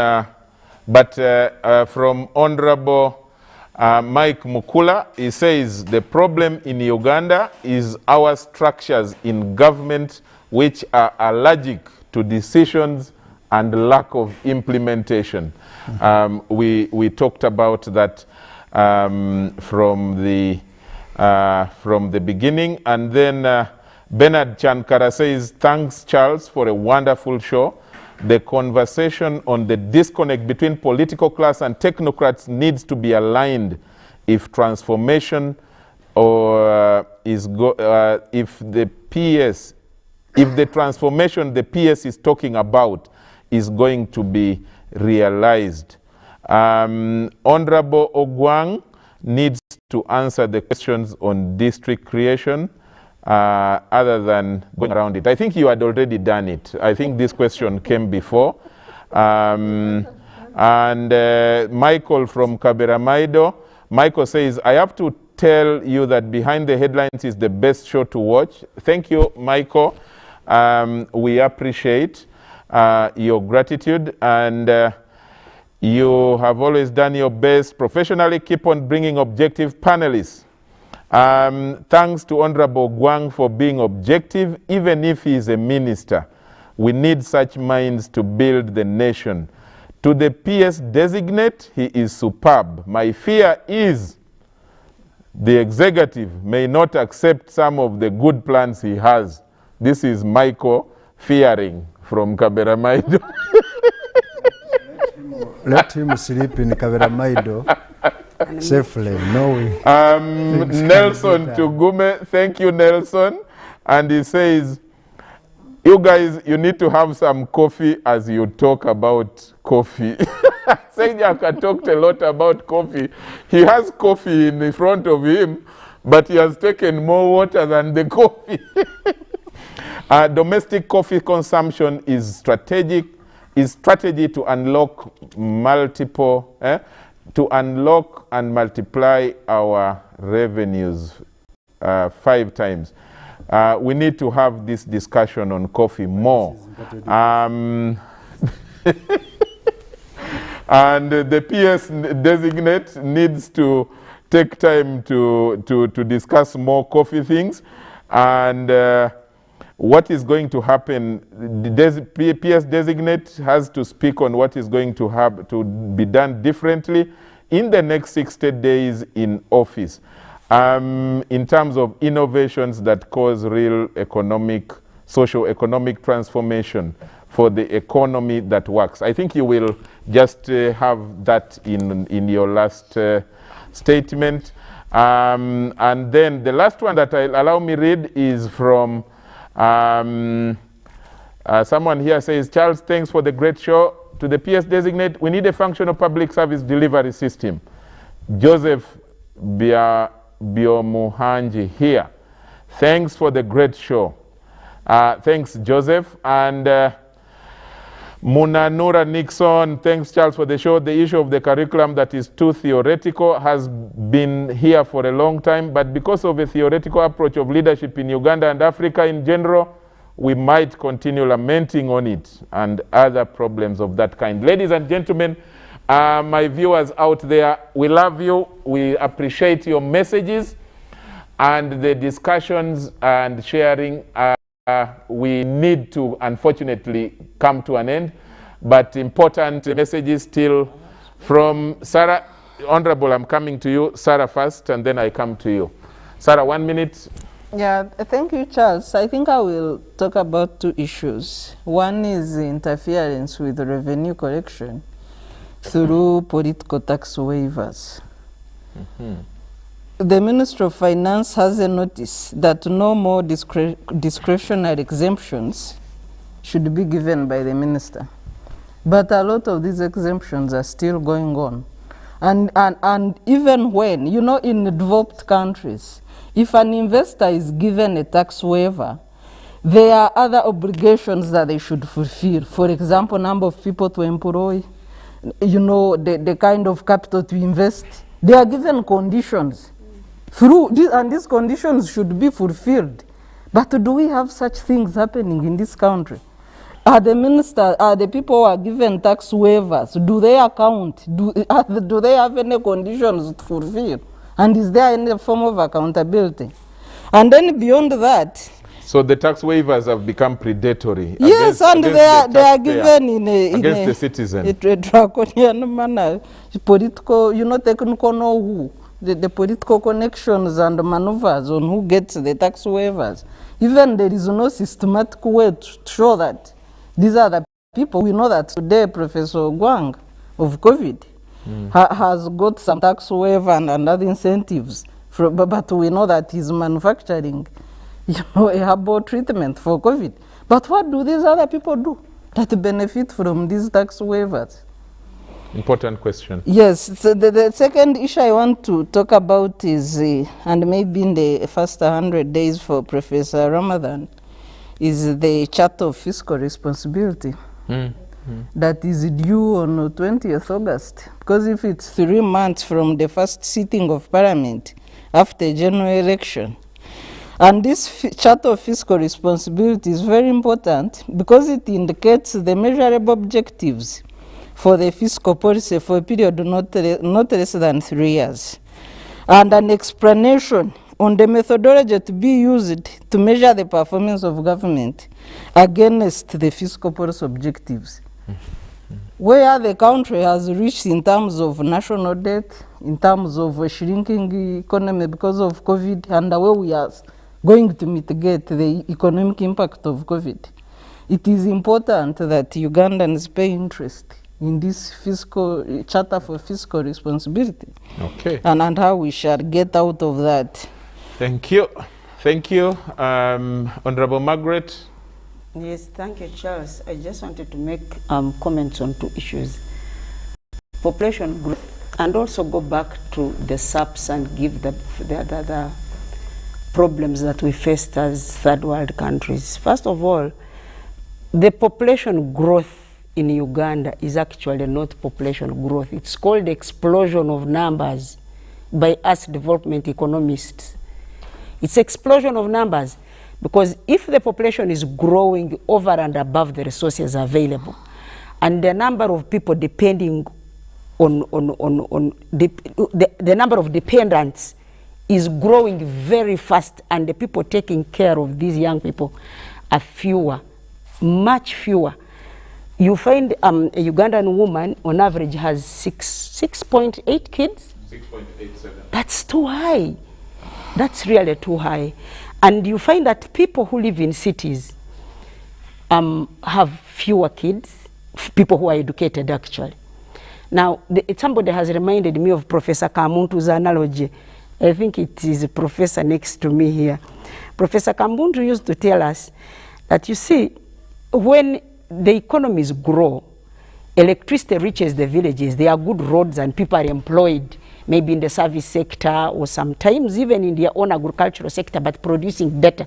from Honorable Mike Mukula, he says the problem in Uganda is our structures in government which are allergic to decisions and lack of implementation. We talked about that from the beginning. And then Bernard Chankara says, thanks, Charles, for a wonderful show. The conversation on the disconnect between political class and technocrats needs to be aligned if transformation if the transformation the PS is talking about is going to be realized. Honorable Ogwang needs to answer the questions on district creation other than going around it. I think you had already done it. I think this question came before. And Michael from Kaberamaido, Michael says, I have to tell you that Behind the Headlines is the best show to watch. Thank you, Michael. We appreciate your gratitude, and you have always done your best professionally. Keep on bringing objective panelists. Thanks to Honorable Guang for being objective, even if he is a minister. We need such minds to build the nation. To the PS designate, he is superb. My fear is the executive may not accept some of the good plans he has. This is Michael fearing from Kaberamaido. Let him sleep in Kaberamaido safely, knowing. Nelson Tugume, thank you, Nelson. And he says, you guys, you need to have some coffee as you talk about coffee. Senyaka talked a lot about coffee. He has coffee in front of him, but he has taken more water than the coffee. Domestic coffee consumption is strategic is strategy to unlock multiple, to unlock and multiply our revenues 5 times. We need to have this discussion on coffee more. And the PS designate needs to take time to discuss more coffee things. And what is going to happen, the PS designate has to speak on what is going to have to be done differently in the next 60 days in office, in terms of innovations that cause real economic, socio-economic transformation for the economy that works. I think you will just have that in your last statement. And then the last one that I'll allow me read is from someone here says, Charles, thanks for the great show. To the PS designate, we need a functional public service delivery system. Joseph Biomuhanji here. Thanks for the great show. Thanks, Joseph. And Munanura Nixon, thanks, Charles, for the show. The issue of the curriculum that is too theoretical has been here for a long time, but because of a theoretical approach of leadership in Uganda and Africa in general, we might continue lamenting on it and other problems of that kind. Ladies and gentlemen, my viewers out there, we love you. We appreciate your messages and the discussions and sharing. We need to, unfortunately, come to an end, but important messages still from Sarah. Honorable, I'm coming to you. Sarah first, and then I come to you. Sarah, 1 minute. Yeah, thank you, Charles. I think I will talk about 2 issues. One is interference with revenue collection through political tax waivers. The Ministry of Finance has a notice that no more discretionary exemptions should be given by the minister. But a lot of these exemptions are still going on. And even when, you know, in developed countries, if an investor is given a tax waiver, there are other obligations that they should fulfill. For example, number of people to employ, you know, the kind of capital to invest. They are given conditions. And these conditions should be fulfilled. But do we have such things happening in this country? Are the people who are given tax waivers, do they account? Do they have any conditions to fulfill? And is there any form of accountability? And then beyond that, so the tax waivers have become predatory. Yes, and they are given against the citizen. A draconian manner, political, you know, technical know-who, the political connections and maneuvers on who gets the tax waivers. Even there is no systematic way to show that these are the people. We know that today Professor Gwang of COVID has got some tax waiver and other incentives, but we know that he's manufacturing, you know, a herbal treatment for COVID. But what do these other people do that benefit from these tax waivers? Important question. Yes, so the second issue I want to talk about is, and maybe in the first 100 days for Professor Ramadan, is the Charter of Fiscal Responsibility. That is due on 20th August. Because if it's 3 months from the first sitting of Parliament after general election, and this Charter of Fiscal Responsibility is very important because it indicates the measurable objectives for the fiscal policy for a period not less than 3 years, and an explanation on the methodology to be used to measure the performance of government against the fiscal policy objectives. Where the country has reached in terms of national debt, in terms of a shrinking economy because of COVID, and where we are going to mitigate the economic impact of COVID. It is important that Ugandans pay interest in this fiscal Charter for Fiscal Responsibility. Okay. And how we shall get out of that. Thank you. Thank you. Honorable Margaret. Yes, thank you, Charles. I just wanted to make comments on 2 issues. Population growth, and also go back to the SAPs and give the problems that we faced as third world countries. First of all, the population growth in Uganda is actually not population growth. It's called explosion of numbers by us development economists. It's explosion of numbers because if the population is growing over and above the resources available, and the number of people depending on the number of dependents is growing very fast, and the people taking care of these young people are fewer, much fewer. You find a Ugandan woman on average has 6.8 kids. 6.87. That's too high. That's really too high. And you find that people who live in cities have fewer kids, people who are educated actually. Now, somebody has reminded me of Professor Kamuntu's analogy. I think it is a professor next to me here. Professor Kamuntu used to tell us that, you see, when the economies grow, electricity reaches the villages, there are good roads and people are employed, maybe in the service sector or sometimes even in their own agricultural sector, but producing better.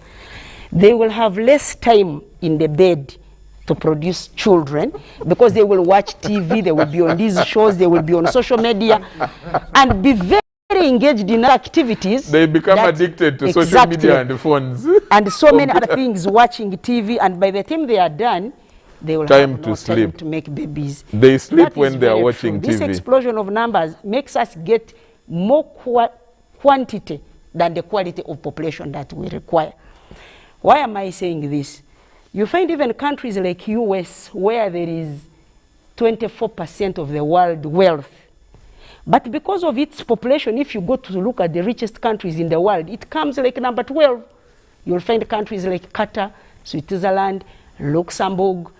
They will have less time in the bed to produce children because they will watch TV, they will be on these shows, they will be on social media and be very engaged in activities. They become addicted to social media and phones. And so many other things, watching TV, and by the time they are done, they will have no time to make babies. They sleep when they are watching TV. This explosion of numbers makes us get more quantity than the quality of population that we require. Why am I saying this? You find even countries like US where there is 24% of the world wealth. But because of its population, if you go to look at the richest countries in the world, it comes like number 12. You'll find countries like Qatar, Switzerland, Luxembourg,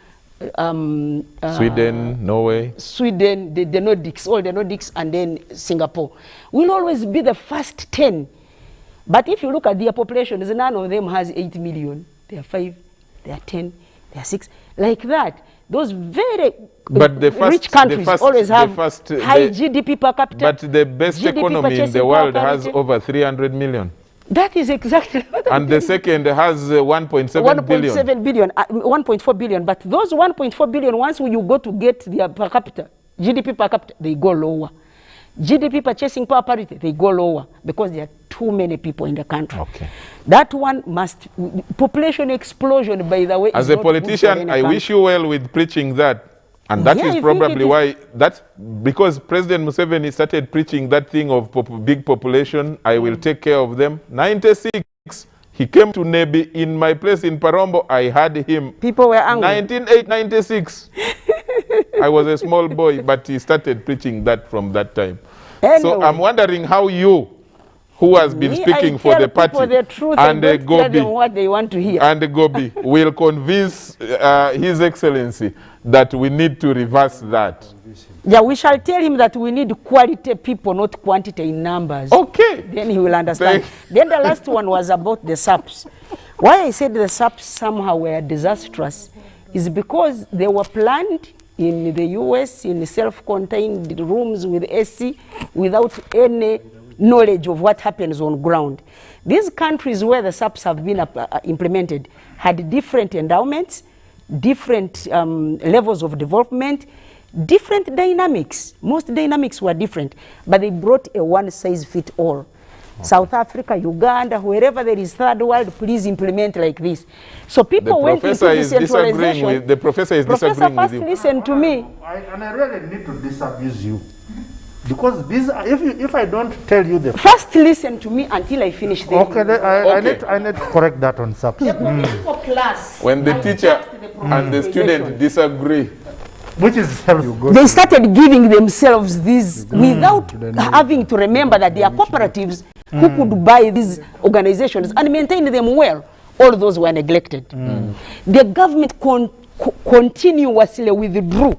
Sweden, Norway. Sweden, the Nordics, all the Nordics, and then Singapore. Will always be the first 10. But if you look at their populations, none of them has 8 million. They are 5, they are 10, they are 6. Like that. Those very rich countries always have high GDP per capita. But the best GDP economy in the world has over 300 million. That is exactly what And the second has 1.7 billion. 1.7 billion, 1.4 billion. But those 1.4 billion, once you go to get their per capita, GDP per capita, they go lower. GDP purchasing power parity, they go lower because there are too many people in the country. Okay. That one must, population explosion, by the way. As a politician, I wish you well with preaching that. And that is probably why, that's because President Museveni started preaching that thing of big population, I will take care of them. 96, he came to Nebi in my place in Parombo, I had him. People were angry. 1996. I was a small boy, but he started preaching that from that time. Anyway. So I'm wondering how you, who has been speaking for the party, the truth and don't tell them Gobi, what they want to hear. and Gobi will convince His Excellency that we need to reverse that. Yeah, we shall tell him that we need quality people, not quantity in numbers. Okay. Then he will understand. Then the last one was about the SAPs. Why I said the SAPs somehow were disastrous is because they were planned in the US in self-contained rooms with AC without any knowledge of what happens on ground. These countries where the SAPs have been implemented had different endowments, different levels of development, different dynamics. Most dynamics were different, but they brought a one-size-fits-all. Okay. South Africa, Uganda, wherever there is third world, please implement like this. So people went into decentralization. The professor is disagreeing with you. Professor, first listen to me. And I really need to disabuse you. Because these, if I don't tell you the... First listen to me until I finish the... Okay, I need to correct that on SAPs. The class. When the teacher and the student disagree. Which is they started giving themselves these without having to remember that they are cooperatives who could buy these organizations and maintain them well. All those were neglected. The government continuously withdrew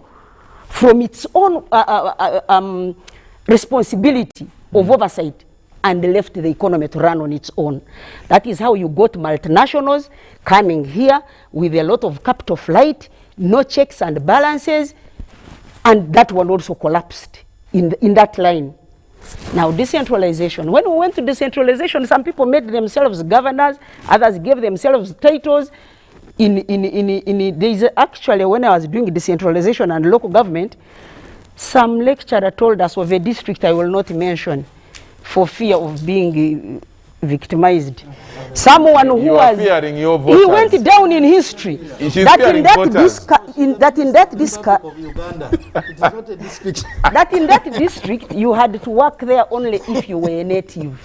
from its own responsibility of oversight and left the economy to run on its own. That is how you got multinationals coming here with a lot of capital flight, no checks and balances, and that one also collapsed in that line. Now, decentralization. When we went to decentralization, some people made themselves governors, others gave themselves titles. There's actually, when I was doing decentralization and local government, some lecturer told us of a district I will not mention for fear of being victimized. Someone who You are fearing your voters. he went down in history. That in that district you had to work there only if you were a native.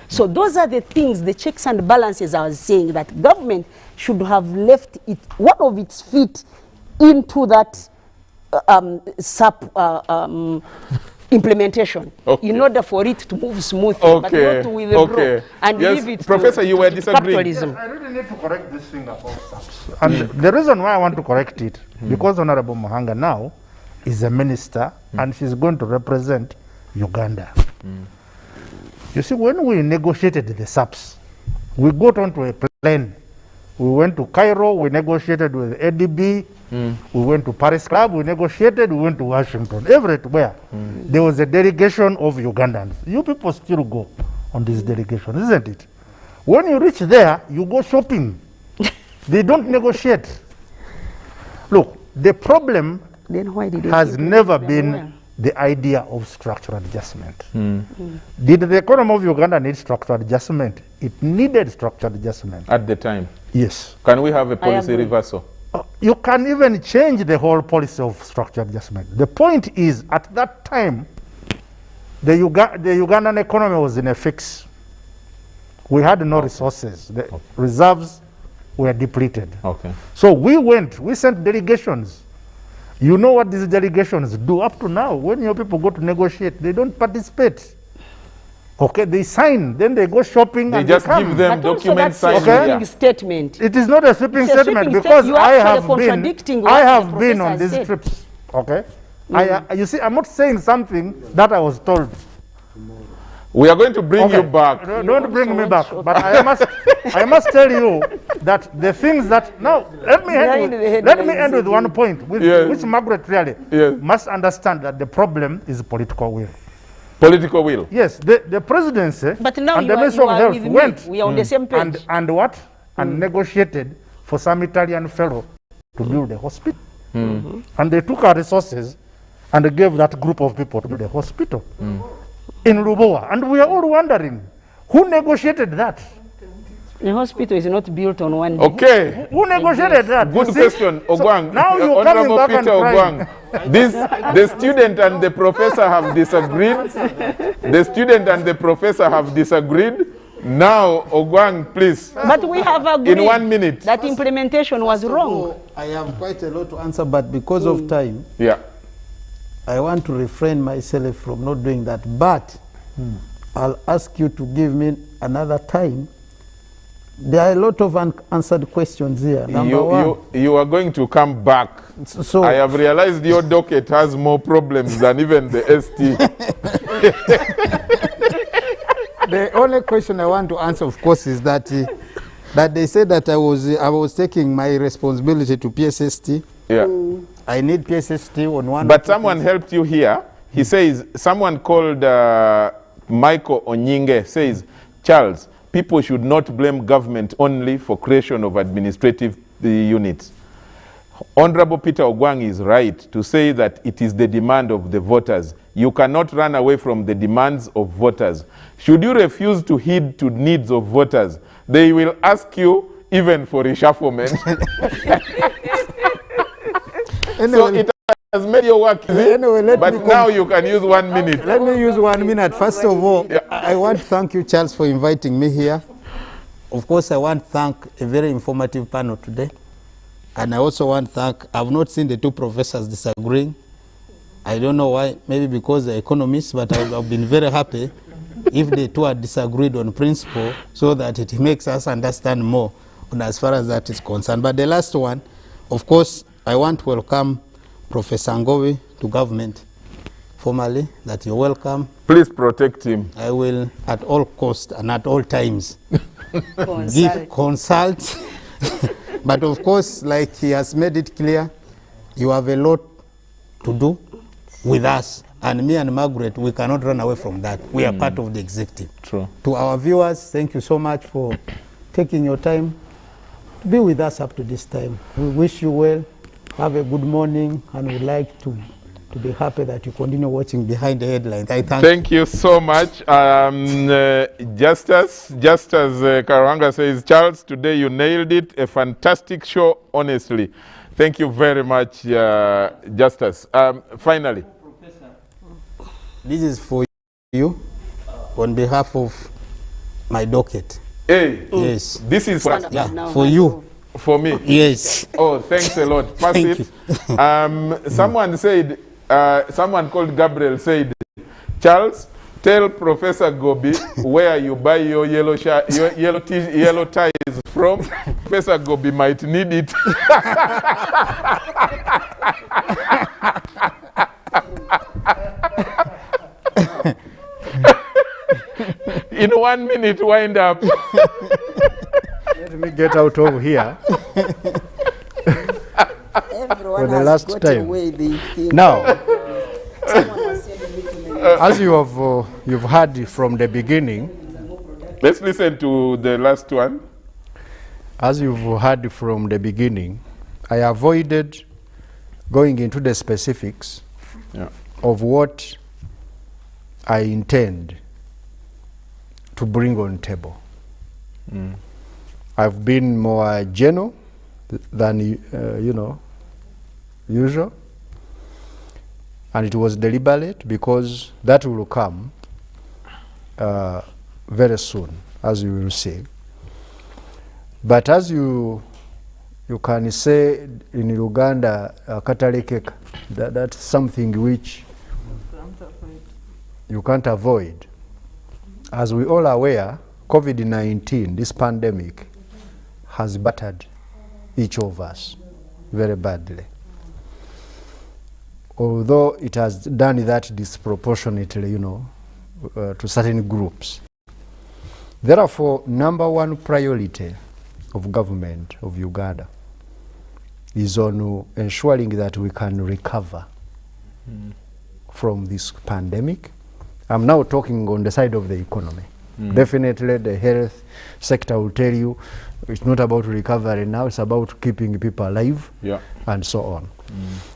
So those are the things, the checks and balances I was saying, that government should have left one of its feet into that implementation, in order for it to move smoothly, but not with the bro and leave it Professor, to, you were disagreeing. capitalism. Yes, I really need to correct this thing about SAPS. And the reason why I want to correct it, because Honorable Mahanga now is a minister and she's going to represent Uganda. You see, when we negotiated the SAPS, we got onto a plane. We went to Cairo, we negotiated with ADB, we went to Paris Club, we negotiated, we went to Washington, everywhere. There was a delegation of Ugandans. You people still go on this delegation, isn't it? When you reach there, you go shopping. They don't negotiate. Look, the problem has never been the idea of structural adjustment. Did the economy of Uganda need structural adjustment? It needed structural adjustment. At the time? Yes. Can we have a policy reversal? You can even change the whole policy of structural adjustment. The point is, at that time, the Ugandan economy was in a fix. We had no resources. The reserves were depleted. So we sent delegations. You know what these delegations do up to now. When your people go to negotiate, they don't participate. They sign, then they go shopping. They and just they come. give them documents signed. Sweeping statement. It is not a sweeping statement because I have been on these trips. You see, I'm not saying something that I was told. We are going to bring you back. Don't bring me back. But I must tell you that the things that now let me end with one point, which Margaret really must understand, that the problem is political will. Political will. Yes, the presidency but now and the Minister of Health went we are on the same page. And negotiated for some Italian fellow to build a hospital. And they took our resources and gave that group of people to build a hospital in Lubowa. And we are all wondering, who negotiated that? The hospital is not built on one day. Okay. Who negotiated that? Good question, Ogwang. Now you're coming back and Ogwang. The student and the professor have disagreed. The student and the professor have disagreed. Now, Ogwang, please. But we have agreed in 1 minute that implementation was wrong. I have quite a lot to answer, but because of time, I want to refrain myself from not doing that. But I'll ask you to give me another time. There are a lot of unanswered questions here. Number one. You are going to come back. So I have realized your docket has more problems than even the ST. The only question I want to answer, of course, is that they said that I was taking my responsibility to PSST. I need PSST on one. But someone helped you here. He says, someone called Michael Onyinge says, Charles, people should not blame government only for creation of administrative units. Honorable Peter Ogwang is right to say that it is the demand of the voters. You cannot run away from the demands of voters. Should you refuse to heed to needs of voters, they will ask you even for reshufflement. So it has made your work easy, but now you can use 1 minute. Let me use 1 minute. First of all, I want to thank you, Charles, for inviting me here. Of course, I want to thank a very informative panel today. And I also want to thank, I've not seen the two professors disagreeing. I don't know why, maybe because they're economists, but I've been very happy if the two are disagreed on principle, so that it makes us understand more on as far as that is concerned. But the last one, of course, I want to welcome Professor Ngowi to government formally, that you're welcome. Please protect him. I will, at all costs and at all times, consult. But of course, like he has made it clear, you have a lot to do with us. And me and Margaret, we cannot run away from that. We are part of the executive. True. To our viewers, thank you so much for taking your time be with us up to this time. We wish you well. Have a good morning, and we'd like to be happy that you continue watching Behind the Headlines. I Thank you so much. Just as Karwanga says, Charles, today you nailed it. A fantastic show, honestly. Thank you very much, Justice. Finally. This is for you on behalf of my docket. Hey, yes. This is for, for you. For me? Yes. Oh, thanks a lot. Pass Thank it. Someone said, someone called Gabriel said, Charles, tell Professor Gobi where you buy your yellow ties from. Professor Gobi might need it. In 1 minute, wind up. Let me get out of here. Everyone For the has last got time. away they think. Now, Someone was sending me to my as you've heard from the beginning, let's listen to the last one. As you've heard from the beginning, I avoided going into the specifics of what I intend to bring on table. I've been more general than usual, and it was deliberate because that will come very soon, as you will see. But as you can say in Uganda, katalekeka, that's something which you can't avoid. As we all are aware, COVID-19, this pandemic, has battered each of us very badly. Although it has done that disproportionately, to certain groups. Therefore, number one priority of government of Uganda is on ensuring that we can recover from this pandemic. I'm now talking on the side of the economy. Definitely the health sector will tell you it's not about recovery now, it's about keeping people alive and so on.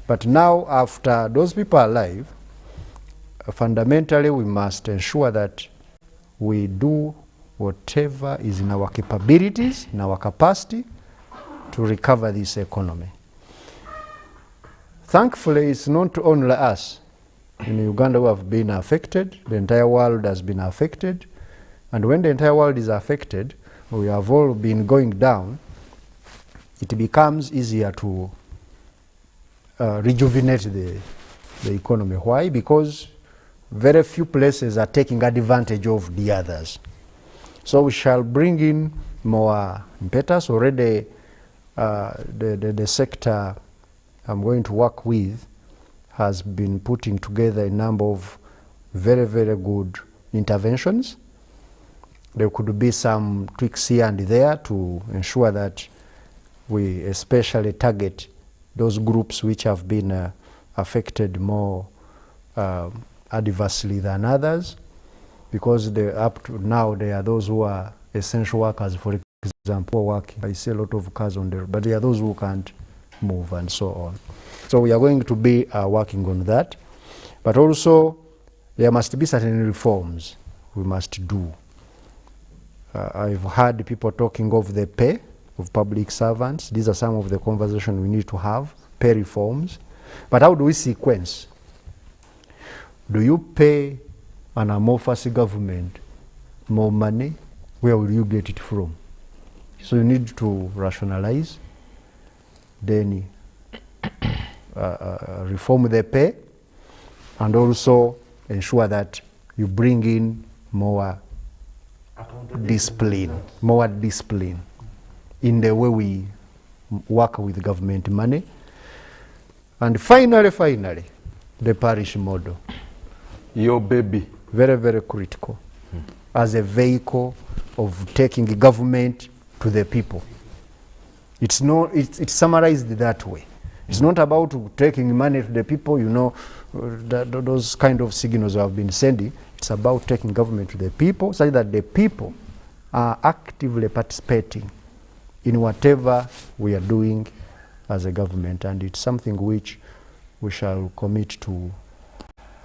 But now, after those people are alive, fundamentally we must ensure that we do whatever is in our capabilities, in our capacity to recover this economy. Thankfully, it's not only us in Uganda who have been affected, the entire world has been affected. And when the entire world is affected, we have all been going down, it becomes easier to rejuvenate the economy. Why? Because very few places are taking advantage of the others. So we shall bring in more impetus. Already the sector I'm going to work with has been putting together a number of very, very good interventions. There could be some tweaks here and there to ensure that we especially target those groups which have been affected more adversely than others, because up to now there are those who are essential workers, for example, working. I see a lot of cars on there, but there are those who can't move and so on. So we are going to be working on that. But also there must be certain reforms we must do. I've heard people talking of the pay of public servants. These are some of the conversations we need to have, pay reforms. But how do we sequence? Do you pay an amorphous government more money? Where will you get it from? So you need to rationalize, then reform the pay, and also ensure that you bring in more discipline in the way we work with government money. And finally, the parish model. Your baby. Very, very critical as a vehicle of taking government to the people. It's summarized that way. It's not about taking money to the people, those kind of signals have been sending. It's about taking government to the people, so that the people are actively participating in whatever we are doing as a government, and it's something which we shall commit to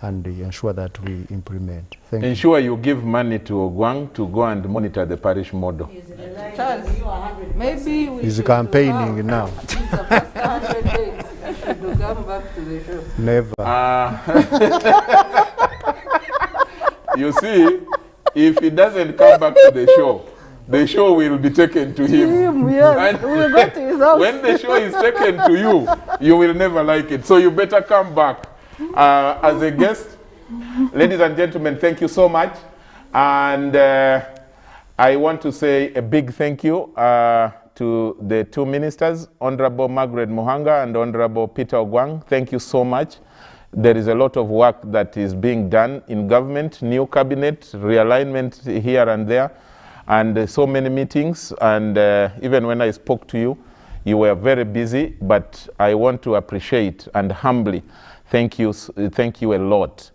and ensure that we implement. Thank you. Ensure you give money to Ogwang to go and monitor the parish model. Charles, maybe we He's should campaigning now. It's the first 100 days. I should come back to the show. Never. You see, if he doesn't come back to the show will be taken to him. Yes, we'll go to his house. When the show is taken to you, you will never like it. So you better come back as a guest. Ladies and gentlemen, thank you so much. And I want to say a big thank you to the two ministers, Honorable Margaret Muhanga and Honorable Peter Ogwang. Thank you so much. There is a lot of work that is being done in government, new cabinet, realignment here and there, and so many meetings. And even when I spoke to you, you were very busy, but I want to appreciate and humbly thank you a lot.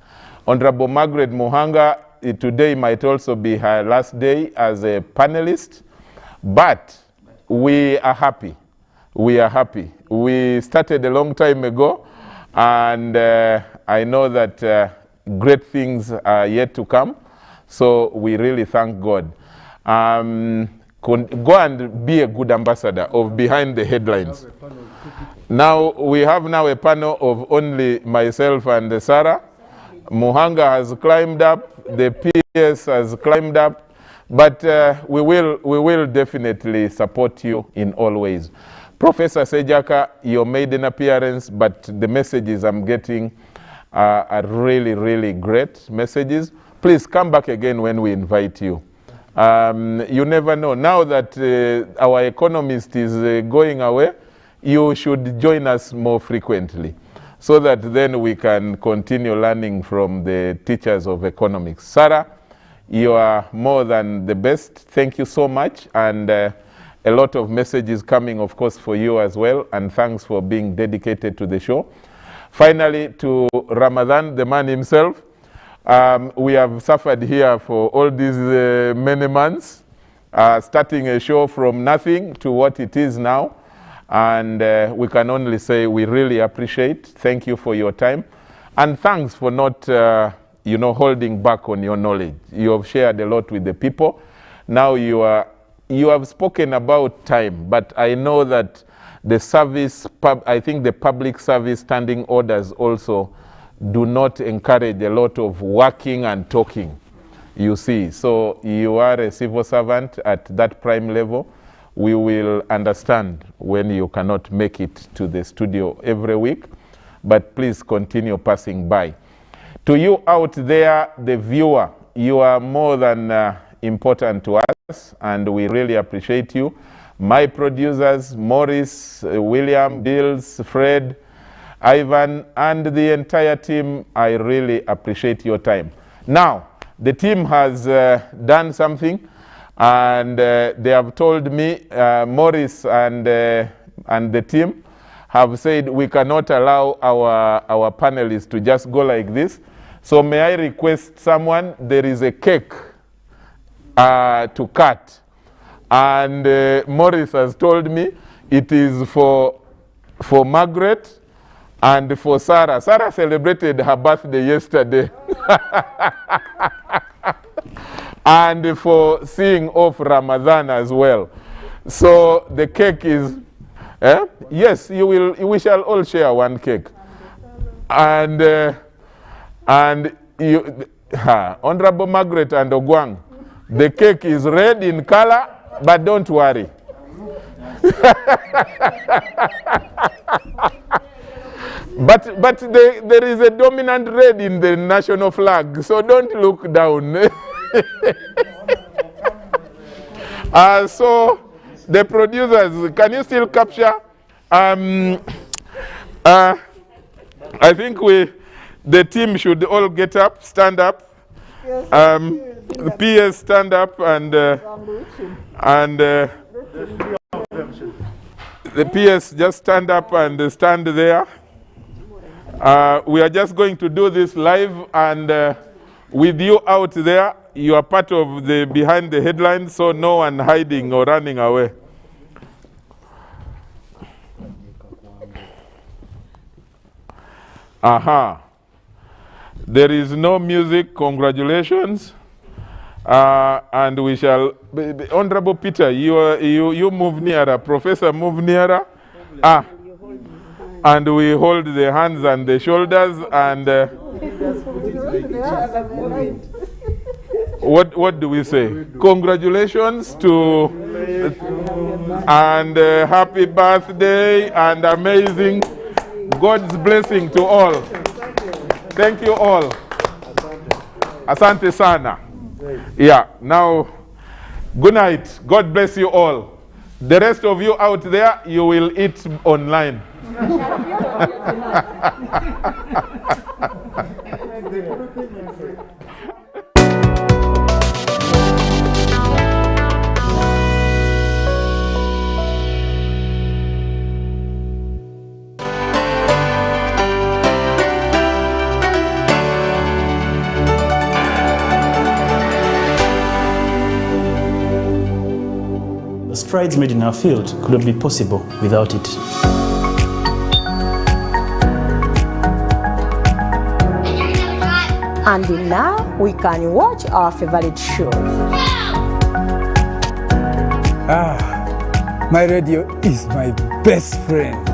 Honorable Margaret Muhanga, today might also be her last day as a panelist, but we are happy. We are happy. We started a long time ago, and I know that great things are yet to come, so we really thank God. Go and be a good ambassador of Behind the Headlines. Now, we have now a panel of only myself and Sarah. Muhanga has climbed up, the PS has climbed up, but we will definitely support you in all ways. Professor Sejaka, you made an appearance, but the messages I'm getting are really, really great messages. Please come back again when we invite you. You never know. Now that our economist is going away, you should join us more frequently so that then we can continue learning from the teachers of economics. Sarah, you are more than the best. Thank you so much. And a lot of messages coming, of course, for you as well. And thanks for being dedicated to the show. Finally, to Ramadan, the man himself. We have suffered here for all these many months, starting a show from nothing to what it is now. And we can only say we really appreciate. Thank you for your time. And thanks for not, holding back on your knowledge. You have shared a lot with the people. Now you have spoken about time, but I know that the service, I think the public service standing orders also do not encourage a lot of working and talking, you see. So you are a civil servant at that prime level. We will understand when you cannot make it to the studio every week, but please continue passing by. To you out there, the viewer, you are more than important to us, and we really appreciate you. My producers, Maurice, William, Bills, Fred, Ivan, and the entire team, I really appreciate your time. Now, the team has done something, and they have told me, Maurice and the team have said we cannot allow our panelists to just go like this. So may I request someone, there is a cake to cut. And Maurice has told me it is for Margaret and for Sarah. Sarah celebrated her birthday yesterday. And for seeing off Ramadan as well. So the cake is, yes, we shall all share one cake. And you, Honorable Margaret and Ogwang, the cake is red in color, but don't worry. But there is a dominant red in the national flag, so don't look down. So the producers, can you still capture? I think the team should all get up, stand up. The PS stand up and the PS just stand up and stand there. We are just going to do this live, and with you out there, you are part of the Behind the Headlines, so no one hiding or running away. Aha. There is no music. Congratulations. And we shall, Honorable Peter, you move nearer. Professor, move nearer. And we hold the hands and the shoulders and what do we say? Congratulations to and happy birthday and amazing. God's blessing to all. Thank you all. Asante sana. Yeah, now, good night. God bless you all. The rest of you out there, you will eat online. The strides made in our field could not be possible without it. And now we can watch our favorite show. My radio is my best friend.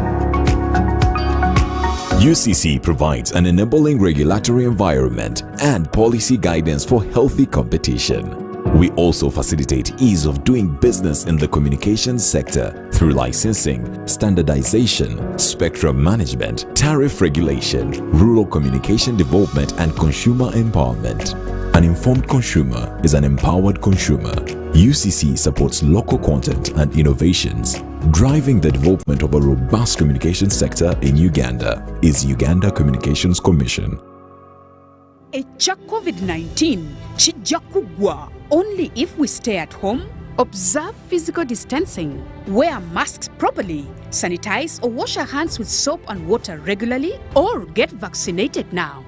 UCC provides an enabling regulatory environment and policy guidance for healthy competition. We also facilitate ease of doing business in the communications sector through licensing, standardization, spectrum management, tariff regulation, rural communication development, and consumer empowerment. An informed consumer is an empowered consumer. UCC supports local content and innovations. Driving the development of a robust communication sector in Uganda is Uganda Communications Commission. Echa COVID-19 chijja kugwa only if we stay at home, observe physical distancing, wear masks properly, sanitize or wash our hands with soap and water regularly, or get vaccinated now.